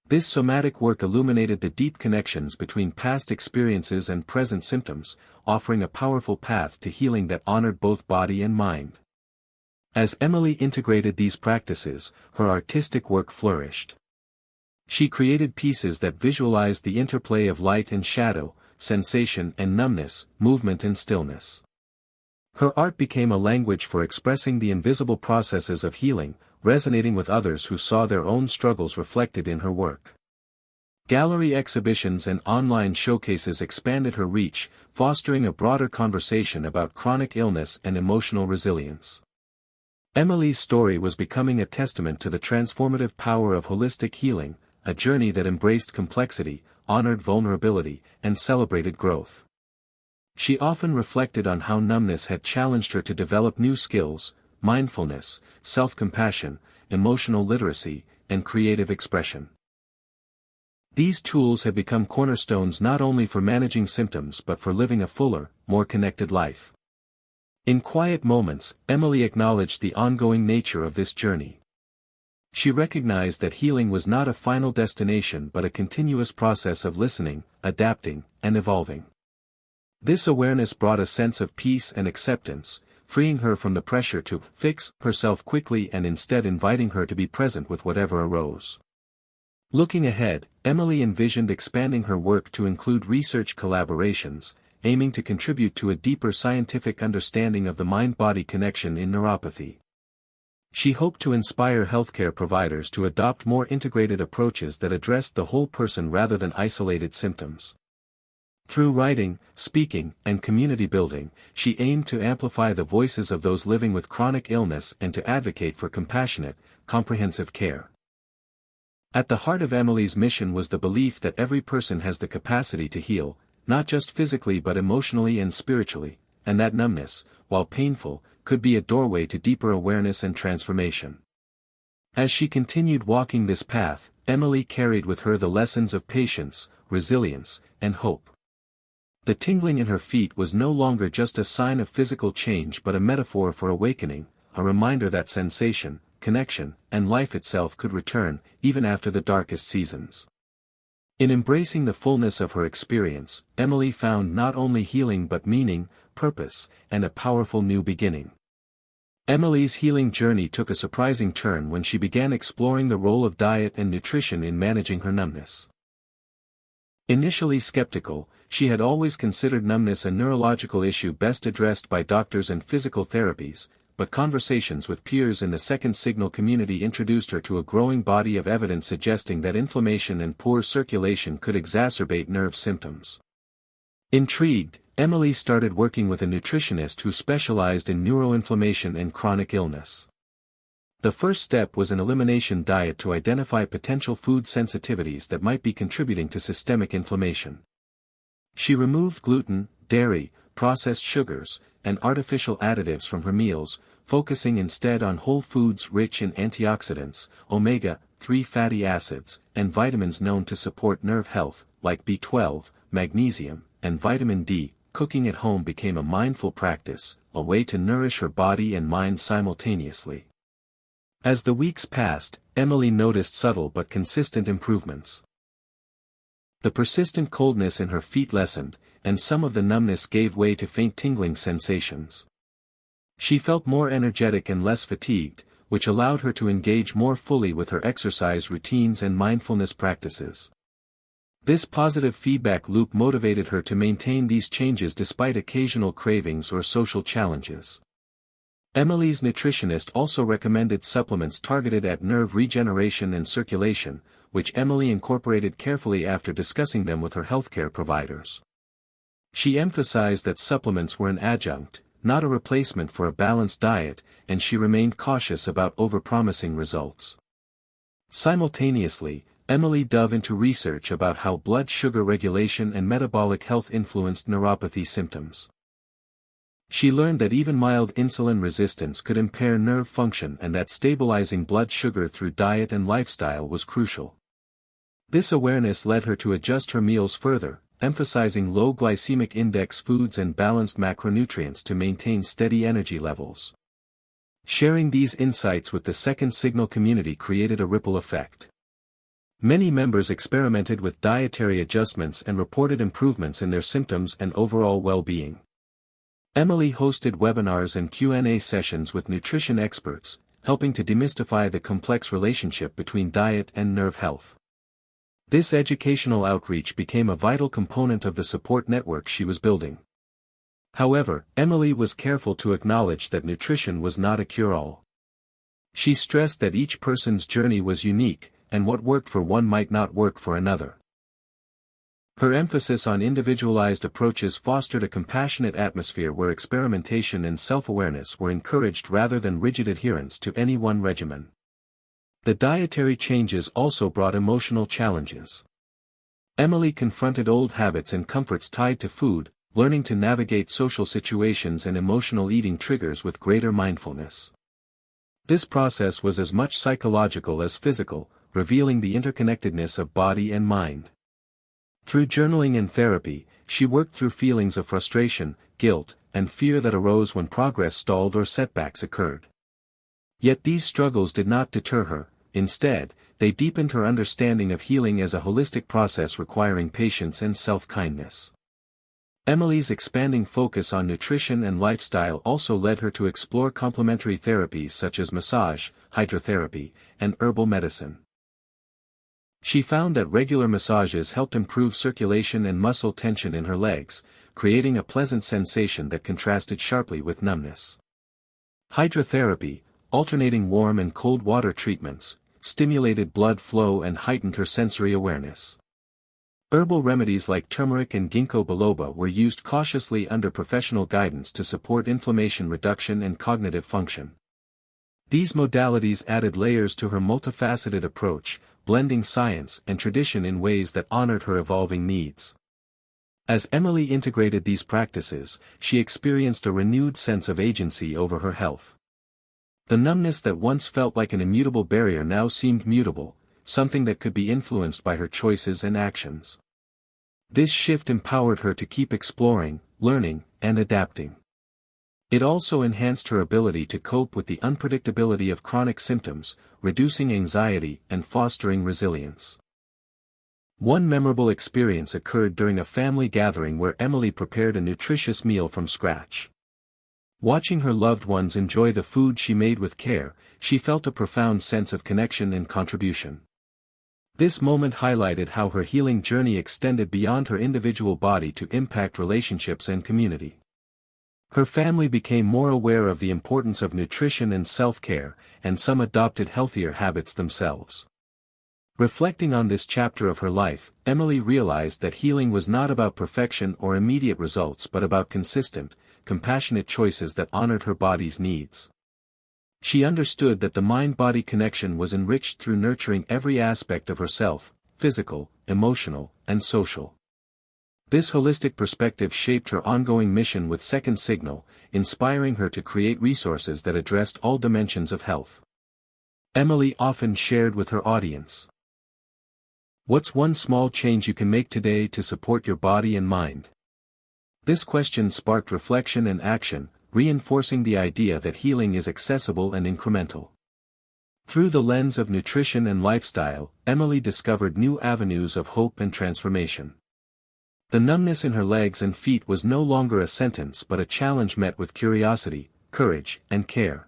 This somatic work illuminated the deep connections between past experiences and present symptoms, offering a powerful path to healing that honored both body and mind. As Emily integrated these practices, her artistic work flourished. She created pieces that visualized the interplay of light and shadow, sensation and numbness, movement and stillness. Her art became a language for expressing the invisible processes of healing, resonating with others who saw their own struggles reflected in her work. Gallery exhibitions and online showcases expanded her reach, fostering a broader conversation about chronic illness and emotional resilience. Emily's story was becoming a testament to the transformative power of holistic healing, a journey that embraced complexity, honored vulnerability, and celebrated growth. She often reflected on how numbness had challenged her to develop new skills, mindfulness, self-compassion, emotional literacy, and creative expression. These tools have become cornerstones not only for managing symptoms but for living a fuller, more connected life. In quiet moments, Emily acknowledged the ongoing nature of this journey. She recognized that healing was not a final destination but a continuous process of listening, adapting, and evolving. This awareness brought a sense of peace and acceptance, freeing her from the pressure to fix herself quickly and instead inviting her to be present with whatever arose. Looking ahead, Emily envisioned expanding her work to include research collaborations, aiming to contribute to a deeper scientific understanding of the mind-body connection in neuropathy. She hoped to inspire healthcare providers to adopt more integrated approaches that addressed the whole person rather than isolated symptoms. Through writing, speaking, and community building, she aimed to amplify the voices of those living with chronic illness and to advocate for compassionate, comprehensive care. At the heart of Emily's mission was the belief that every person has the capacity to heal, not just physically but emotionally and spiritually, and that numbness, while painful, could be a doorway to deeper awareness and transformation. As she continued walking this path, Emily carried with her the lessons of patience, resilience, and hope. The tingling in her feet was no longer just a sign of physical change but a metaphor for awakening, a reminder that sensation, connection, and life itself could return, even after the darkest seasons. In embracing the fullness of her experience, Emily found not only healing but meaning, purpose, and a powerful new beginning. Emily's healing journey took a surprising turn when she began exploring the role of diet and nutrition in managing her numbness. Initially skeptical, she had always considered numbness a neurological issue best addressed by doctors and physical therapies, but conversations with peers in the second signal community introduced her to a growing body of evidence suggesting that inflammation and poor circulation could exacerbate nerve symptoms. Intrigued, Emily started working with a nutritionist who specialized in neuroinflammation and chronic illness. The first step was an elimination diet to identify potential food sensitivities that might be contributing to systemic inflammation. She removed gluten, dairy, processed sugars, and artificial additives from her meals, focusing instead on whole foods rich in antioxidants, omega-3 fatty acids, and vitamins known to support nerve health, like B12, magnesium, and vitamin D. Cooking at home became a mindful practice, a way to nourish her body and mind simultaneously. As the weeks passed, Emily noticed subtle but consistent improvements. The persistent coldness in her feet lessened, and some of the numbness gave way to faint tingling sensations. She felt more energetic and less fatigued, which allowed her to engage more fully with her exercise routines and mindfulness practices. This positive feedback loop motivated her to maintain these changes despite occasional cravings or social challenges. Emily's nutritionist also recommended supplements targeted at nerve regeneration and circulation, which Emily incorporated carefully after discussing them with her healthcare providers. She emphasized that supplements were an adjunct, not a replacement for a balanced diet, and she remained cautious about overpromising results. Simultaneously, Emily dove into research about how blood sugar regulation and metabolic health influenced neuropathy symptoms. She learned that even mild insulin resistance could impair nerve function and that stabilizing blood sugar through diet and lifestyle was crucial. This awareness led her to adjust her meals further, emphasizing low glycemic index foods and balanced macronutrients to maintain steady energy levels. Sharing these insights with the second signal community created a ripple effect. Many members experimented with dietary adjustments and reported improvements in their symptoms and overall well-being. Emily hosted webinars and Q&A sessions with nutrition experts, helping to demystify the complex relationship between diet and nerve health. This educational outreach became a vital component of the support network she was building. However, Emily was careful to acknowledge that nutrition was not a cure-all. She stressed that each person's journey was unique, and what worked for one might not work for another. Her emphasis on individualized approaches fostered a compassionate atmosphere where experimentation and self-awareness were encouraged rather than rigid adherence to any one regimen. The dietary changes also brought emotional challenges. Emily confronted old habits and comforts tied to food, learning to navigate social situations and emotional eating triggers with greater mindfulness. This process was as much psychological as physical, revealing the interconnectedness of body and mind. Through journaling and therapy, she worked through feelings of frustration, guilt, and fear that arose when progress stalled or setbacks occurred. Yet these struggles did not deter her. Instead, they deepened her understanding of healing as a holistic process requiring patience and self-kindness. Emily's expanding focus on nutrition and lifestyle also led her to explore complementary therapies such as massage, hydrotherapy, and herbal medicine. She found that regular massages helped improve circulation and muscle tension in her legs, creating a pleasant sensation that contrasted sharply with numbness. Hydrotherapy, alternating warm and cold water treatments, stimulated blood flow and heightened her sensory awareness. Herbal remedies like turmeric and ginkgo biloba were used cautiously under professional guidance to support inflammation reduction and cognitive function. These modalities added layers to her multifaceted approach, blending science and tradition in ways that honored her evolving needs. As Emily integrated these practices, she experienced a renewed sense of agency over her health. The numbness that once felt like an immutable barrier now seemed mutable, something that could be influenced by her choices and actions. This shift empowered her to keep exploring, learning, and adapting. It also enhanced her ability to cope with the unpredictability of chronic symptoms, reducing anxiety and fostering resilience. One memorable experience occurred during a family gathering where Emily prepared a nutritious meal from scratch. Watching her loved ones enjoy the food she made with care, she felt a profound sense of connection and contribution. This moment highlighted how her healing journey extended beyond her individual body to impact relationships and community. Her family became more aware of the importance of nutrition and self-care, and some adopted healthier habits themselves. Reflecting on this chapter of her life, Emily realized that healing was not about perfection or immediate results but about consistent, compassionate choices that honored her body's needs. She understood that the mind-body connection was enriched through nurturing every aspect of herself, physical, emotional, and social. This holistic perspective shaped her ongoing mission with Second Signal, inspiring her to create resources that addressed all dimensions of health. Emily often shared with her audience. What's one small change you can make today to support your body and mind? This question sparked reflection and action, reinforcing the idea that healing is accessible and incremental. Through the lens of nutrition and lifestyle, Emily discovered new avenues of hope and transformation. The numbness in her legs and feet was no longer a sentence but a challenge met with curiosity, courage, and care.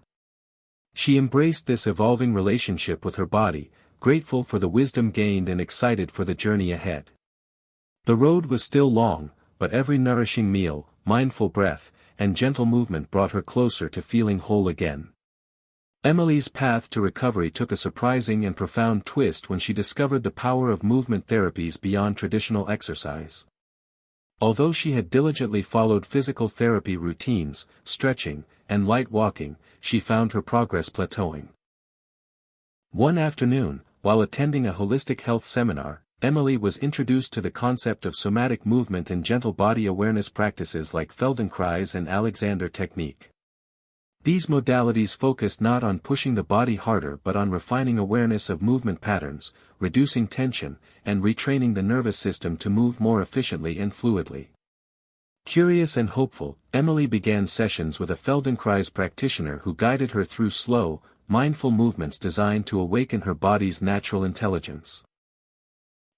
She embraced this evolving relationship with her body, grateful for the wisdom gained and excited for the journey ahead. The road was still long, but every nourishing meal, mindful breath, and gentle movement brought her closer to feeling whole again. Emily's path to recovery took a surprising and profound twist when she discovered the power of movement therapies beyond traditional exercise. Although she had diligently followed physical therapy routines, stretching, and light walking, she found her progress plateauing. One afternoon, while attending a holistic health seminar, Emily was introduced to the concept of somatic movement and gentle body awareness practices like Feldenkrais and Alexander technique. These modalities focused not on pushing the body harder but on refining awareness of movement patterns, reducing tension, and retraining the nervous system to move more efficiently and fluidly. Curious and hopeful, Emily began sessions with a Feldenkrais practitioner who guided her through slow, mindful movements designed to awaken her body's natural intelligence.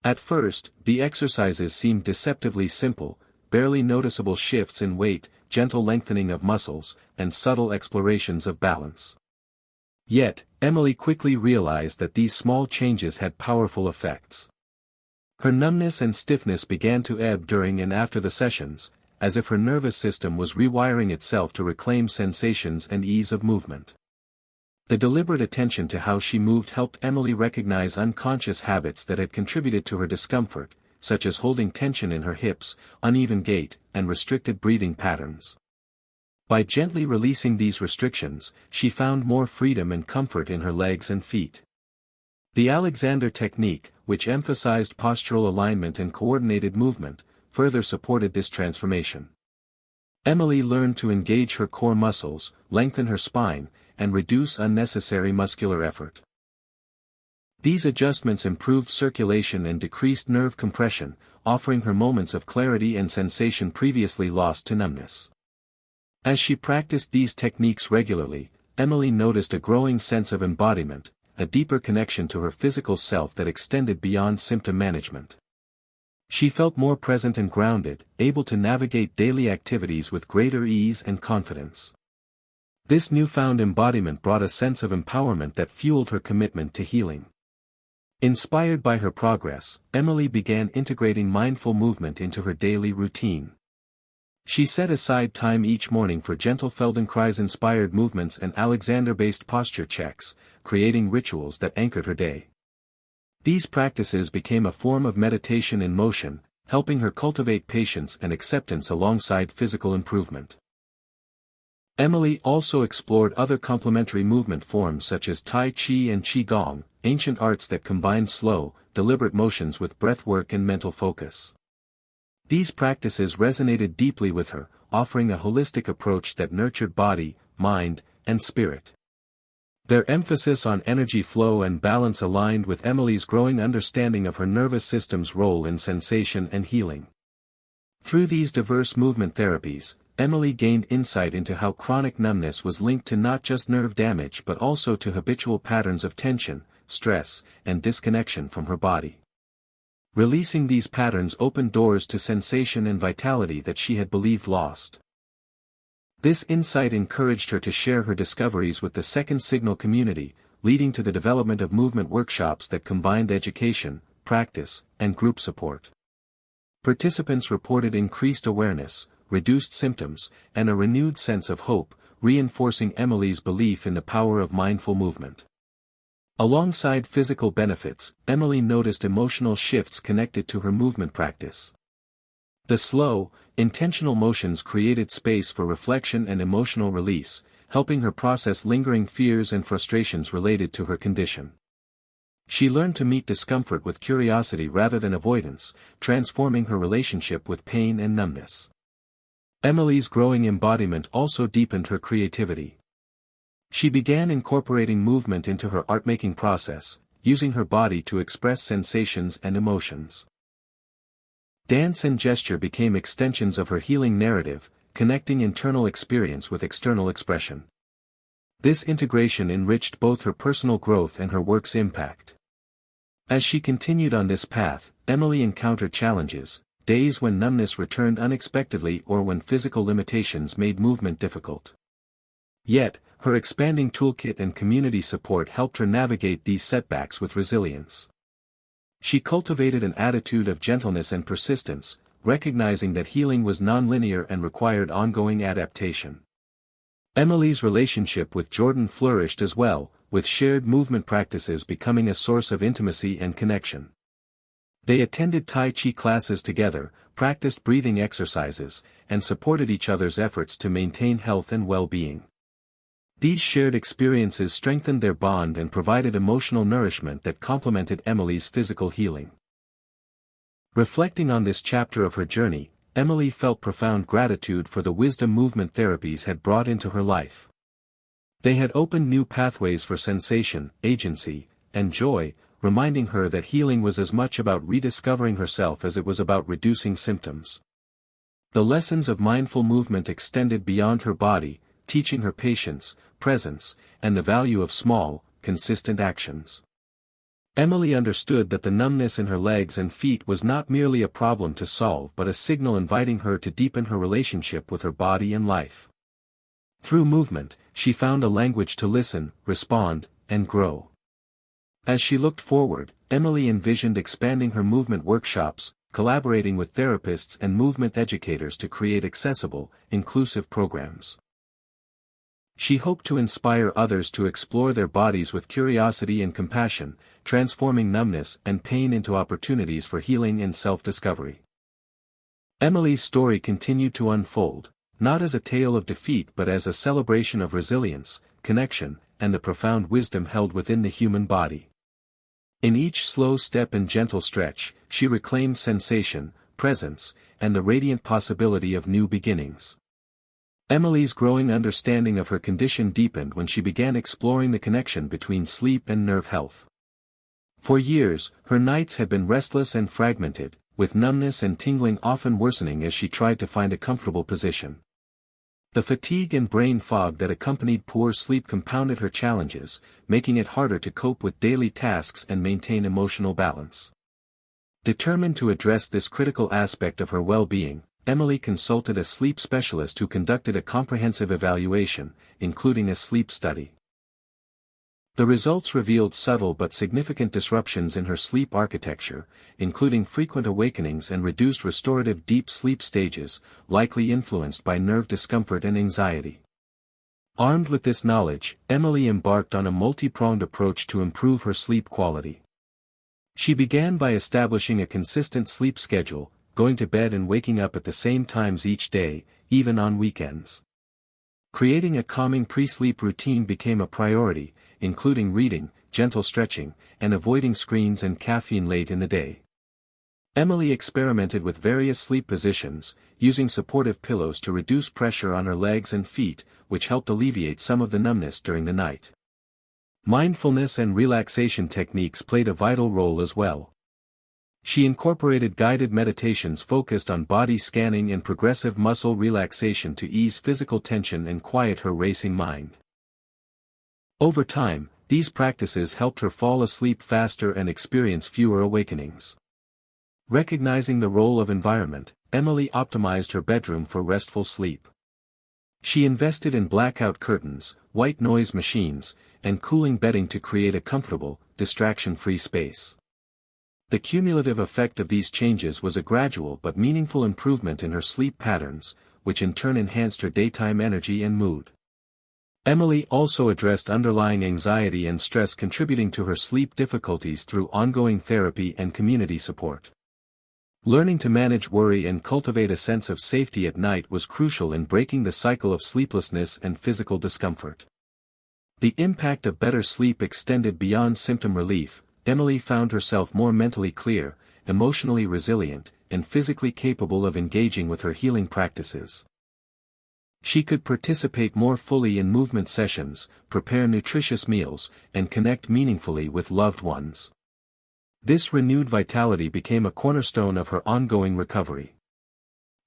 At first, the exercises seemed deceptively simple, barely noticeable shifts in weight, gentle lengthening of muscles, and subtle explorations of balance. Yet, Emily quickly realized that these small changes had powerful effects. Her numbness and stiffness began to ebb during and after the sessions, as if her nervous system was rewiring itself to reclaim sensations and ease of movement. The deliberate attention to how she moved helped Emily recognize unconscious habits that had contributed to her discomfort, such as holding tension in her hips, uneven gait, and restricted breathing patterns. By gently releasing these restrictions, she found more freedom and comfort in her legs and feet. The Alexander technique, which emphasized postural alignment and coordinated movement, further supported this transformation. Emily learned to engage her core muscles, lengthen her spine, and reduce unnecessary muscular effort. These adjustments improved circulation and decreased nerve compression, offering her moments of clarity and sensation previously lost to numbness. As she practiced these techniques regularly, Emily noticed a growing sense of embodiment, a deeper connection to her physical self that extended beyond symptom management. She felt more present and grounded, able to navigate daily activities with greater ease and confidence. This newfound embodiment brought a sense of empowerment that fueled her commitment to healing. Inspired by her progress, Emily began integrating mindful movement into her daily routine. She set aside time each morning for gentle Feldenkrais-inspired movements and Alexander-based posture checks, creating rituals that anchored her day. These practices became a form of meditation in motion, helping her cultivate patience and acceptance alongside physical improvement. Emily also explored other complementary movement forms such as Tai Chi and Qigong, ancient arts that combine slow, deliberate motions with breathwork and mental focus. These practices resonated deeply with her, offering a holistic approach that nurtured body, mind, and spirit. Their emphasis on energy flow and balance aligned with Emily's growing understanding of her nervous system's role in sensation and healing. Through these diverse movement therapies, Emily gained insight into how chronic numbness was linked to not just nerve damage but also to habitual patterns of tension, stress, and disconnection from her body. Releasing these patterns opened doors to sensation and vitality that she had believed lost. This insight encouraged her to share her discoveries with the Second Signal community, leading to the development of movement workshops that combined education, practice, and group support. Participants reported increased awareness, reduced symptoms, and a renewed sense of hope, reinforcing Emily's belief in the power of mindful movement. Alongside physical benefits, Emily noticed emotional shifts connected to her movement practice. The slow, intentional motions created space for reflection and emotional release, helping her process lingering fears and frustrations related to her condition. She learned to meet discomfort with curiosity rather than avoidance, transforming her relationship with pain and numbness. Emily's growing embodiment also deepened her creativity. She began incorporating movement into her art-making process, using her body to express sensations and emotions. Dance and gesture became extensions of her healing narrative, connecting internal experience with external expression. This integration enriched both her personal growth and her work's impact. As she continued on this path, Emily encountered challenges, days when numbness returned unexpectedly or when physical limitations made movement difficult. Yet, her expanding toolkit and community support helped her navigate these setbacks with resilience. She cultivated an attitude of gentleness and persistence, recognizing that healing was nonlinear and required ongoing adaptation. Emily's relationship with Jordan flourished as well, with shared movement practices becoming a source of intimacy and connection. They attended Tai Chi classes together, practiced breathing exercises, and supported each other's efforts to maintain health and well-being. These shared experiences strengthened their bond and provided emotional nourishment that complemented Emily's physical healing. Reflecting on this chapter of her journey, Emily felt profound gratitude for the wisdom movement therapies had brought into her life. They had opened new pathways for sensation, agency, and joy, reminding her that healing was as much about rediscovering herself as it was about reducing symptoms. The lessons of mindful movement extended beyond her body, teaching her patience, presence, and the value of small, consistent actions. Emily understood that the numbness in her legs and feet was not merely a problem to solve but a signal inviting her to deepen her relationship with her body and life. Through movement, she found a language to listen, respond, and grow. As she looked forward, Emily envisioned expanding her movement workshops, collaborating with therapists and movement educators to create accessible, inclusive programs. She hoped to inspire others to explore their bodies with curiosity and compassion, transforming numbness and pain into opportunities for healing and self-discovery. Emily's story continued to unfold, not as a tale of defeat but as a celebration of resilience, connection, and the profound wisdom held within the human body. In each slow step and gentle stretch, she reclaimed sensation, presence, and the radiant possibility of new beginnings. Emily's growing understanding of her condition deepened when she began exploring the connection between sleep and nerve health. For years, her nights had been restless and fragmented, with numbness and tingling often worsening as she tried to find a comfortable position. The fatigue and brain fog that accompanied poor sleep compounded her challenges, making it harder to cope with daily tasks and maintain emotional balance. Determined to address this critical aspect of her well-being, Emily consulted a sleep specialist who conducted a comprehensive evaluation, including a sleep study. The results revealed subtle but significant disruptions in her sleep architecture, including frequent awakenings and reduced restorative deep sleep stages, likely influenced by nerve discomfort and anxiety. Armed with this knowledge, Emily embarked on a multi-pronged approach to improve her sleep quality. She began by establishing a consistent sleep schedule, going to bed and waking up at the same times each day, even on weekends. Creating a calming pre-sleep routine became a priority, including reading, gentle stretching, and avoiding screens and caffeine late in the day. Emily experimented with various sleep positions, using supportive pillows to reduce pressure on her legs and feet, which helped alleviate some of the numbness during the night. Mindfulness and relaxation techniques played a vital role as well. She incorporated guided meditations focused on body scanning and progressive muscle relaxation to ease physical tension and quiet her racing mind. Over time, these practices helped her fall asleep faster and experience fewer awakenings. Recognizing the role of environment, Emily optimized her bedroom for restful sleep. She invested in blackout curtains, white noise machines, and cooling bedding to create a comfortable, distraction-free space. The cumulative effect of these changes was a gradual but meaningful improvement in her sleep patterns, which in turn enhanced her daytime energy and mood. Emily also addressed underlying anxiety and stress contributing to her sleep difficulties through ongoing therapy and community support. Learning to manage worry and cultivate a sense of safety at night was crucial in breaking the cycle of sleeplessness and physical discomfort. The impact of better sleep extended beyond symptom relief. Emily found herself more mentally clear, emotionally resilient, and physically capable of engaging with her healing practices. She could participate more fully in movement sessions, prepare nutritious meals, and connect meaningfully with loved ones. This renewed vitality became a cornerstone of her ongoing recovery.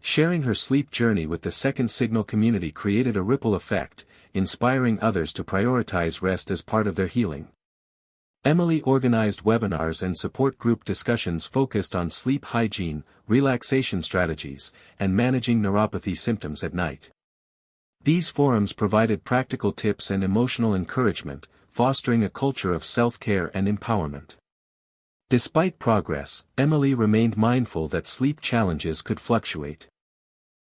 Sharing her sleep journey with the Second Signal community created a ripple effect, inspiring others to prioritize rest as part of their healing. Emily organized webinars and support group discussions focused on sleep hygiene, relaxation strategies, and managing neuropathy symptoms at night. These forums provided practical tips and emotional encouragement, fostering a culture of self-care and empowerment. Despite progress, Emily remained mindful that sleep challenges could fluctuate.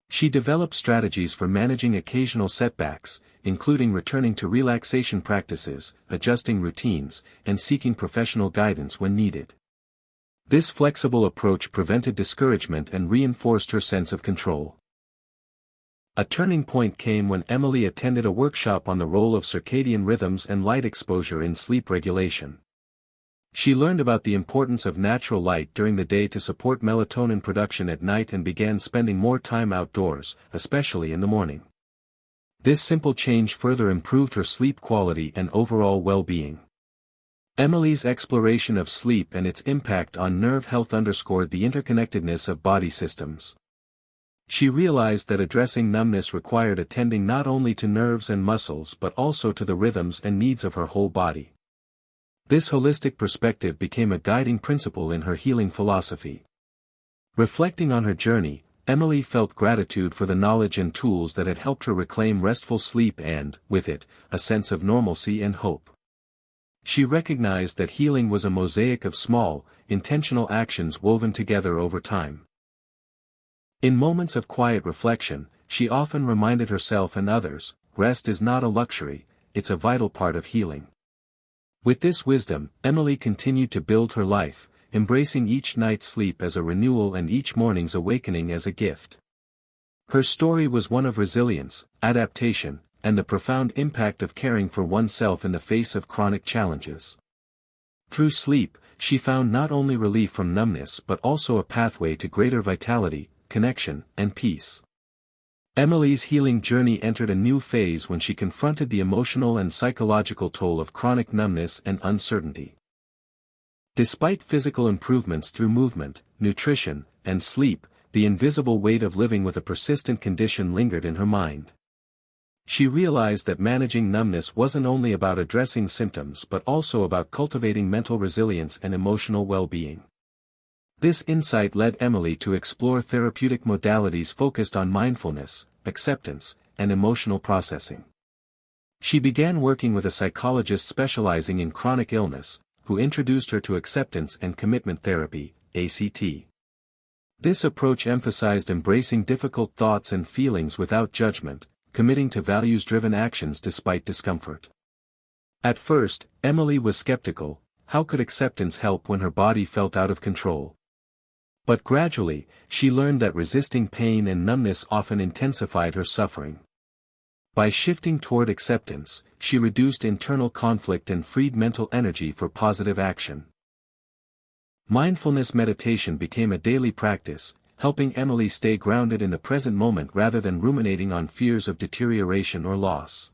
She developed strategies for managing occasional setbacks, including returning to relaxation practices, adjusting routines, and seeking professional guidance when needed. This flexible approach prevented discouragement and reinforced her sense of control. A turning point came when Emily attended a workshop on the role of circadian rhythms and light exposure in sleep regulation. She learned about the importance of natural light during the day to support melatonin production at night and began spending more time outdoors, especially in the morning. This simple change further improved her sleep quality and overall well-being. Emily's exploration of sleep and its impact on nerve health underscored the interconnectedness of body systems. She realized that addressing numbness required attending not only to nerves and muscles but also to the rhythms and needs of her whole body. This holistic perspective became a guiding principle in her healing philosophy. Reflecting on her journey, Emily felt gratitude for the knowledge and tools that had helped her reclaim restful sleep and, with it, a sense of normalcy and hope. She recognized that healing was a mosaic of small, intentional actions woven together over time. In moments of quiet reflection, she often reminded herself and others, rest is not a luxury, it's a vital part of healing. With this wisdom, Emily continued to build her life, embracing each night's sleep as a renewal and each morning's awakening as a gift. Her story was one of resilience, adaptation, and the profound impact of caring for oneself in the face of chronic challenges. Through sleep, she found not only relief from numbness but also a pathway to greater vitality, connection, and peace. Emily's healing journey entered a new phase when she confronted the emotional and psychological toll of chronic numbness and uncertainty. Despite physical improvements through movement, nutrition, and sleep, the invisible weight of living with a persistent condition lingered in her mind. She realized that managing numbness wasn't only about addressing symptoms but also about cultivating mental resilience and emotional well-being. This insight led Emily to explore therapeutic modalities focused on mindfulness, acceptance, and emotional processing. She began working with a psychologist specializing in chronic illness, who introduced her to acceptance and commitment therapy, ACT. This approach emphasized embracing difficult thoughts and feelings without judgment, committing to values-driven actions despite discomfort. At first, Emily was skeptical. How could acceptance help when her body felt out of control? But gradually, she learned that resisting pain and numbness often intensified her suffering. By shifting toward acceptance, she reduced internal conflict and freed mental energy for positive action. Mindfulness meditation became a daily practice, helping Emily stay grounded in the present moment rather than ruminating on fears of deterioration or loss.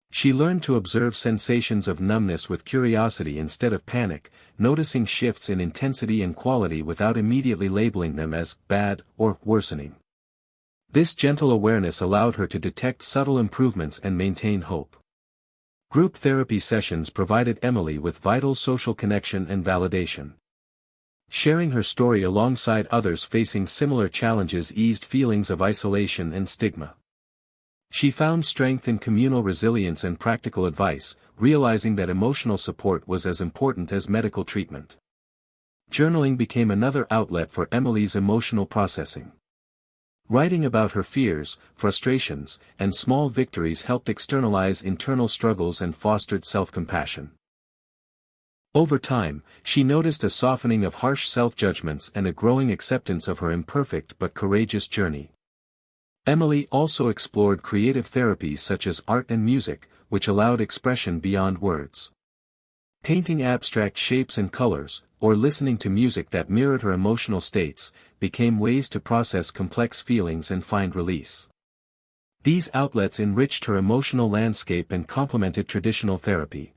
She learned to observe sensations of numbness with curiosity instead of panic, noticing shifts in intensity and quality without immediately labeling them as bad or worsening. This gentle awareness allowed her to detect subtle improvements and maintain hope. Group therapy sessions provided Emily with vital social connection and validation. Sharing her story alongside others facing similar challenges eased feelings of isolation and stigma. She found strength in communal resilience and practical advice, realizing that emotional support was as important as medical treatment. Journaling became another outlet for Emily's emotional processing. Writing about her fears, frustrations, and small victories helped externalize internal struggles and fostered self-compassion. Over time, she noticed a softening of harsh self-judgments and a growing acceptance of her imperfect but courageous journey. Emily also explored creative therapies such as art and music, which allowed expression beyond words. Painting abstract shapes and colors, or listening to music that mirrored her emotional states, became ways to process complex feelings and find release. These outlets enriched her emotional landscape and complemented traditional therapy.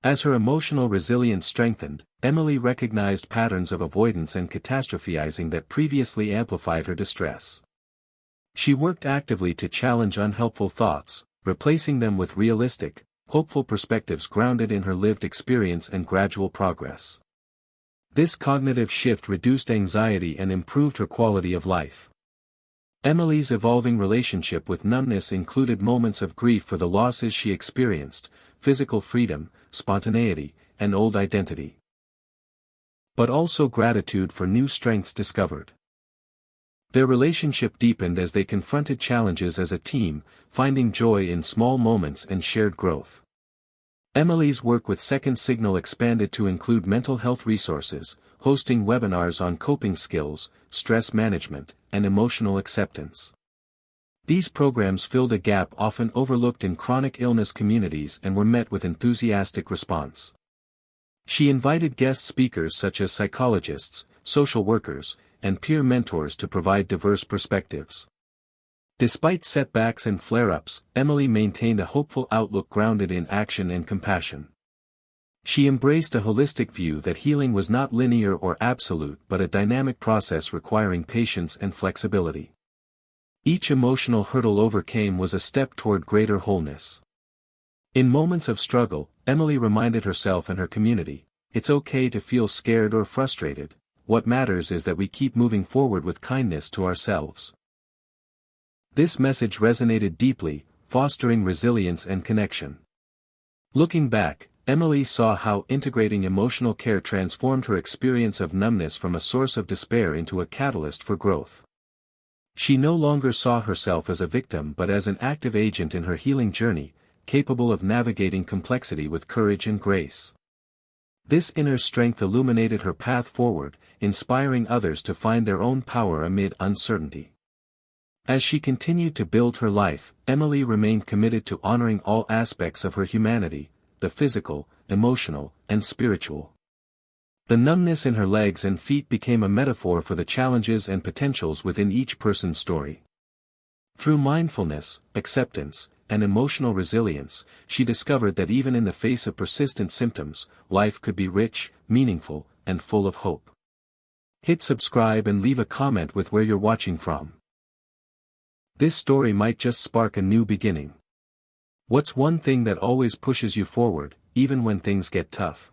As her emotional resilience strengthened, Emily recognized patterns of avoidance and catastrophizing that previously amplified her distress. She worked actively to challenge unhelpful thoughts, replacing them with realistic, hopeful perspectives grounded in her lived experience and gradual progress. This cognitive shift reduced anxiety and improved her quality of life. Emily's evolving relationship with numbness included moments of grief for the losses she experienced, physical freedom, spontaneity, and old identity. But also gratitude for new strengths discovered. Their relationship deepened as they confronted challenges as a team, finding joy in small moments and shared growth. Emily's work with Second Signal expanded to include mental health resources, hosting webinars on coping skills, stress management, and emotional acceptance. These programs filled a gap often overlooked in chronic illness communities and were met with enthusiastic response. She invited guest speakers such as psychologists, social workers, and peer mentors to provide diverse perspectives. Despite setbacks and flare-ups, Emily maintained a hopeful outlook grounded in action and compassion. She embraced a holistic view that healing was not linear or absolute but a dynamic process requiring patience and flexibility. Each emotional hurdle overcame was a step toward greater wholeness. In moments of struggle, Emily reminded herself and her community, "It's okay to feel scared or frustrated. What matters is that we keep moving forward with kindness to ourselves." This message resonated deeply, fostering resilience and connection. Looking back, Emily saw how integrating emotional care transformed her experience of numbness from a source of despair into a catalyst for growth. She no longer saw herself as a victim but as an active agent in her healing journey, capable of navigating complexity with courage and grace. This inner strength illuminated her path forward, inspiring others to find their own power amid uncertainty. As she continued to build her life, Emily remained committed to honoring all aspects of her humanity, the physical, emotional, and spiritual. The numbness in her legs and feet became a metaphor for the challenges and potentials within each person's story. Through mindfulness, acceptance, and emotional resilience, she discovered that even in the face of persistent symptoms, life could be rich, meaningful, and full of hope. Hit subscribe and leave a comment with where you're watching from. This story might just spark a new beginning. What's one thing that always pushes you forward, even when things get tough?